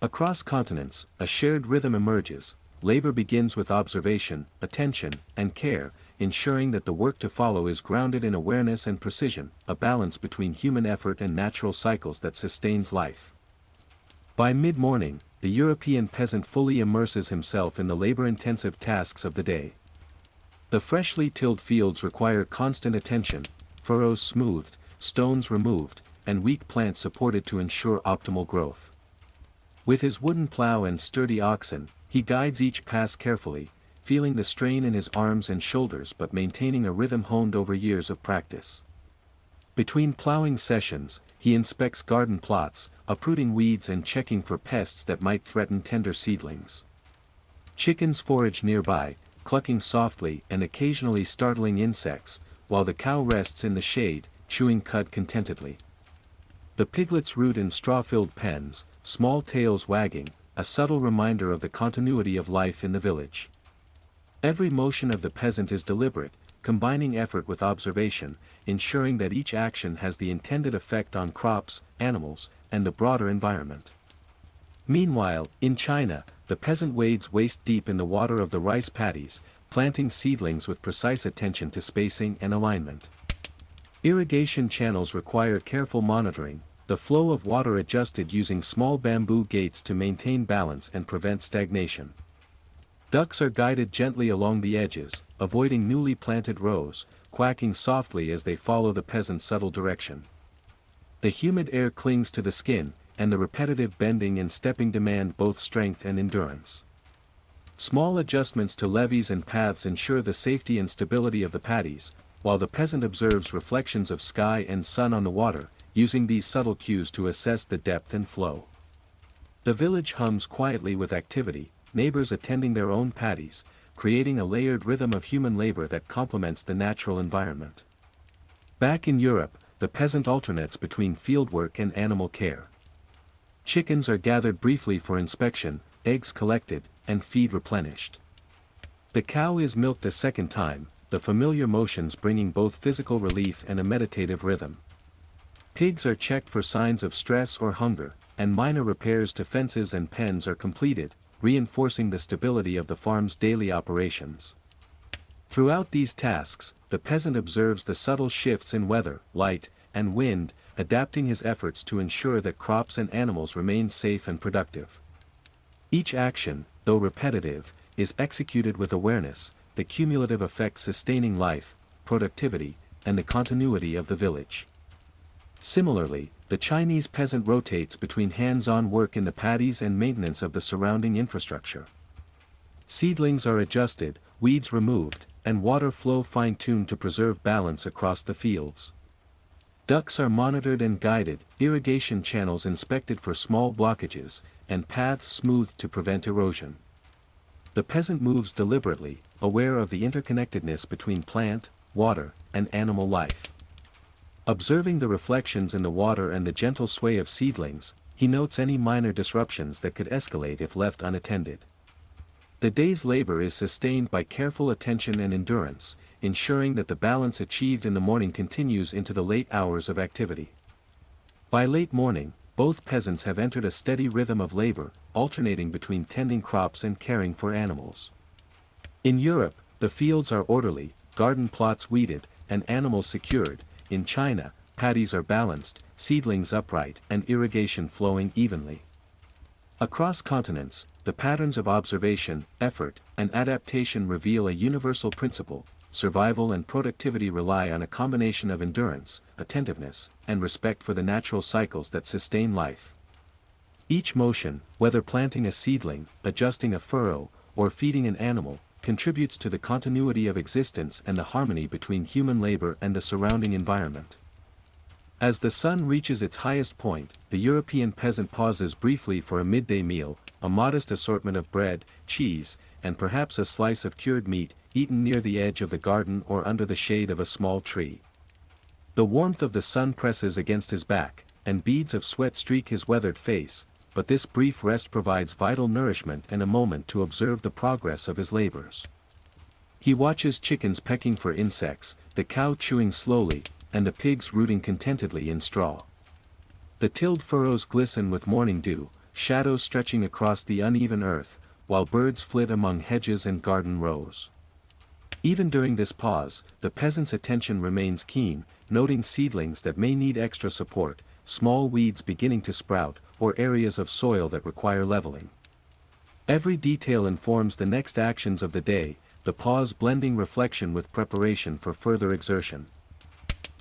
Speaker 1: Across continents, a shared rhythm emerges. Labor begins with observation, attention, and care, ensuring that the work to follow is grounded in awareness and precision, a balance between human effort and natural cycles that sustains life. By mid-morning, the European peasant fully immerses himself in the labor-intensive tasks of the day. The freshly tilled fields require constant attention, furrows smoothed, stones removed, and weak plants supported to ensure optimal growth. With his wooden plow and sturdy oxen, he guides each pass carefully, feeling the strain in his arms and shoulders but maintaining a rhythm honed over years of practice. Between plowing sessions, he inspects garden plots, uprooting weeds and checking for pests that might threaten tender seedlings. Chickens forage nearby, clucking softly and occasionally startling insects, while the cow rests in the shade, chewing cud contentedly. The piglets root in straw-filled pens, small tails wagging, a subtle reminder of the continuity of life in the village. Every motion of the peasant is deliberate, combining effort with observation, ensuring that each action has the intended effect on crops, animals, and the broader environment. Meanwhile, in China, the peasant wades waist-deep in the water of the rice paddies, planting seedlings with precise attention to spacing and alignment. Irrigation channels require careful monitoring, the flow of water adjusted using small bamboo gates to maintain balance and prevent stagnation. Ducks are guided gently along the edges, avoiding newly planted rows, quacking softly as they follow the peasant's subtle direction. The humid air clings to the skin, and the repetitive bending and stepping demand both strength and endurance. Small adjustments to levees and paths ensure the safety and stability of the paddies, while the peasant observes reflections of sky and sun on the water, using these subtle cues to assess the depth and flow. The village hums quietly with activity, neighbors attending their own paddies, creating a layered rhythm of human labor that complements the natural environment. Back in Europe, the peasant alternates between fieldwork and animal care. Chickens are gathered briefly for inspection, eggs collected, and feed replenished. The cow is milked a second time, the familiar motions bringing both physical relief and a meditative rhythm. Pigs are checked for signs of stress or hunger, and minor repairs to fences and pens are completed, reinforcing the stability of the farm's daily operations. Throughout these tasks, the peasant observes the subtle shifts in weather, light, and wind, adapting his efforts to ensure that crops and animals remain safe and productive. Each action, though repetitive, is executed with awareness, the cumulative effect sustaining life, productivity, and the continuity of the village. Similarly, the Chinese peasant rotates between hands-on work in the paddies and maintenance of the surrounding infrastructure. Seedlings are adjusted, weeds removed, and water flow fine-tuned to preserve balance across the fields. Ducks are monitored and guided, irrigation channels inspected for small blockages, and paths smoothed to prevent erosion. The peasant moves deliberately, aware of the interconnectedness between plant, water, and animal life. Observing the reflections in the water and the gentle sway of seedlings, he notes any minor disruptions that could escalate if left unattended. The day's labor is sustained by careful attention and endurance, ensuring that the balance achieved in the morning continues into the late hours of activity. By late morning, both peasants have entered a steady rhythm of labor, alternating between tending crops and caring for animals. In Europe, the fields are orderly, garden plots weeded, and animals secured. In China, paddies are balanced, seedlings upright, and irrigation flowing evenly. Across continents, the patterns of observation, effort, and adaptation reveal a universal principle: survival and productivity rely on a combination of endurance, attentiveness, and respect for the natural cycles that sustain life. Each motion, whether planting a seedling, adjusting a furrow, or feeding an animal, contributes to the continuity of existence and the harmony between human labor and the surrounding environment. As the sun reaches its highest point, the European peasant pauses briefly for a midday meal, a modest assortment of bread, cheese, and perhaps a slice of cured meat, eaten near the edge of the garden or under the shade of a small tree. The warmth of the sun presses against his back, and beads of sweat streak his weathered face, but this brief rest provides vital nourishment and a moment to observe the progress of his labors. He watches chickens pecking for insects, the cow chewing slowly, and the pigs rooting contentedly in straw. The tilled furrows glisten with morning dew, shadows stretching across the uneven earth, while birds flit among hedges and garden rows. Even during this pause, the peasant's attention remains keen, noting seedlings that may need extra support, small weeds beginning to sprout, or areas of soil that require leveling. Every detail informs the next actions of the day, the pause blending reflection with preparation for further exertion.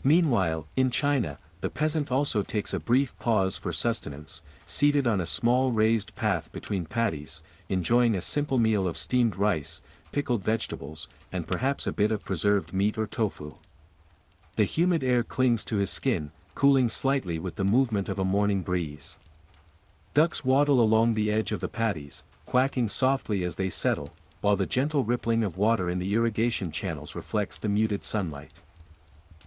Speaker 1: Meanwhile, in China, the peasant also takes a brief pause for sustenance, seated on a small raised path between paddies, enjoying a simple meal of steamed rice, pickled vegetables, and perhaps a bit of preserved meat or tofu. The humid air clings to his skin, cooling slightly with the movement of a morning breeze. Ducks waddle along the edge of the paddies, quacking softly as they settle, while the gentle rippling of water in the irrigation channels reflects the muted sunlight.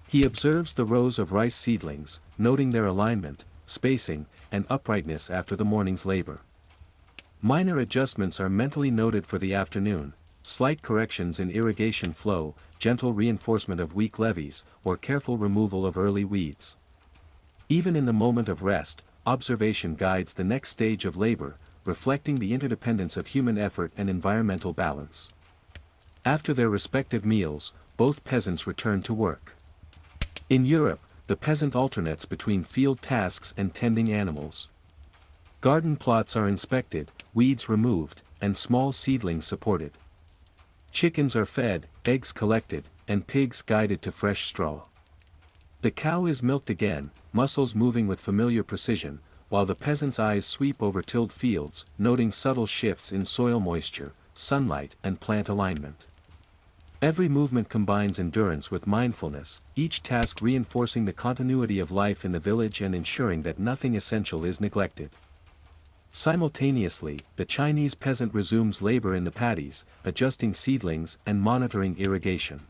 Speaker 1: He observes the rows of rice seedlings, noting their alignment, spacing, and uprightness after the morning's labor. Minor adjustments are mentally noted for the afternoon, slight corrections in irrigation flow, gentle reinforcement of weak levees, or careful removal of early weeds. Even in the moment of rest, observation guides the next stage of labor, reflecting the interdependence of human effort and environmental balance. After their respective meals, both peasants return to work. In Europe, the peasant alternates between field tasks and tending animals. Garden plots are inspected, weeds removed, and small seedlings supported. Chickens are fed, eggs collected, and pigs guided to fresh straw. The cow is milked again, muscles moving with familiar precision, while the peasant's eyes sweep over tilled fields, noting subtle shifts in soil moisture, sunlight, and plant alignment. Every movement combines endurance with mindfulness, each task reinforcing the continuity of life in the village and ensuring that nothing essential is neglected. Simultaneously, the Chinese peasant resumes labor in the paddies, adjusting seedlings and monitoring irrigation.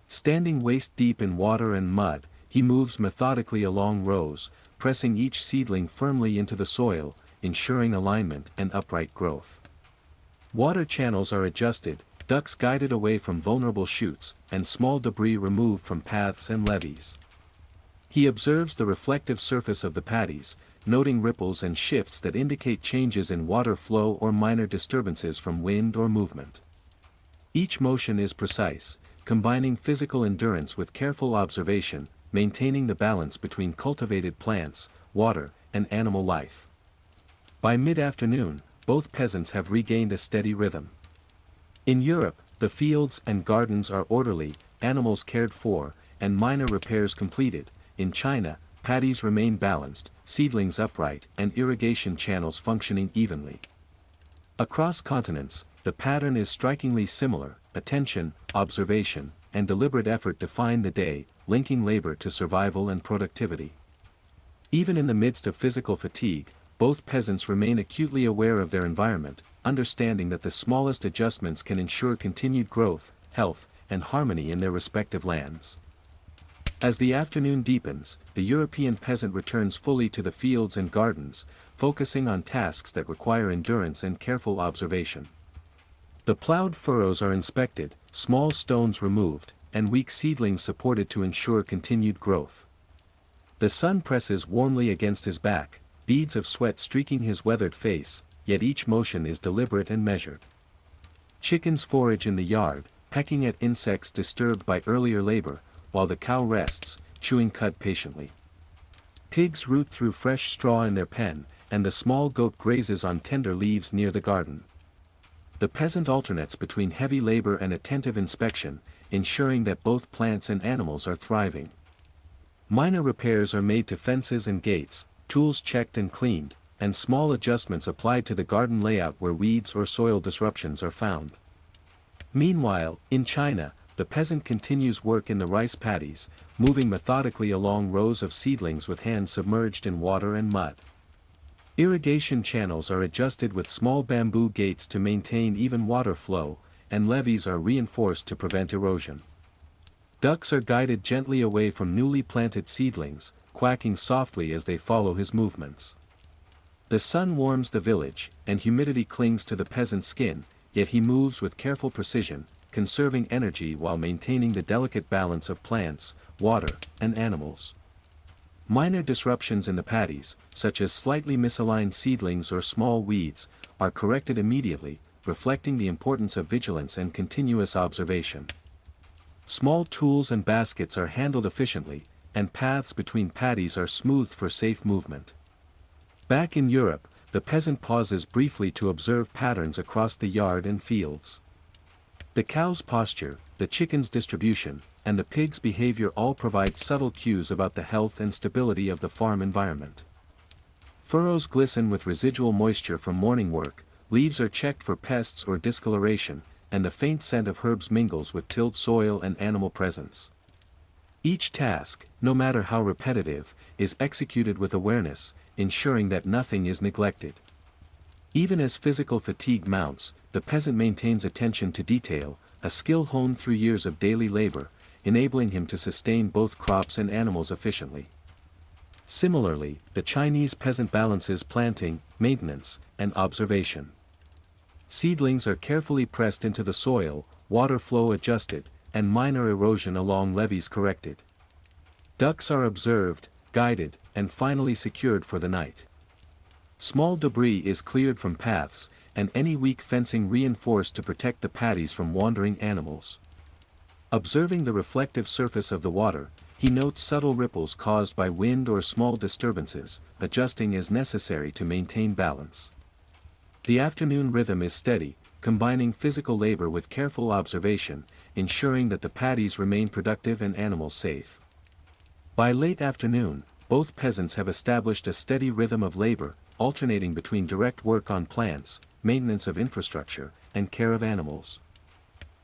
Speaker 1: Standing waist-deep in water and mud, he moves methodically along rows, pressing each seedling firmly into the soil, ensuring alignment and upright growth. Water channels are adjusted, ducks guided away from vulnerable shoots, and small debris removed from paths and levees. He observes the reflective surface of the paddies, noting ripples and shifts that indicate changes in water flow or minor disturbances from wind or movement. Each motion is precise, combining physical endurance with careful observation, maintaining the balance between cultivated plants, water, and animal life. By mid-afternoon, both peasants have regained a steady rhythm. In Europe, the fields and gardens are orderly, animals cared for, and minor repairs completed. In China, paddies remain balanced, seedlings upright, and irrigation channels functioning evenly. Across continents, the pattern is strikingly similar: attention, observation, and deliberate effort define the day, linking labor to survival and productivity. Even in the midst of physical fatigue, both peasants remain acutely aware of their environment, understanding that the smallest adjustments can ensure continued growth, health, and harmony in their respective lands. As the afternoon deepens, the European peasant returns fully to the fields and gardens, focusing on tasks that require endurance and careful observation. The plowed furrows are inspected, small stones removed, and weak seedlings supported to ensure continued growth. The sun presses warmly against his back, beads of sweat streaking his weathered face, yet each motion is deliberate and measured. Chickens forage in the yard, pecking at insects disturbed by earlier labor, while the cow rests, chewing cud patiently. Pigs root through fresh straw in their pen, and the small goat grazes on tender leaves near the garden. The peasant alternates between heavy labor and attentive inspection, ensuring that both plants and animals are thriving. Minor repairs are made to fences and gates, tools checked and cleaned, and small adjustments applied to the garden layout where weeds or soil disruptions are found. Meanwhile, in China, the peasant continues work in the rice paddies, moving methodically along rows of seedlings with hands submerged in water and mud. Irrigation channels are adjusted with small bamboo gates to maintain even water flow, and levees are reinforced to prevent erosion. Ducks are guided gently away from newly planted seedlings, quacking softly as they follow his movements. The sun warms the village, and humidity clings to the peasant's skin, yet he moves with careful precision, conserving energy while maintaining the delicate balance of plants, water, and animals. Minor disruptions in the paddies, such as slightly misaligned seedlings or small weeds, are corrected immediately, reflecting the importance of vigilance and continuous observation. Small tools and baskets are handled efficiently, and paths between paddies are smoothed for safe movement. Back in Europe, the peasant pauses briefly to observe patterns across the yard and fields. The cow's posture, the chicken's distribution, and the pig's behavior all provide subtle cues about the health and stability of the farm environment. Furrows glisten with residual moisture from morning work, leaves are checked for pests or discoloration, and the faint scent of herbs mingles with tilled soil and animal presence. Each task, no matter how repetitive, is executed with awareness, ensuring that nothing is neglected. Even as physical fatigue mounts, the peasant maintains attention to detail, a skill honed through years of daily labor, enabling him to sustain both crops and animals efficiently. Similarly, the Chinese peasant balances planting, maintenance, and observation. Seedlings are carefully pressed into the soil, water flow adjusted, and minor erosion along levees corrected. Ducks are observed, guided, and finally secured for the night. Small debris is cleared from paths, and any weak fencing reinforced to protect the paddies from wandering animals. Observing the reflective surface of the water, he notes subtle ripples caused by wind or small disturbances, adjusting as necessary to maintain balance. The afternoon rhythm is steady, combining physical labor with careful observation, ensuring that the paddies remain productive and animals safe. By late afternoon, both peasants have established a steady rhythm of labor, alternating between direct work on plants, maintenance of infrastructure, and care of animals.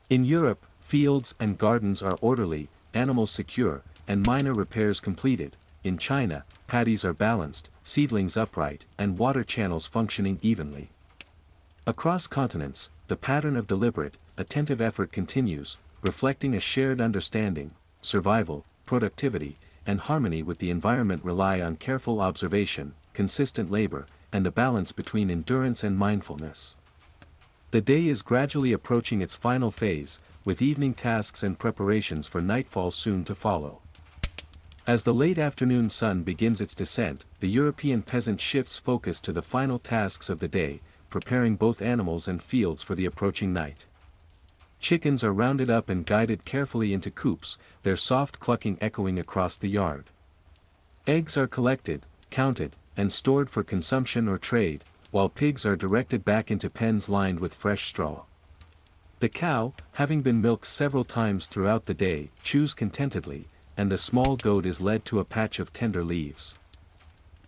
Speaker 1: In Europe, fields and gardens are orderly, animals secure, and minor repairs completed. In China, paddies are balanced, seedlings upright, and water channels functioning evenly. Across continents, the pattern of deliberate, attentive effort continues, reflecting a shared understanding: survival, productivity, and harmony with the environment rely on careful observation, consistent labor, and the balance between endurance and mindfulness. The day is gradually approaching its final phase, with evening tasks and preparations for nightfall soon to follow. As the late afternoon sun begins its descent, the European peasant shifts focus to the final tasks of the day, preparing both animals and fields for the approaching night. Chickens are rounded up and guided carefully into coops, their soft clucking echoing across the yard. Eggs are collected, counted, and stored for consumption or trade, while pigs are directed back into pens lined with fresh straw. The cow, having been milked several times throughout the day, chews contentedly, and the small goat is led to a patch of tender leaves.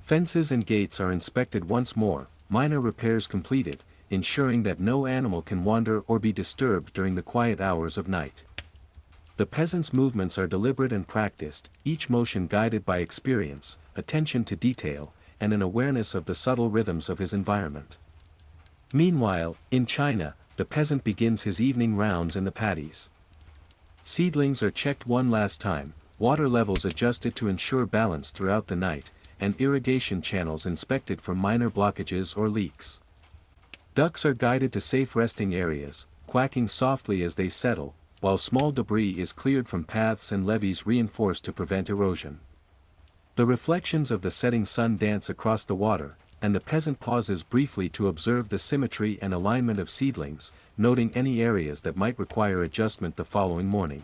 Speaker 1: Fences and gates are inspected once more, minor repairs completed, ensuring that no animal can wander or be disturbed during the quiet hours of night. The peasant's movements are deliberate and practiced, each motion guided by experience, attention to detail, and an awareness of the subtle rhythms of his environment. Meanwhile, in China, the peasant begins his evening rounds in the paddies. Seedlings are checked one last time, water levels adjusted to ensure balance throughout the night, and irrigation channels inspected for minor blockages or leaks. Ducks are guided to safe resting areas, quacking softly as they settle, while small debris is cleared from paths and levees reinforced to prevent erosion. The reflections of the setting sun dance across the water, and the peasant pauses briefly to observe the symmetry and alignment of seedlings, noting any areas that might require adjustment the following morning.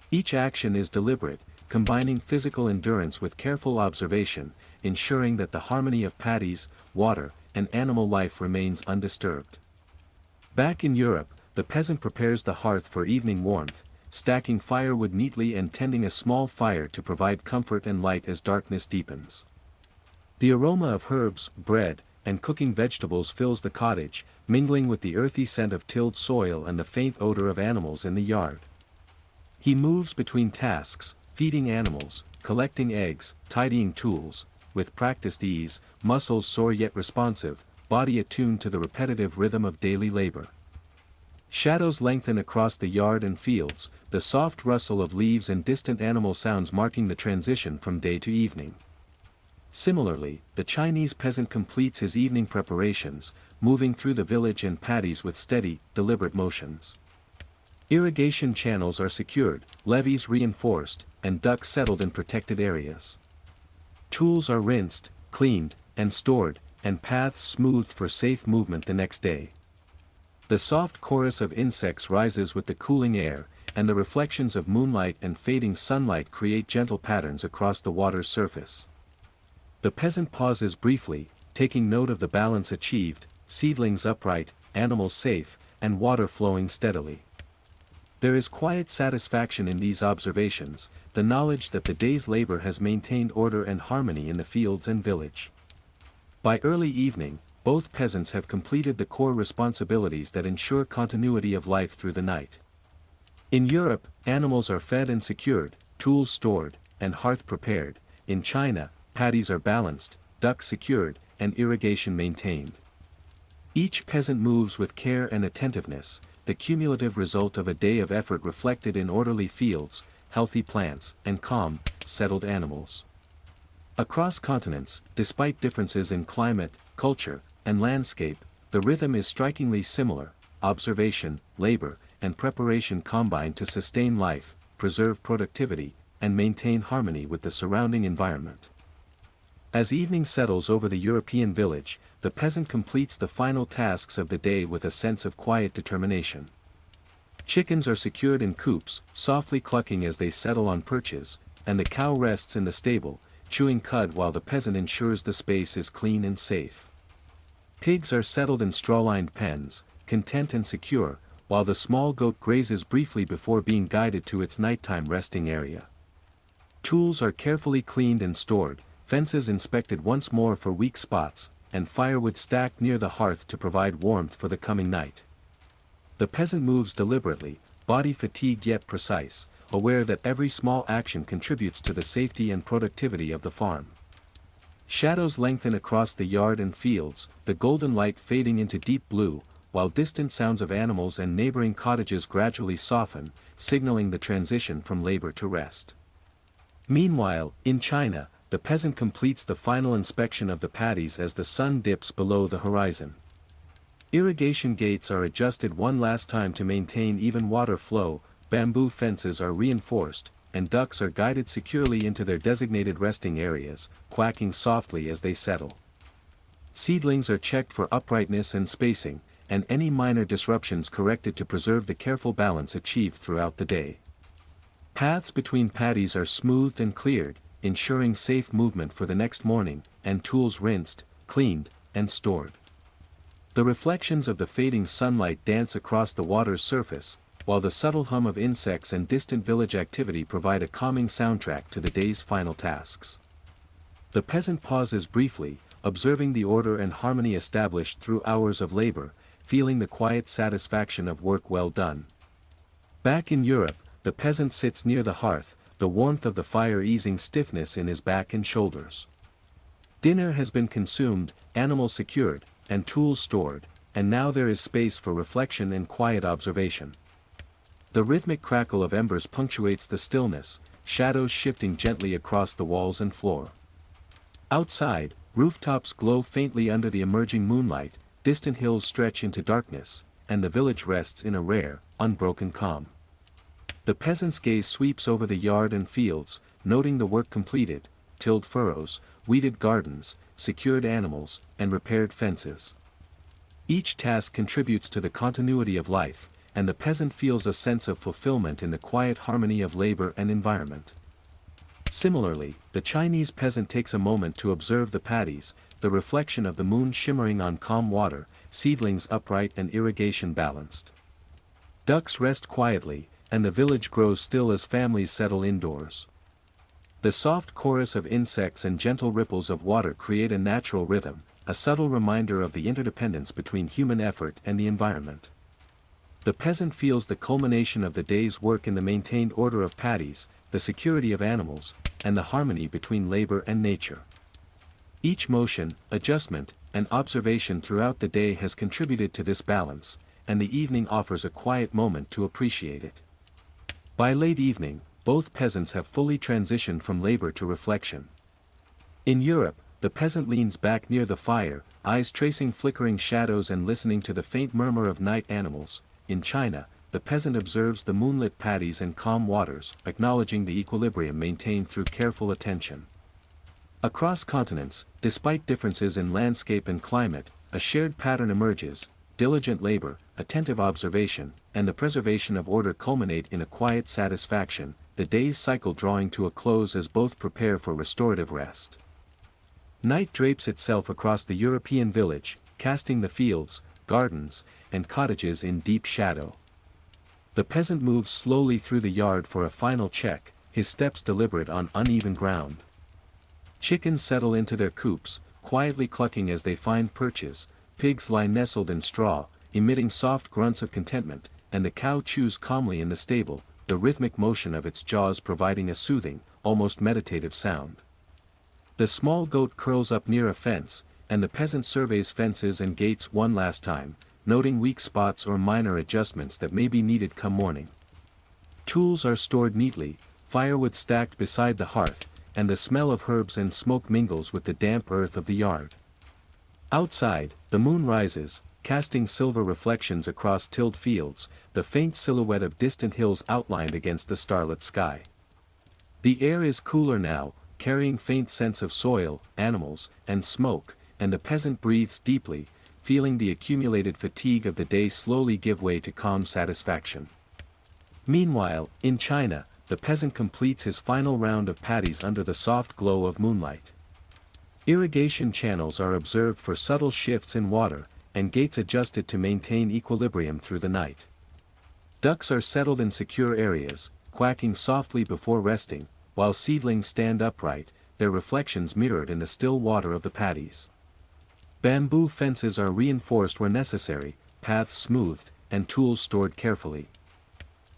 Speaker 1: Each action is deliberate, combining physical endurance with careful observation, ensuring that the harmony of paddies, water, and animal life remains undisturbed. Back in Europe, the peasant prepares the hearth for evening warmth, stacking firewood neatly and tending a small fire to provide comfort and light as darkness deepens. The aroma of herbs, bread, and cooking vegetables fills the cottage, mingling with the earthy scent of tilled soil and the faint odor of animals in the yard. He moves between tasks, feeding animals, collecting eggs, tidying tools, with practiced ease, muscles sore yet responsive, body attuned to the repetitive rhythm of daily labor. Shadows lengthen across the yard and fields, the soft rustle of leaves and distant animal sounds marking the transition from day to evening. Similarly, the Chinese peasant completes his evening preparations, moving through the village and paddies with steady, deliberate motions. Irrigation channels are secured, levees reinforced, and ducks settled in protected areas. Tools are rinsed, cleaned, and stored, and paths smoothed for safe movement the next day. The soft chorus of insects rises with the cooling air, and the reflections of moonlight and fading sunlight create gentle patterns across the water's surface. The peasant pauses briefly, taking note of the balance achieved, seedlings upright, animals safe, and water flowing steadily. There is quiet satisfaction in these observations, the knowledge that the day's labor has maintained order and harmony in the fields and village. By early evening, both peasants have completed the core responsibilities that ensure continuity of life through the night. In Europe, animals are fed and secured, tools stored, and hearth prepared. In China, paddies are balanced, ducks secured, and irrigation maintained. Each peasant moves with care and attentiveness, the cumulative result of a day of effort reflected in orderly fields, healthy plants, and calm, settled animals. Across continents, despite differences in climate, culture, and landscape, the rhythm is strikingly similar: observation, labor, and preparation combine to sustain life, preserve productivity, and maintain harmony with the surrounding environment. As evening settles over the European village, the peasant completes the final tasks of the day with a sense of quiet determination. Chickens are secured in coops, softly clucking as they settle on perches, and the cow rests in the stable, chewing cud while the peasant ensures the space is clean and safe. Pigs are settled in straw-lined pens, content and secure, while the small goat grazes briefly before being guided to its nighttime resting area. Tools are carefully cleaned and stored, fences inspected once more for weak spots, and firewood stacked near the hearth to provide warmth for the coming night. The peasant moves deliberately, body fatigued yet precise, aware that every small action contributes to the safety and productivity of the farm. Shadows lengthen across the yard and fields, the golden light fading into deep blue, while distant sounds of animals and neighboring cottages gradually soften, signaling the transition from labor to rest. Meanwhile, in China, the peasant completes the final inspection of the paddies as the sun dips below the horizon. Irrigation gates are adjusted one last time to maintain even water flow, bamboo fences are reinforced, and ducks are guided securely into their designated resting areas, quacking softly as they settle. Seedlings are checked for uprightness and spacing, and any minor disruptions corrected to preserve the careful balance achieved throughout the day. Paths between paddies are smoothed and cleared, ensuring safe movement for the next morning, and tools rinsed, cleaned, and stored. The reflections of the fading sunlight dance across the water's surface, while the subtle hum of insects and distant village activity provide a calming soundtrack to the day's final tasks. The peasant pauses briefly, observing the order and harmony established through hours of labor, feeling the quiet satisfaction of work well done. Back in Europe, the peasant sits near the hearth, the warmth of the fire easing stiffness in his back and shoulders. Dinner has been consumed, animals secured, and tools stored, and now there is space for reflection and quiet observation. The rhythmic crackle of embers punctuates the stillness, shadows shifting gently across the walls and floor. Outside, rooftops glow faintly under the emerging moonlight, distant hills stretch into darkness, and the village rests in a rare, unbroken calm. The peasant's gaze sweeps over the yard and fields, noting the work completed, tilled furrows, weeded gardens, secured animals, and repaired fences. Each task contributes to the continuity of life, and the peasant feels a sense of fulfillment in the quiet harmony of labor and environment. Similarly, the Chinese peasant takes a moment to observe the paddies, the reflection of the moon shimmering on calm water, seedlings upright and irrigation balanced. Ducks rest quietly, and the village grows still as families settle indoors. The soft chorus of insects and gentle ripples of water create a natural rhythm, a subtle reminder of the interdependence between human effort and the environment. The peasant feels the culmination of the day's work in the maintained order of paddies, the security of animals, and the harmony between labor and nature. Each motion, adjustment, and observation throughout the day has contributed to this balance, and the evening offers a quiet moment to appreciate it. By late evening, both peasants have fully transitioned from labor to reflection. In Europe, the peasant leans back near the fire, eyes tracing flickering shadows and listening to the faint murmur of night animals. In China, the peasant observes the moonlit paddies and calm waters, acknowledging the equilibrium maintained through careful attention. Across continents, despite differences in landscape and climate, a shared pattern emerges: diligent labor, attentive observation, and the preservation of order culminate in a quiet satisfaction, the day's cycle drawing to a close as both prepare for restorative rest. Night drapes itself across the European village, casting the fields, gardens, and cottages in deep shadow. The peasant moves slowly through the yard for a final check, his steps deliberate on uneven ground. Chickens settle into their coops, quietly clucking as they find perches, pigs lie nestled in straw, emitting soft grunts of contentment, and the cow chews calmly in the stable, the rhythmic motion of its jaws providing a soothing, almost meditative sound. The small goat curls up near a fence, and the peasant surveys fences and gates one last time, noting weak spots or minor adjustments that may be needed come morning. Tools are stored neatly, firewood stacked beside the hearth, and the smell of herbs and smoke mingles with the damp earth of the yard. Outside, the moon rises, casting silver reflections across tilled fields, the faint silhouette of distant hills outlined against the starlit sky. The air is cooler now, carrying faint scents of soil, animals, and smoke, and the peasant breathes deeply, feeling the accumulated fatigue of the day slowly give way to calm satisfaction. Meanwhile, in China, the peasant completes his final round of paddies under the soft glow of moonlight. Irrigation channels are observed for subtle shifts in water, and gates adjusted to maintain equilibrium through the night. Ducks are settled in secure areas, quacking softly before resting, while seedlings stand upright, their reflections mirrored in the still water of the paddies. Bamboo fences are reinforced where necessary, paths smoothed, and tools stored carefully.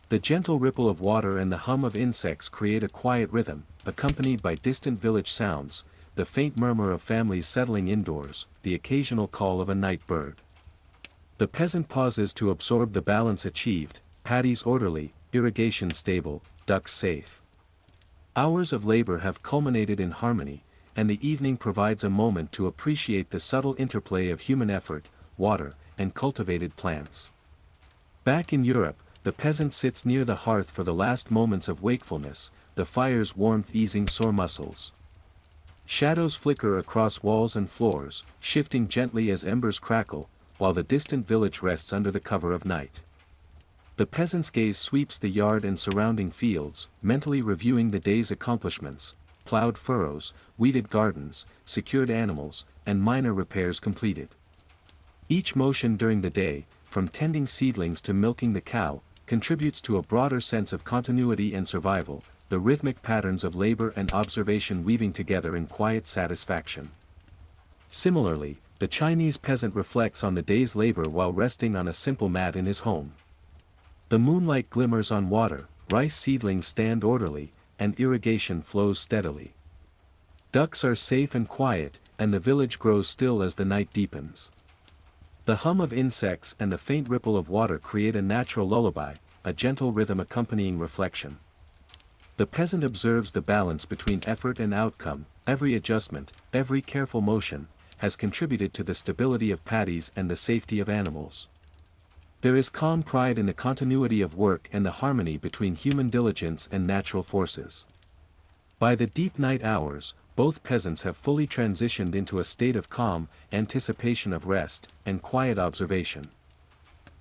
Speaker 1: The gentle ripple of water and the hum of insects create a quiet rhythm, accompanied by distant village sounds, the faint murmur of families settling indoors, the occasional call of a night bird. The peasant pauses to absorb the balance achieved: paddies orderly, irrigation stable, ducks safe. Hours of labor have culminated in harmony, and the evening provides a moment to appreciate the subtle interplay of human effort, water, and cultivated plants. Back in Europe, the peasant sits near the hearth for the last moments of wakefulness, the fire's warmth easing sore muscles. Shadows flicker across walls and floors, shifting gently as embers crackle, while the distant village rests under the cover of night. The peasant's gaze sweeps the yard and surrounding fields, mentally reviewing the day's accomplishments: plowed furrows, weeded gardens, secured animals, and minor repairs completed. Each motion during the day, from tending seedlings to milking the cow, contributes to a broader sense of continuity and survival, the rhythmic patterns of labor and observation weaving together in quiet satisfaction. Similarly, the Chinese peasant reflects on the day's labor while resting on a simple mat in his home. The moonlight glimmers on water, rice seedlings stand orderly, and irrigation flows steadily. Ducks are safe and quiet, and the village grows still as the night deepens. The hum of insects and the faint ripple of water create a natural lullaby, a gentle rhythm accompanying reflection. The peasant observes the balance between effort and outcome. Every adjustment, every careful motion, has contributed to the stability of paddies and the safety of animals. There is calm pride in the continuity of work and the harmony between human diligence and natural forces. By the deep night hours, both peasants have fully transitioned into a state of calm, anticipation of rest, and quiet observation.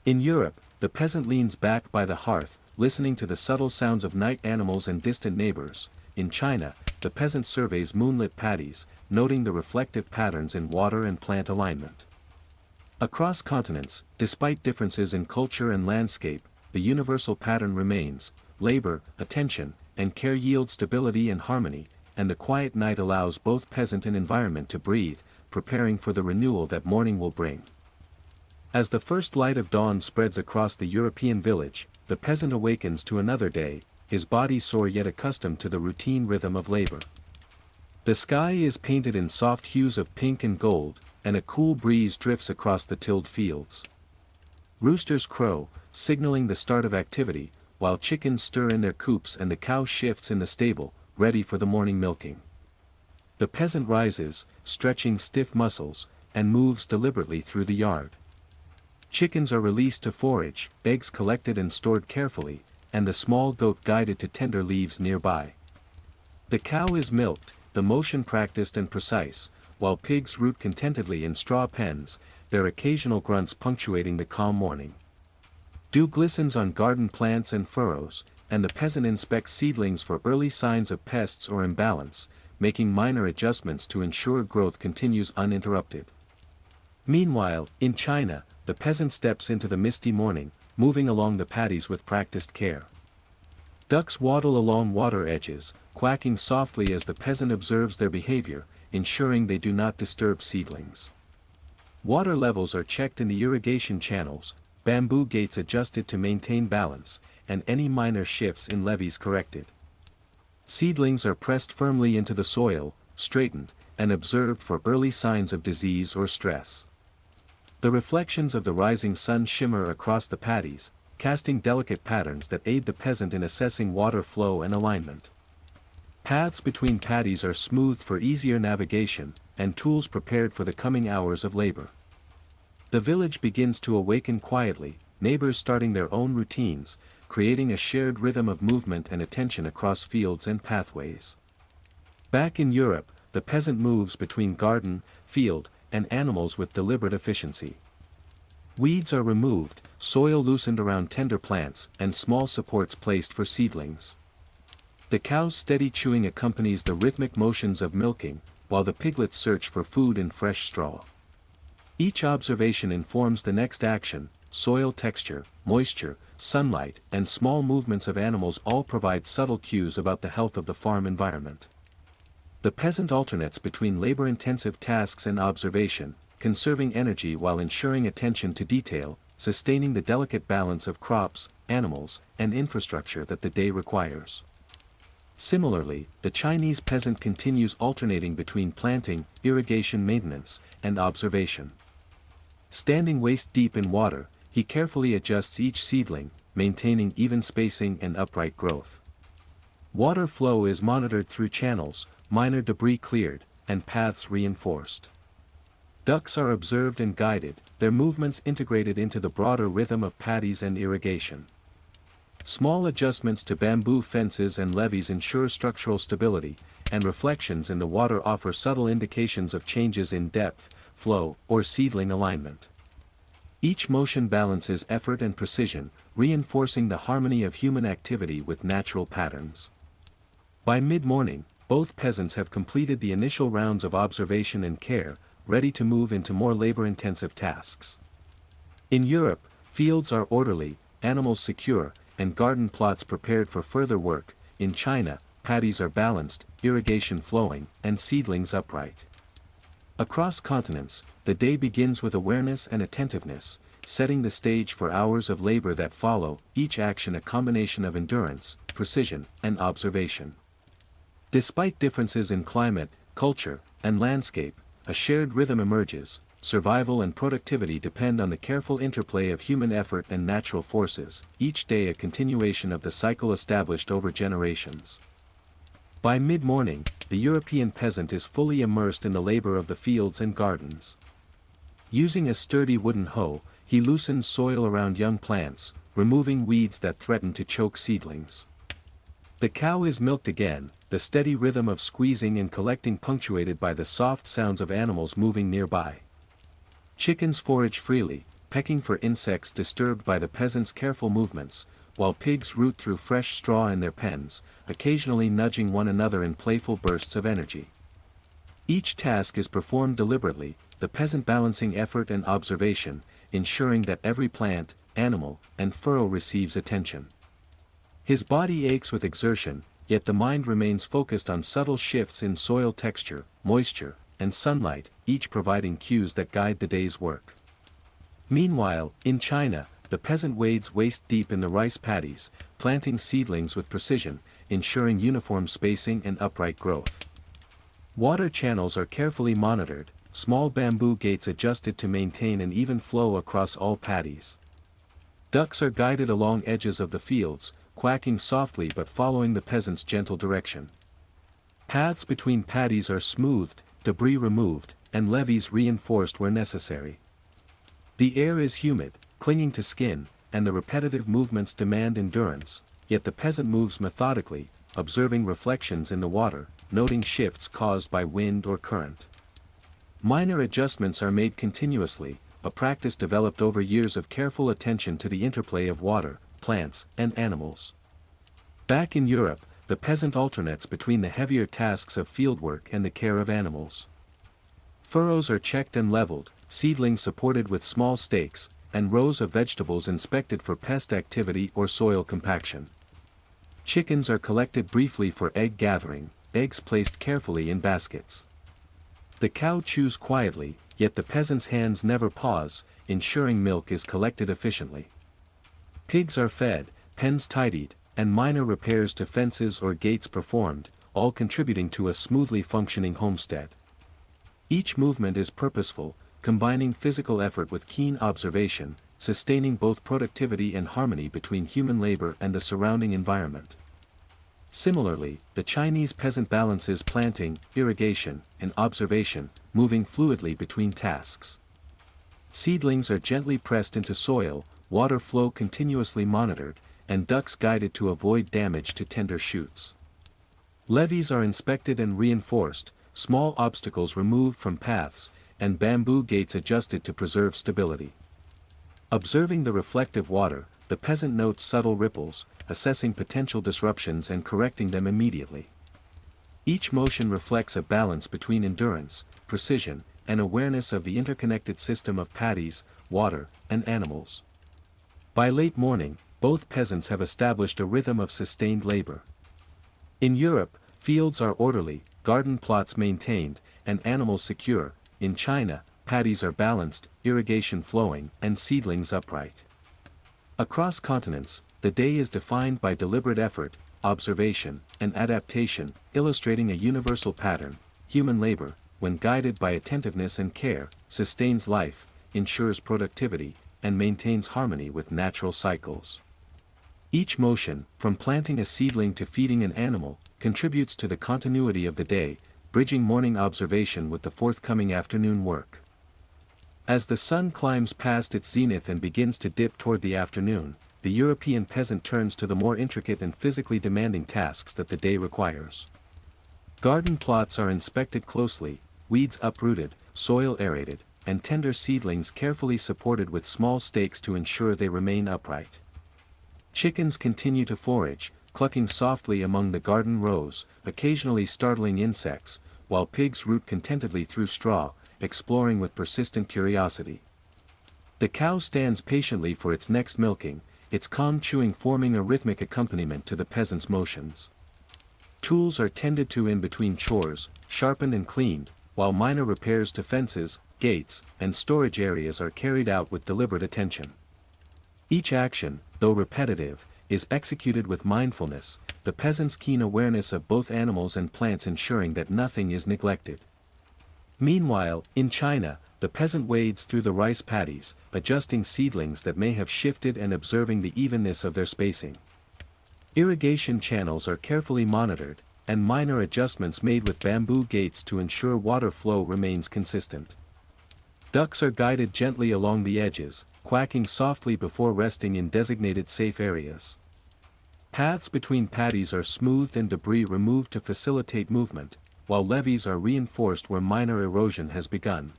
Speaker 1: In Europe, the peasant leans back by the hearth, listening to the subtle sounds of night animals and distant neighbors. In China, the peasant surveys moonlit paddies, noting the reflective patterns in water and plant alignment. Across continents, despite differences in culture and landscape, the universal pattern remains: labor, attention, and care yield stability and harmony, and the quiet night allows both peasant and environment to breathe, preparing for the renewal that morning will bring. As the first light of dawn spreads across the European village, the peasant awakens to another day, his body sore yet accustomed to the routine rhythm of labor. The sky is painted in soft hues of pink and gold, and a cool breeze drifts across the tilled fields. Roosters crow, signaling the start of activity, while chickens stir in their coops and the cow shifts in the stable, ready for the morning milking. The peasant rises, stretching stiff muscles, and moves deliberately through the yard. Chickens are released to forage, eggs collected and stored carefully, and the small goat guided to tender leaves nearby. The cow is milked, the motion practiced and precise, while pigs root contentedly in straw pens, their occasional grunts punctuating the calm morning. Dew glistens on garden plants and furrows, and the peasant inspects seedlings for early signs of pests or imbalance, making minor adjustments to ensure growth continues uninterrupted. Meanwhile, in China, the peasant steps into the misty morning, moving along the paddies with practiced care. Ducks waddle along water edges, quacking softly as the peasant observes their behavior, ensuring they do not disturb seedlings. Water levels are checked in the irrigation channels, bamboo gates adjusted to maintain balance, and any minor shifts in levees corrected. Seedlings are pressed firmly into the soil, straightened, and observed for early signs of disease or stress. The reflections of the rising sun shimmer across the paddies, casting delicate patterns that aid the peasant in assessing water flow and alignment. Paths between paddies are smoothed for easier navigation, and tools prepared for the coming hours of labor. The village begins to awaken quietly, neighbors starting their own routines, creating a shared rhythm of movement and attention across fields and pathways. Back in Europe, the peasant moves between garden, field, and animals with deliberate efficiency. Weeds are removed, soil loosened around tender plants, and small supports placed for seedlings. The cow's steady chewing accompanies the rhythmic motions of milking, while the piglets search for food in fresh straw. Each observation informs the next action. Soil texture, moisture, sunlight, and small movements of animals all provide subtle cues about the health of the farm environment. The peasant alternates between labor-intensive tasks and observation, conserving energy while ensuring attention to detail, sustaining the delicate balance of crops, animals, and infrastructure that the day requires. Similarly, the Chinese peasant continues alternating between planting, irrigation maintenance, and observation. Standing waist-deep in water, he carefully adjusts each seedling, maintaining even spacing and upright growth. Water flow is monitored through channels, minor debris cleared, and paths reinforced. Ducks are observed and guided, their movements integrated into the broader rhythm of paddies and irrigation. Small adjustments to bamboo fences and levees ensure structural stability, and reflections in the water offer subtle indications of changes in depth, flow, or seedling alignment. Each motion balances effort and precision, reinforcing the harmony of human activity with natural patterns. By mid-morning, both peasants have completed the initial rounds of observation and care, ready to move into more labor-intensive tasks. In Europe, fields are orderly, animals secure, and garden plots prepared for further work. In China, paddies are balanced, irrigation flowing, and seedlings upright. Across continents, the day begins with awareness and attentiveness, setting the stage for hours of labor that follow, each action a combination of endurance, precision, and observation. Despite differences in climate, culture, and landscape, a shared rhythm emerges. Survival and productivity depend on the careful interplay of human effort and natural forces, each day a continuation of the cycle established over generations. By mid-morning, the European peasant is fully immersed in the labor of the fields and gardens. Using a sturdy wooden hoe, he loosens soil around young plants, removing weeds that threaten to choke seedlings. The cow is milked again, the steady rhythm of squeezing and collecting punctuated by the soft sounds of animals moving nearby. Chickens forage freely, pecking for insects disturbed by the peasant's careful movements, while pigs root through fresh straw in their pens, occasionally nudging one another in playful bursts of energy. Each task is performed deliberately, the peasant balancing effort and observation, ensuring that every plant, animal, and furrow receives attention. His body aches with exertion, yet the mind remains focused on subtle shifts in soil texture, moisture, and sunlight, each providing cues that guide the day's work. Meanwhile, in China, the peasant wades waist-deep in the rice paddies, planting seedlings with precision, ensuring uniform spacing and upright growth. Water channels are carefully monitored, small bamboo gates adjusted to maintain an even flow across all paddies. Ducks are guided along edges of the fields, quacking softly but following the peasant's gentle direction. Paths between paddies are smoothed, debris removed, and levees reinforced where necessary. The air is humid, clinging to skin, and the repetitive movements demand endurance, yet the peasant moves methodically, observing reflections in the water, noting shifts caused by wind or current. Minor adjustments are made continuously, a practice developed over years of careful attention to the interplay of water, plants, and animals. Back in Europe, the peasant alternates between the heavier tasks of fieldwork and the care of animals. Furrows are checked and leveled, seedlings supported with small stakes, and rows of vegetables inspected for pest activity or soil compaction. Chickens are collected briefly for egg gathering, eggs placed carefully in baskets. The cow chews quietly, yet the peasant's hands never pause, ensuring milk is collected efficiently. Pigs are fed, pens tidied, and minor repairs to fences or gates performed, all contributing to a smoothly functioning homestead. Each movement is purposeful, combining physical effort with keen observation, sustaining both productivity and harmony between human labor and the surrounding environment. Similarly, the Chinese peasant balances planting, irrigation, and observation, moving fluidly between tasks. Seedlings are gently pressed into soil, water flow continuously monitored, and ducks guided to avoid damage to tender shoots. Levees are inspected and reinforced, small obstacles removed from paths, and bamboo gates adjusted to preserve stability. Observing the reflective water, the peasant notes subtle ripples, assessing potential disruptions and correcting them immediately. Each motion reflects a balance between endurance, precision, and awareness of the interconnected system of paddies, water, and animals. By late morning, both peasants have established a rhythm of sustained labor. In Europe, fields are orderly, garden plots maintained, and animals secure. In China, paddies are balanced, irrigation flowing, and seedlings upright. Across continents, the day is defined by deliberate effort, observation, and adaptation, illustrating a universal pattern. Human labor, when guided by attentiveness and care, sustains life, ensures productivity, and maintains harmony with natural cycles. Each motion, from planting a seedling to feeding an animal, contributes to the continuity of the day, bridging morning observation with the forthcoming afternoon work. As the sun climbs past its zenith and begins to dip toward the afternoon, the European peasant turns to the more intricate and physically demanding tasks that the day requires. Garden plots are inspected closely, weeds uprooted, soil aerated, and tender seedlings carefully supported with small stakes to ensure they remain upright. Chickens continue to forage, clucking softly among the garden rows, occasionally startling insects, while pigs root contentedly through straw, exploring with persistent curiosity. The cow stands patiently for its next milking, its calm chewing forming a rhythmic accompaniment to the peasant's motions. Tools are tended to in between chores, sharpened and cleaned, while minor repairs to fences, gates, and storage areas are carried out with deliberate attention. Each action, though repetitive, is executed with mindfulness, the peasant's keen awareness of both animals and plants ensuring that nothing is neglected. Meanwhile, in China, the peasant wades through the rice paddies, adjusting seedlings that may have shifted and observing the evenness of their spacing. Irrigation channels are carefully monitored, and minor adjustments made with bamboo gates to ensure water flow remains consistent. Ducks are guided gently along the edges, quacking softly before resting in designated safe areas. Paths between paddies are smoothed and debris removed to facilitate movement, while levees are reinforced where minor erosion has begun.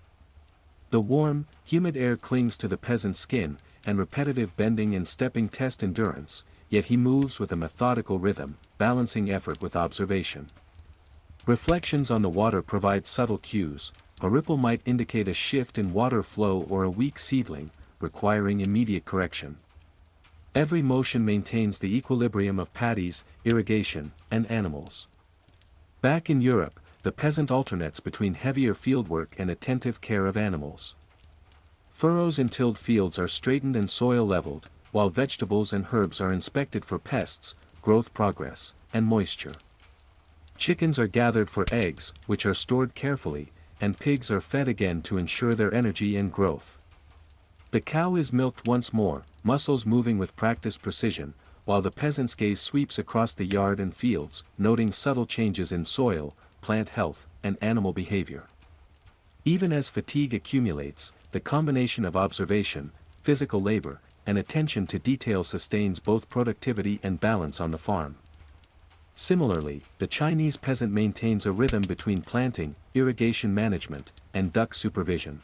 Speaker 1: The warm, humid air clings to the peasant's skin, and repetitive bending and stepping test endurance, yet he moves with a methodical rhythm, balancing effort with observation. Reflections on the water provide subtle cues. A ripple might indicate a shift in water flow or a weak seedling, requiring immediate correction. Every motion maintains the equilibrium of paddies, irrigation, and animals. Back in Europe, the peasant alternates between heavier fieldwork and attentive care of animals. Furrows in tilled fields are straightened and soil leveled, while vegetables and herbs are inspected for pests, growth progress, and moisture. Chickens are gathered for eggs, which are stored carefully, and pigs are fed again to ensure their energy and growth. The cow is milked once more, muscles moving with practiced precision, while the peasant's gaze sweeps across the yard and fields, noting subtle changes in soil, plant health, and animal behavior. Even as fatigue accumulates, the combination of observation, physical labor, and attention to detail sustains both productivity and balance on the farm. Similarly, the Chinese peasant maintains a rhythm between planting, irrigation management, and duck supervision.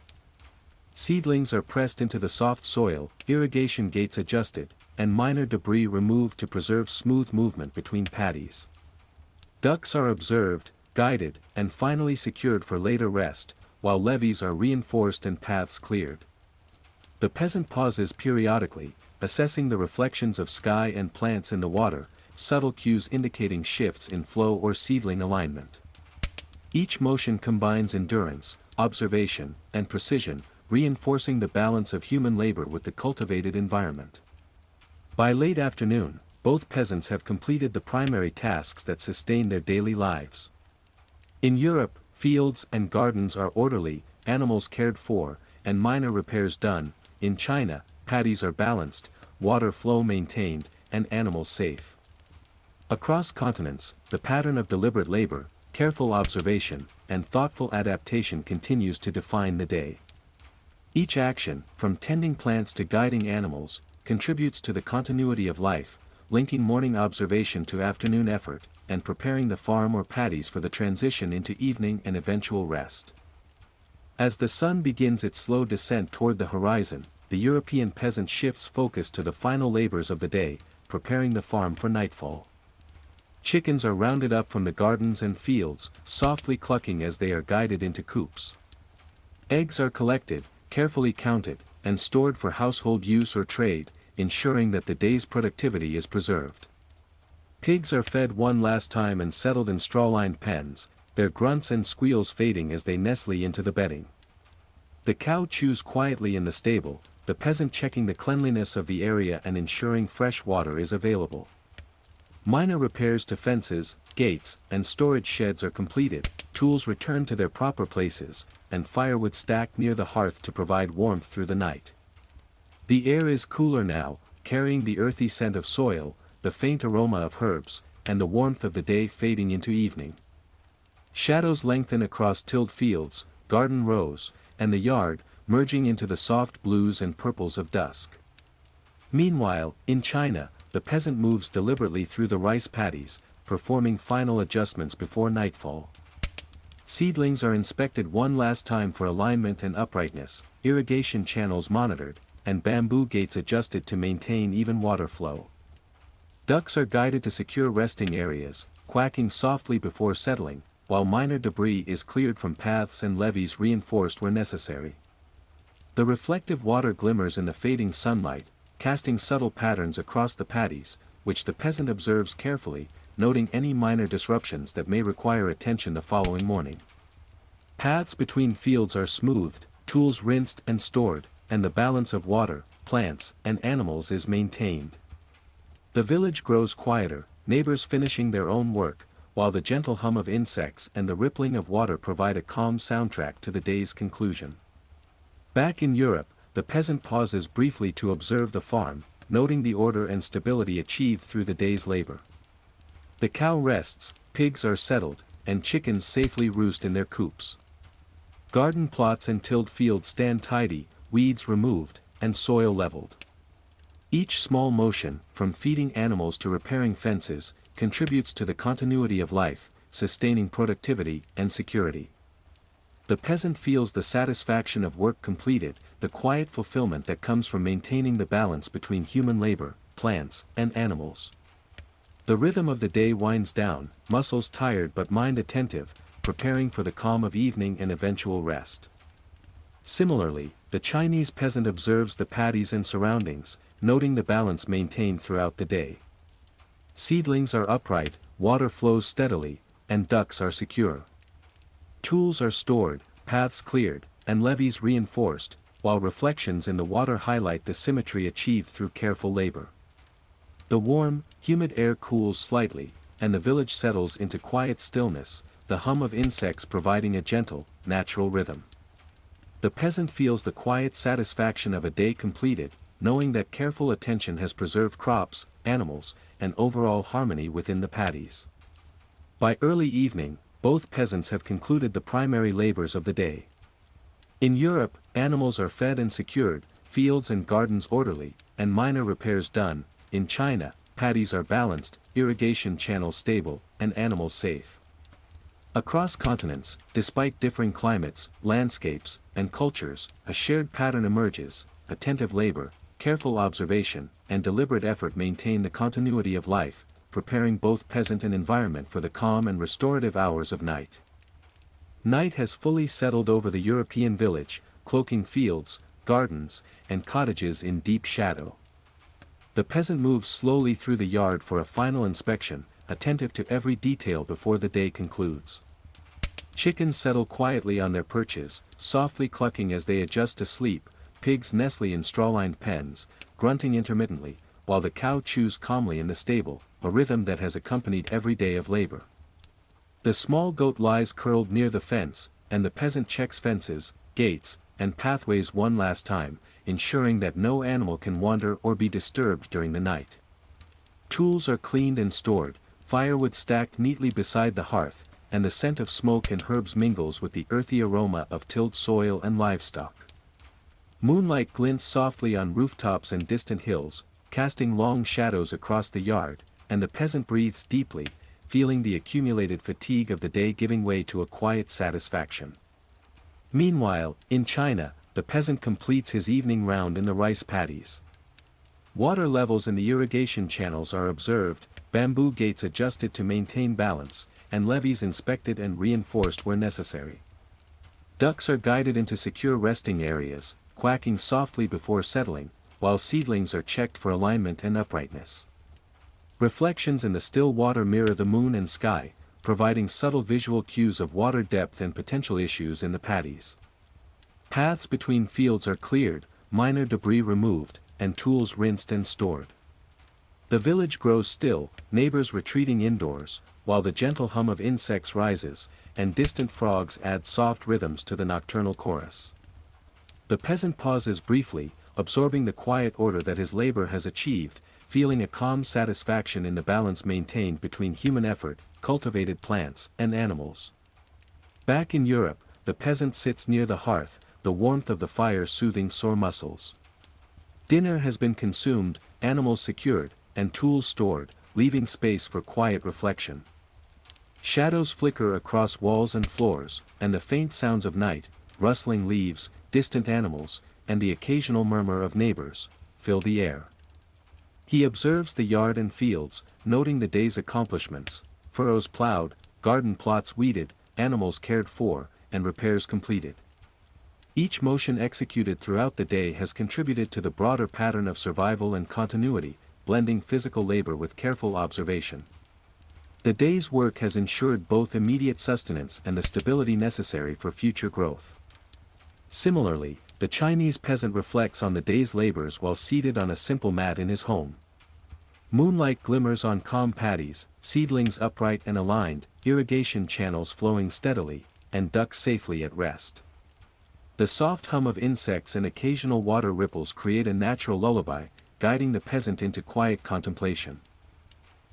Speaker 1: Seedlings are pressed into the soft soil, irrigation gates adjusted, and minor debris removed to preserve smooth movement between paddies. Ducks are observed, guided, and finally secured for later rest, while levees are reinforced and paths cleared. The peasant pauses periodically, assessing the reflections of sky and plants in the water, subtle cues indicating shifts in flow or seedling alignment. Each motion combines endurance, observation, and precision, reinforcing the balance of human labor with the cultivated environment. By late afternoon, both peasants have completed the primary tasks that sustain their daily lives. In Europe, fields and gardens are orderly, animals cared for, and minor repairs done. In China, paddies are balanced, water flow maintained, and animals safe. Across continents, the pattern of deliberate labor, careful observation, and thoughtful adaptation continues to define the day. Each action, from tending plants to guiding animals, contributes to the continuity of life, linking morning observation to afternoon effort, and preparing the farm or paddies for the transition into evening and eventual rest. As the sun begins its slow descent toward the horizon, the European peasant shifts focus to the final labors of the day, preparing the farm for nightfall. Chickens are rounded up from the gardens and fields, softly clucking as they are guided into coops. Eggs are collected, carefully counted, and stored for household use or trade, ensuring that the day's productivity is preserved. Pigs are fed one last time and settled in straw-lined pens, their grunts and squeals fading as they nestle into the bedding. The cow chews quietly in the stable, the peasant checking the cleanliness of the area and ensuring fresh water is available. Minor repairs to fences, gates, and storage sheds are completed, tools returned to their proper places, and firewood stacked near the hearth to provide warmth through the night. The air is cooler now, carrying the earthy scent of soil, the faint aroma of herbs, and the warmth of the day fading into evening. Shadows lengthen across tilled fields, garden rows, and the yard, merging into the soft blues and purples of dusk. Meanwhile, in China, the peasant moves deliberately through the rice paddies, performing final adjustments before nightfall. Seedlings are inspected one last time for alignment and uprightness, irrigation channels monitored, and bamboo gates adjusted to maintain even water flow. Ducks are guided to secure resting areas, quacking softly before settling, while minor debris is cleared from paths and levees reinforced where necessary. The reflective water glimmers in the fading sunlight, casting subtle patterns across the paddies, which the peasant observes carefully, noting any minor disruptions that may require attention the following morning. Paths between fields are smoothed, tools rinsed and stored, and the balance of water, plants, and animals is maintained. The village grows quieter, neighbors finishing their own work, while the gentle hum of insects and the rippling of water provide a calm soundtrack to the day's conclusion. Back in Europe, the peasant pauses briefly to observe the farm, noting the order and stability achieved through the day's labor. The cow rests, pigs are settled, and chickens safely roost in their coops. Garden plots and tilled fields stand tidy, weeds removed, and soil leveled. Each small motion, from feeding animals to repairing fences, contributes to the continuity of life, sustaining productivity and security. The peasant feels the satisfaction of work completed, the quiet fulfillment that comes from maintaining the balance between human labor, plants, and animals. The rhythm of the day winds down, muscles tired but mind attentive, preparing for the calm of evening and eventual rest. Similarly, the Chinese peasant observes the paddies and surroundings, noting the balance maintained throughout the day. Seedlings are upright, water flows steadily, and ducks are secure. Tools are stored, paths cleared, and levees reinforced, while reflections in the water highlight the symmetry achieved through careful labor. The warm, humid air cools slightly, and the village settles into quiet stillness, the hum of insects providing a gentle, natural rhythm. The peasant feels the quiet satisfaction of a day completed, knowing that careful attention has preserved crops, animals, and overall harmony within the paddies. By early evening, both peasants have concluded the primary labors of the day. In Europe, animals are fed and secured, fields and gardens orderly, and minor repairs done. In China, paddies are balanced, irrigation channels stable, and animals safe. Across continents, despite differing climates, landscapes, and cultures, a shared pattern emerges: attentive labor, careful observation, and deliberate effort maintain the continuity of life, preparing both peasant and environment for the calm and restorative hours of night. Night has fully settled over the European village, cloaking fields, gardens, and cottages in deep shadow. The peasant moves slowly through the yard for a final inspection, attentive to every detail before the day concludes. Chickens settle quietly on their perches, softly clucking as they adjust to sleep, pigs nestle in straw-lined pens, grunting intermittently, while the cow chews calmly in the stable, a rhythm that has accompanied every day of labor. The small goat lies curled near the fence, and the peasant checks fences, gates, and pathways one last time, ensuring that no animal can wander or be disturbed during the night. Tools are cleaned and stored, firewood stacked neatly beside the hearth, and the scent of smoke and herbs mingles with the earthy aroma of tilled soil and livestock. Moonlight glints softly on rooftops and distant hills, casting long shadows across the yard, and the peasant breathes deeply, feeling the accumulated fatigue of the day giving way to a quiet satisfaction. Meanwhile, in China, the peasant completes his evening round in the rice paddies. Water levels in the irrigation channels are observed, bamboo gates adjusted to maintain balance, and levees inspected and reinforced where necessary. Ducks are guided into secure resting areas, quacking softly before settling, while seedlings are checked for alignment and uprightness. Reflections in the still water mirror the moon and sky, providing subtle visual cues of water depth and potential issues in the paddies. Paths between fields are cleared, minor debris removed, and tools rinsed and stored. The village grows still, neighbors retreating indoors, while the gentle hum of insects rises, and distant frogs add soft rhythms to the nocturnal chorus. The peasant pauses briefly, absorbing the quiet order that his labor has achieved, feeling a calm satisfaction in the balance maintained between human effort, cultivated plants, and animals. Back in Europe, the peasant sits near the hearth, the warmth of the fire soothing sore muscles. Dinner has been consumed, animals secured, and tools stored, leaving space for quiet reflection. Shadows flicker across walls and floors, and the faint sounds of night, rustling leaves, distant animals, and the occasional murmur of neighbors, fill the air. He observes the yard and fields, noting the day's accomplishments: furrows plowed, garden plots weeded, animals cared for, and repairs completed. Each motion executed throughout the day has contributed to the broader pattern of survival and continuity, blending physical labor with careful observation. The day's work has ensured both immediate sustenance and the stability necessary for future growth. Similarly, the Chinese peasant reflects on the day's labors while seated on a simple mat in his home. Moonlight glimmers on calm paddies, seedlings upright and aligned, irrigation channels flowing steadily, and ducks safely at rest. The soft hum of insects and occasional water ripples create a natural lullaby, guiding the peasant into quiet contemplation.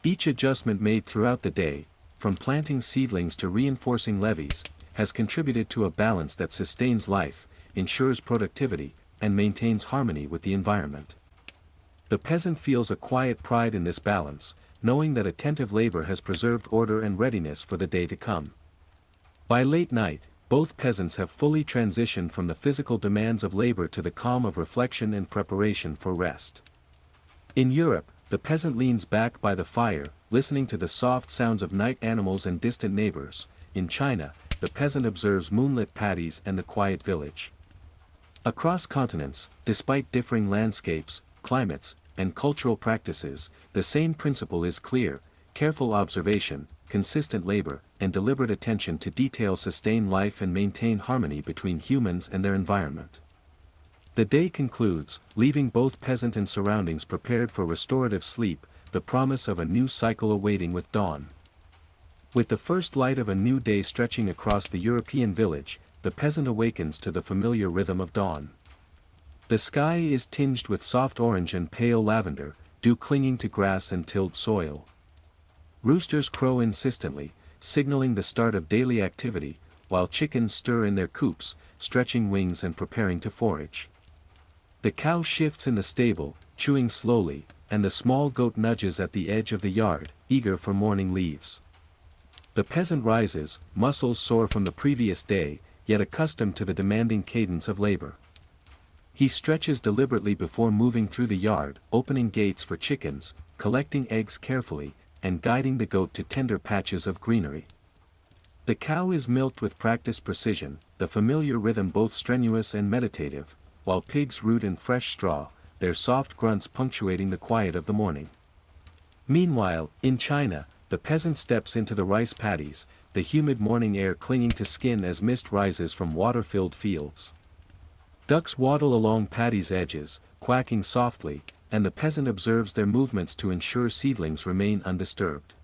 Speaker 1: Each adjustment made throughout the day, from planting seedlings to reinforcing levees, has contributed to a balance that sustains life, ensures productivity, and maintains harmony with the environment. The peasant feels a quiet pride in this balance, knowing that attentive labor has preserved order and readiness for the day to come. By late night, both peasants have fully transitioned from the physical demands of labor to the calm of reflection and preparation for rest. In Europe, the peasant leans back by the fire, listening to the soft sounds of night animals and distant neighbors. In China, the peasant observes moonlit paddies and the quiet village. Across continents, despite differing landscapes, climates, and cultural practices, the same principle is clear: careful observation, consistent labor, and deliberate attention to detail sustain life and maintain harmony between humans and their environment. The day concludes, leaving both peasant and surroundings prepared for restorative sleep, the promise of a new cycle awaiting with dawn. With the first light of a new day stretching across the European village, the peasant awakens to the familiar rhythm of dawn. The sky is tinged with soft orange and pale lavender, dew clinging to grass and tilled soil. Roosters crow insistently, signaling the start of daily activity, while chickens stir in their coops, stretching wings and preparing to forage. The cow shifts in the stable, chewing slowly, and the small goat nudges at the edge of the yard, eager for morning leaves. The peasant rises, muscles sore from the previous day, yet accustomed to the demanding cadence of labor. He stretches deliberately before moving through the yard, opening gates for chickens, collecting eggs carefully, and guiding the goat to tender patches of greenery. The cow is milked with practiced precision, the familiar rhythm both strenuous and meditative, while pigs root in fresh straw, their soft grunts punctuating the quiet of the morning. Meanwhile, in China, the peasant steps into the rice paddies, the humid morning air clinging to skin as mist rises from water-filled fields. Ducks waddle along paddies' edges, quacking softly, and the peasant observes their movements to ensure seedlings remain undisturbed.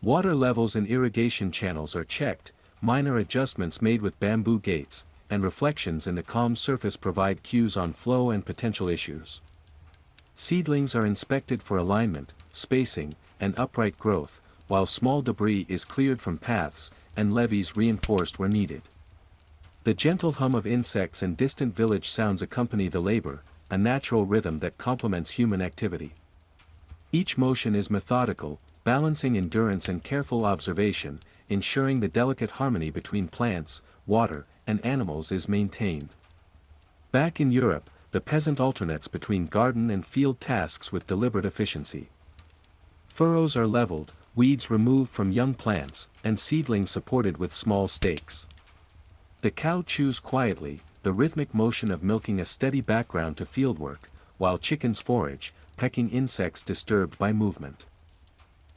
Speaker 1: Water levels and irrigation channels are checked, minor adjustments made with bamboo gates, and reflections in the calm surface provide cues on flow and potential issues. Seedlings are inspected for alignment, spacing, and upright growth, while small debris is cleared from paths, and levees reinforced where needed. The gentle hum of insects and distant village sounds accompany the labor, a natural rhythm that complements human activity. Each motion is methodical, balancing endurance and careful observation, ensuring the delicate harmony between plants, water, and animals is maintained. Back in Europe, the peasant alternates between garden and field tasks with deliberate efficiency. Furrows are leveled, weeds removed from young plants, and seedlings supported with small stakes. The cow chews quietly, the rhythmic motion of milking a steady background to fieldwork, while chickens forage, pecking insects disturbed by movement.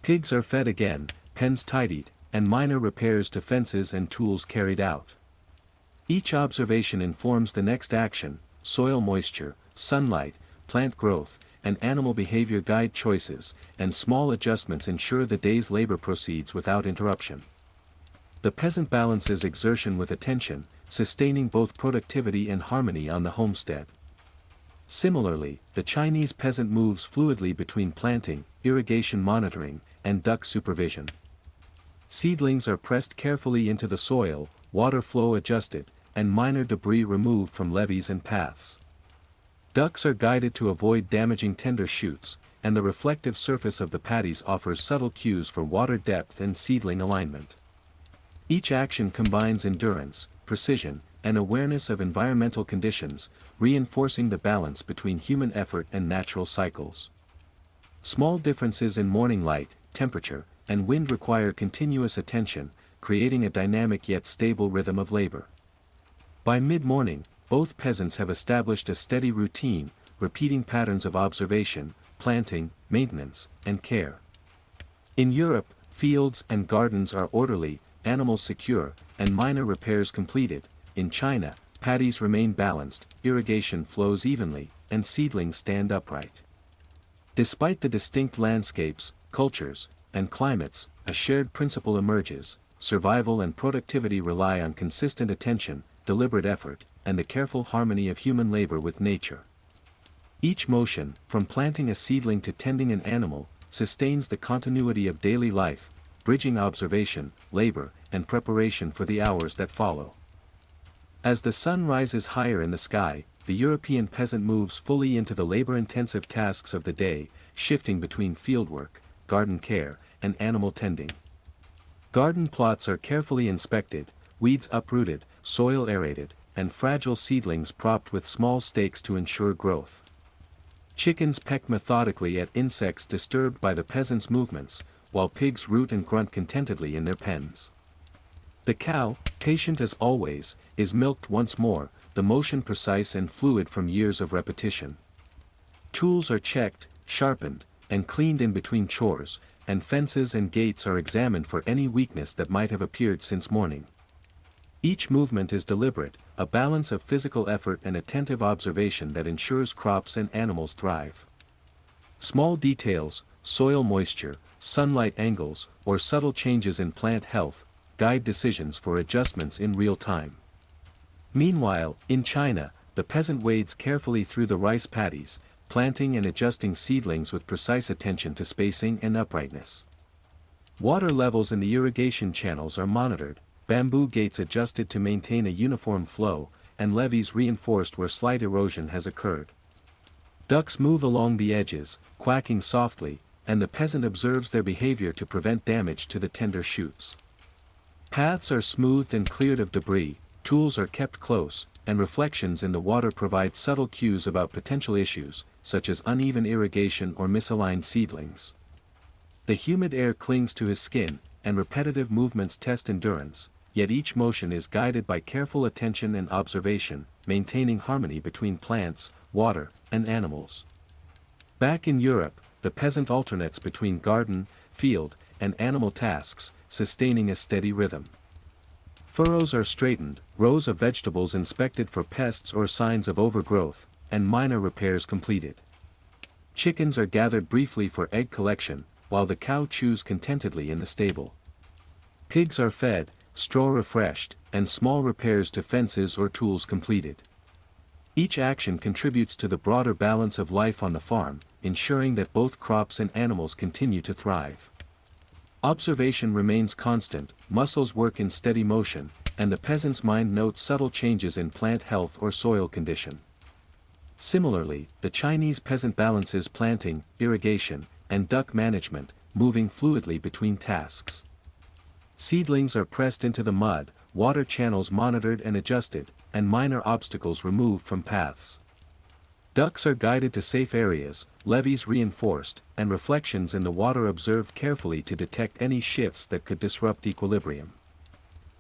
Speaker 1: Pigs are fed again, pens tidied, and minor repairs to fences and tools carried out. Each observation informs the next action: soil moisture, sunlight, plant growth, and animal behavior guide choices, and small adjustments ensure the day's labor proceeds without interruption. The peasant balances exertion with attention, sustaining both productivity and harmony on the homestead. Similarly, the Chinese peasant moves fluidly between planting, irrigation monitoring, and duck supervision. Seedlings are pressed carefully into the soil, water flow adjusted, and minor debris removed from levees and paths. Ducks are guided to avoid damaging tender shoots, and the reflective surface of the paddies offers subtle cues for water depth and seedling alignment. Each action combines endurance, precision, and awareness of environmental conditions, reinforcing the balance between human effort and natural cycles. Small differences in morning light, temperature, and wind require continuous attention, creating a dynamic yet stable rhythm of labor. By mid-morning, both peasants have established a steady routine, repeating patterns of observation, planting, maintenance, and care. In Europe, fields and gardens are orderly, animals secure, and minor repairs completed. In China, paddies remain balanced, irrigation flows evenly, and seedlings stand upright. Despite the distinct landscapes, cultures, and climates, a shared principle emerges: survival and productivity rely on consistent attention, deliberate effort, and the careful harmony of human labor with nature. Each motion, from planting a seedling to tending an animal, sustains the continuity of daily life, bridging observation, labor, and preparation for the hours that follow. As the sun rises higher in the sky, the European peasant moves fully into the labor-intensive tasks of the day, shifting between fieldwork, garden care, and animal tending. Garden plots are carefully inspected, weeds uprooted, soil aerated, and fragile seedlings propped with small stakes to ensure growth. Chickens peck methodically at insects disturbed by the peasants' movements, while pigs root and grunt contentedly in their pens. The cow, patient as always, is milked once more, the motion precise and fluid from years of repetition. Tools are checked, sharpened, and cleaned in between chores, and fences and gates are examined for any weakness that might have appeared since morning. Each movement is deliberate, a balance of physical effort and attentive observation that ensures crops and animals thrive. Small details, soil moisture, sunlight angles, or subtle changes in plant health, guide decisions for adjustments in real time. Meanwhile, in China, the peasant wades carefully through the rice paddies, planting and adjusting seedlings with precise attention to spacing and uprightness. Water levels in the irrigation channels are monitored, bamboo gates adjusted to maintain a uniform flow, and levees reinforced where slight erosion has occurred. Ducks move along the edges, quacking softly, and the peasant observes their behavior to prevent damage to the tender shoots. Paths are smoothed and cleared of debris, tools are kept close, and reflections in the water provide subtle cues about potential issues, such as uneven irrigation or misaligned seedlings. The humid air clings to his skin, and repetitive movements test endurance, yet each motion is guided by careful attention and observation, maintaining harmony between plants, water, and animals. Back in Europe, the peasant alternates between garden, field, and animal tasks, sustaining a steady rhythm. Furrows are straightened, rows of vegetables inspected for pests or signs of overgrowth, and minor repairs completed. Chickens are gathered briefly for egg collection, while the cow chews contentedly in the stable. Pigs are fed, straw refreshed, and small repairs to fences or tools completed. Each action contributes to the broader balance of life on the farm, ensuring that both crops and animals continue to thrive. Observation remains constant, muscles work in steady motion, and the peasant's mind notes subtle changes in plant health or soil condition. Similarly, the Chinese peasant balances planting, irrigation, and duck management, moving fluidly between tasks. Seedlings are pressed into the mud, water channels monitored and adjusted, and minor obstacles removed from paths. Ducks are guided to safe areas, levees reinforced, and reflections in the water observed carefully to detect any shifts that could disrupt equilibrium.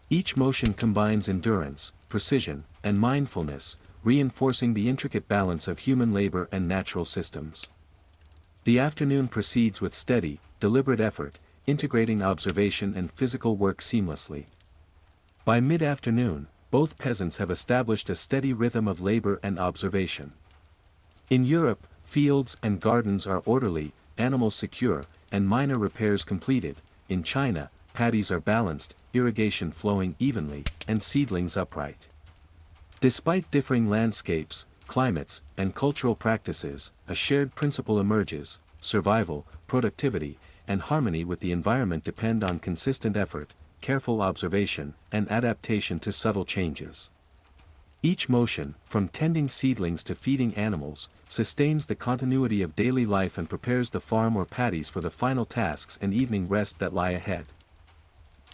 Speaker 1: Each motion combines endurance, precision, and mindfulness, reinforcing the intricate balance of human labor and natural systems. The afternoon proceeds with steady, deliberate effort, integrating observation and physical work seamlessly. By mid-afternoon, both peasants have established a steady rhythm of labor and observation. In Europe, fields and gardens are orderly, animals secure, and minor repairs completed. In China, paddies are balanced, irrigation flowing evenly, and seedlings upright. Despite differing landscapes, climates, and cultural practices, a shared principle emerges: survival, productivity, and harmony with the environment depend on consistent effort, careful observation, and adaptation to subtle changes. Each motion, from tending seedlings to feeding animals, sustains the continuity of daily life and prepares the farm or paddies for the final tasks and evening rest that lie ahead.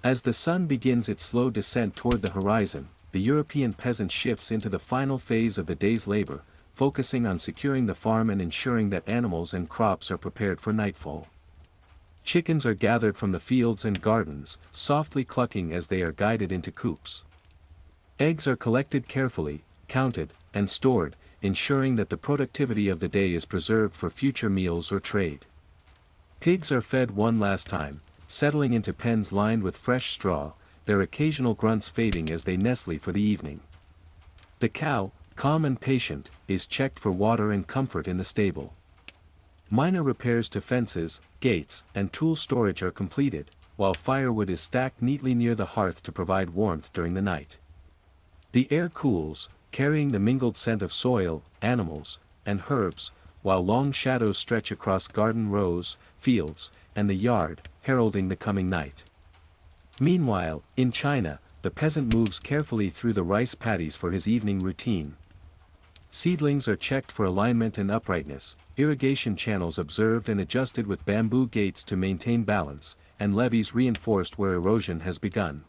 Speaker 1: As the sun begins its slow descent toward the horizon, the European peasant shifts into the final phase of the day's labor, focusing on securing the farm and ensuring that animals and crops are prepared for nightfall. Chickens are gathered from the fields and gardens, softly clucking as they are guided into coops. Eggs are collected carefully, counted, and stored, ensuring that the productivity of the day is preserved for future meals or trade. Pigs are fed one last time, settling into pens lined with fresh straw, their occasional grunts fading as they nestle for the evening. The cow, calm and patient, is checked for water and comfort in the stable. Minor repairs to fences, gates, and tool storage are completed, while firewood is stacked neatly near the hearth to provide warmth during the night. The air cools, carrying the mingled scent of soil, animals, and herbs, while long shadows stretch across garden rows, fields, and the yard, heralding the coming night. Meanwhile, in China, the peasant moves carefully through the rice paddies for his evening routine. Seedlings are checked for alignment and uprightness, irrigation channels observed and adjusted with bamboo gates to maintain balance, and levees reinforced where erosion has begun.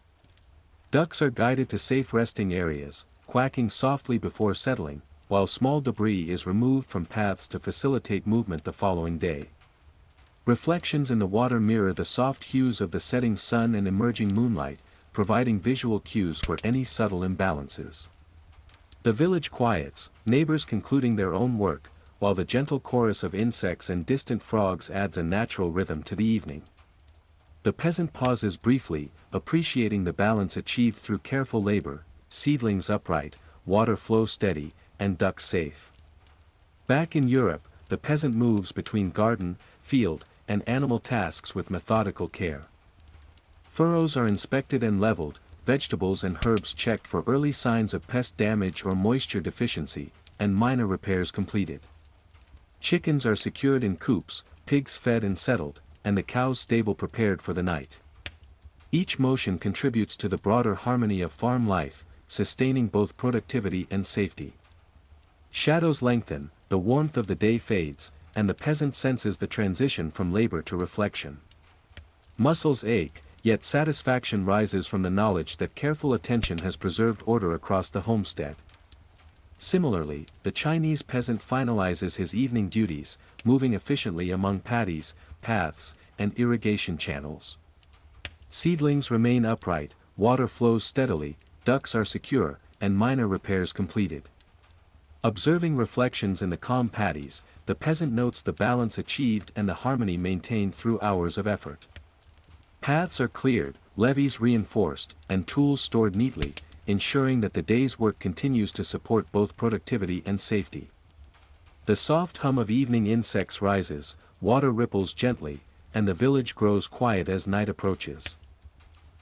Speaker 1: Ducks are guided to safe resting areas, quacking softly before settling, while small debris is removed from paths to facilitate movement the following day. Reflections in the water mirror the soft hues of the setting sun and emerging moonlight, providing visual cues for any subtle imbalances. The village quiets, neighbors concluding their own work, while the gentle chorus of insects and distant frogs adds a natural rhythm to the evening. The peasant pauses briefly, appreciating the balance achieved through careful labor, seedlings upright, water flow steady, and ducks safe. Back in Europe, the peasant moves between garden, field, and animal tasks with methodical care. Furrows are inspected and leveled, vegetables and herbs checked for early signs of pest damage or moisture deficiency, and minor repairs completed. Chickens are secured in coops, pigs fed and settled, and the cow's stable prepared for the night. Each motion contributes to the broader harmony of farm life, sustaining both productivity and safety. Shadows lengthen, the warmth of the day fades, and the peasant senses the transition from labor to reflection. Muscles ache, yet satisfaction rises from the knowledge that careful attention has preserved order across the homestead. Similarly, the Chinese peasant finalizes his evening duties, moving efficiently among paddies, paths, and irrigation channels. Seedlings remain upright, water flows steadily, ducks are secure, and minor repairs completed. Observing reflections in the calm paddies, the peasant notes the balance achieved and the harmony maintained through hours of effort. Paths are cleared, levees reinforced, and tools stored neatly, ensuring that the day's work continues to support both productivity and safety. The soft hum of evening insects rises, water ripples gently, and the village grows quiet as night approaches.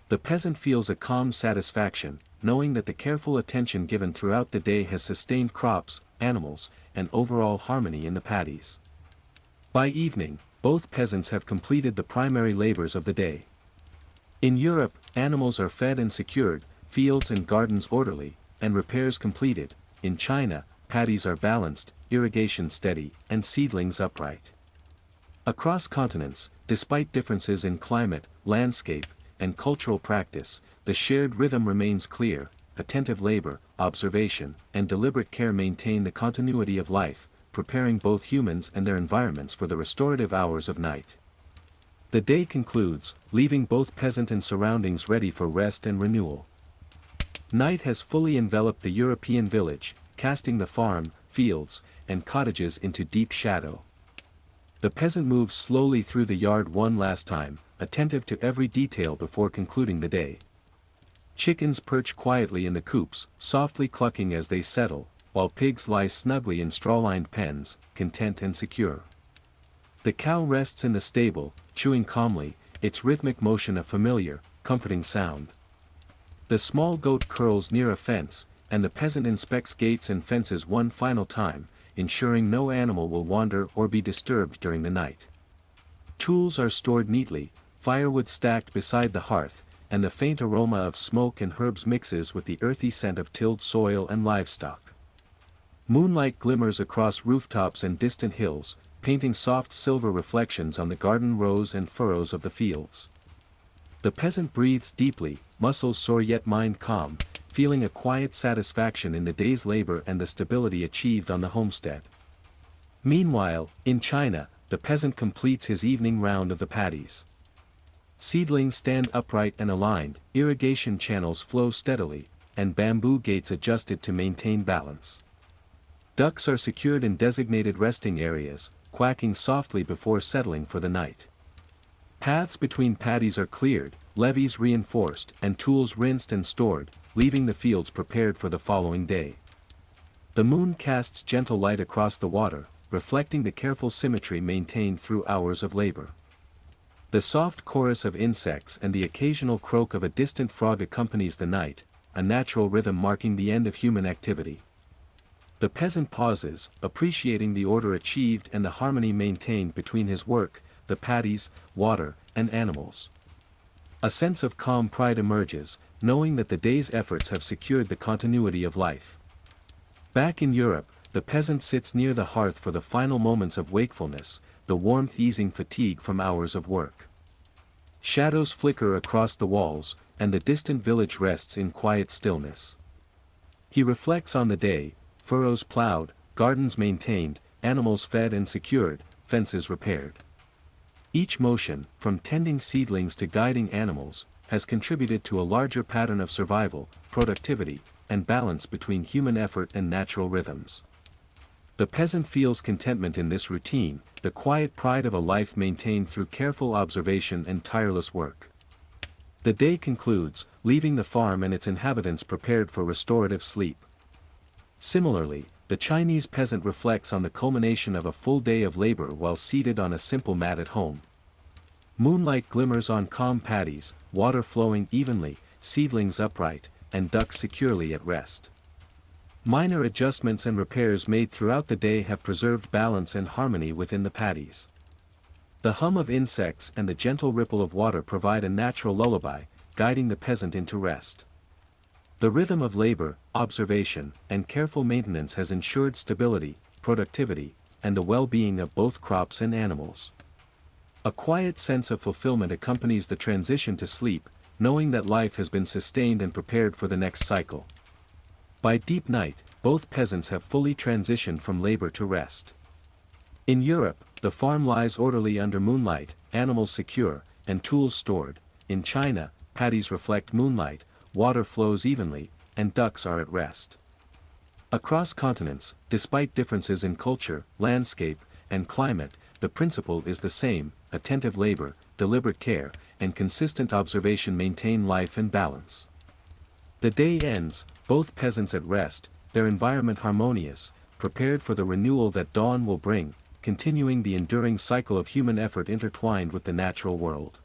Speaker 1: The peasant feels a calm satisfaction, knowing that the careful attention given throughout the day has sustained crops, animals, and overall harmony in the paddies. By evening, both peasants have completed the primary labors of the day. In Europe, animals are fed and secured, fields and gardens orderly, and repairs completed. In China, paddies are balanced, irrigation steady, and seedlings upright. Across continents, despite differences in climate, landscape, and cultural practice, the shared rhythm remains clear. Attentive labor, observation, and deliberate care maintain the continuity of life, preparing both humans and their environments for the restorative hours of night. The day concludes, leaving both peasant and surroundings ready for rest and renewal. Night has fully enveloped the European village, casting the farm, fields, and cottages into deep shadow. The peasant moves slowly through the yard one last time, attentive to every detail before concluding the day. Chickens perch quietly in the coops, softly clucking as they settle, while pigs lie snugly in straw-lined pens, content and secure. The cow rests in the stable, chewing calmly, its rhythmic motion a familiar, comforting sound. The small goat curls near a fence, and the peasant inspects gates and fences one final time, ensuring no animal will wander or be disturbed during the night. Tools are stored neatly, firewood stacked beside the hearth, and the faint aroma of smoke and herbs mixes with the earthy scent of tilled soil and livestock. Moonlight glimmers across rooftops and distant hills, painting soft silver reflections on the garden rows and furrows of the fields. The peasant breathes deeply, muscles sore yet mind calm, feeling a quiet satisfaction in the day's labor and the stability achieved on the homestead. Meanwhile, in China, the peasant completes his evening round of the paddies. Seedlings stand upright and aligned, irrigation channels flow steadily, and bamboo gates adjusted to maintain balance. Ducks are secured in designated resting areas, quacking softly before settling for the night. Paths between paddies are cleared, levees reinforced, and tools rinsed and stored, leaving the fields prepared for the following day. The moon casts gentle light across the water, reflecting the careful symmetry maintained through hours of labor. The soft chorus of insects and the occasional croak of a distant frog accompanies the night, a natural rhythm marking the end of human activity. The peasant pauses, appreciating the order achieved and the harmony maintained between his work, the paddies, water, and animals. A sense of calm pride emerges, knowing that the day's efforts have secured the continuity of life. Back in Europe, the peasant sits near the hearth for the final moments of wakefulness, the warmth easing fatigue from hours of work. Shadows flicker across the walls, and the distant village rests in quiet stillness. He reflects on the day, furrows plowed, gardens maintained, animals fed and secured, fences repaired. Each motion, from tending seedlings to guiding animals, has contributed to a larger pattern of survival, productivity, and balance between human effort and natural rhythms. The peasant feels contentment in this routine, the quiet pride of a life maintained through careful observation and tireless work. The day concludes, leaving the farm and its inhabitants prepared for restorative sleep. Similarly, the Chinese peasant reflects on the culmination of a full day of labor while seated on a simple mat at home. Moonlight glimmers on calm paddies, water flowing evenly, seedlings upright, and ducks securely at rest. Minor adjustments and repairs made throughout the day have preserved balance and harmony within the paddies. The hum of insects and the gentle ripple of water provide a natural lullaby, guiding the peasant into rest. The rhythm of labor, observation, and careful maintenance has ensured stability, productivity, and the well-being of both crops and animals. A quiet sense of fulfillment accompanies the transition to sleep, knowing that life has been sustained and prepared for the next cycle. By deep night, both peasants have fully transitioned from labor to rest. In Europe, the farm lies orderly under moonlight, animals secure, and tools stored. In China, paddies reflect moonlight, water flows evenly, and ducks are at rest. Across continents, despite differences in culture, landscape, and climate, the principle is the same: attentive labor, deliberate care, and consistent observation maintain life and balance. The day ends, both peasants at rest, their environment harmonious, prepared for the renewal that dawn will bring, continuing the enduring cycle of human effort intertwined with the natural world.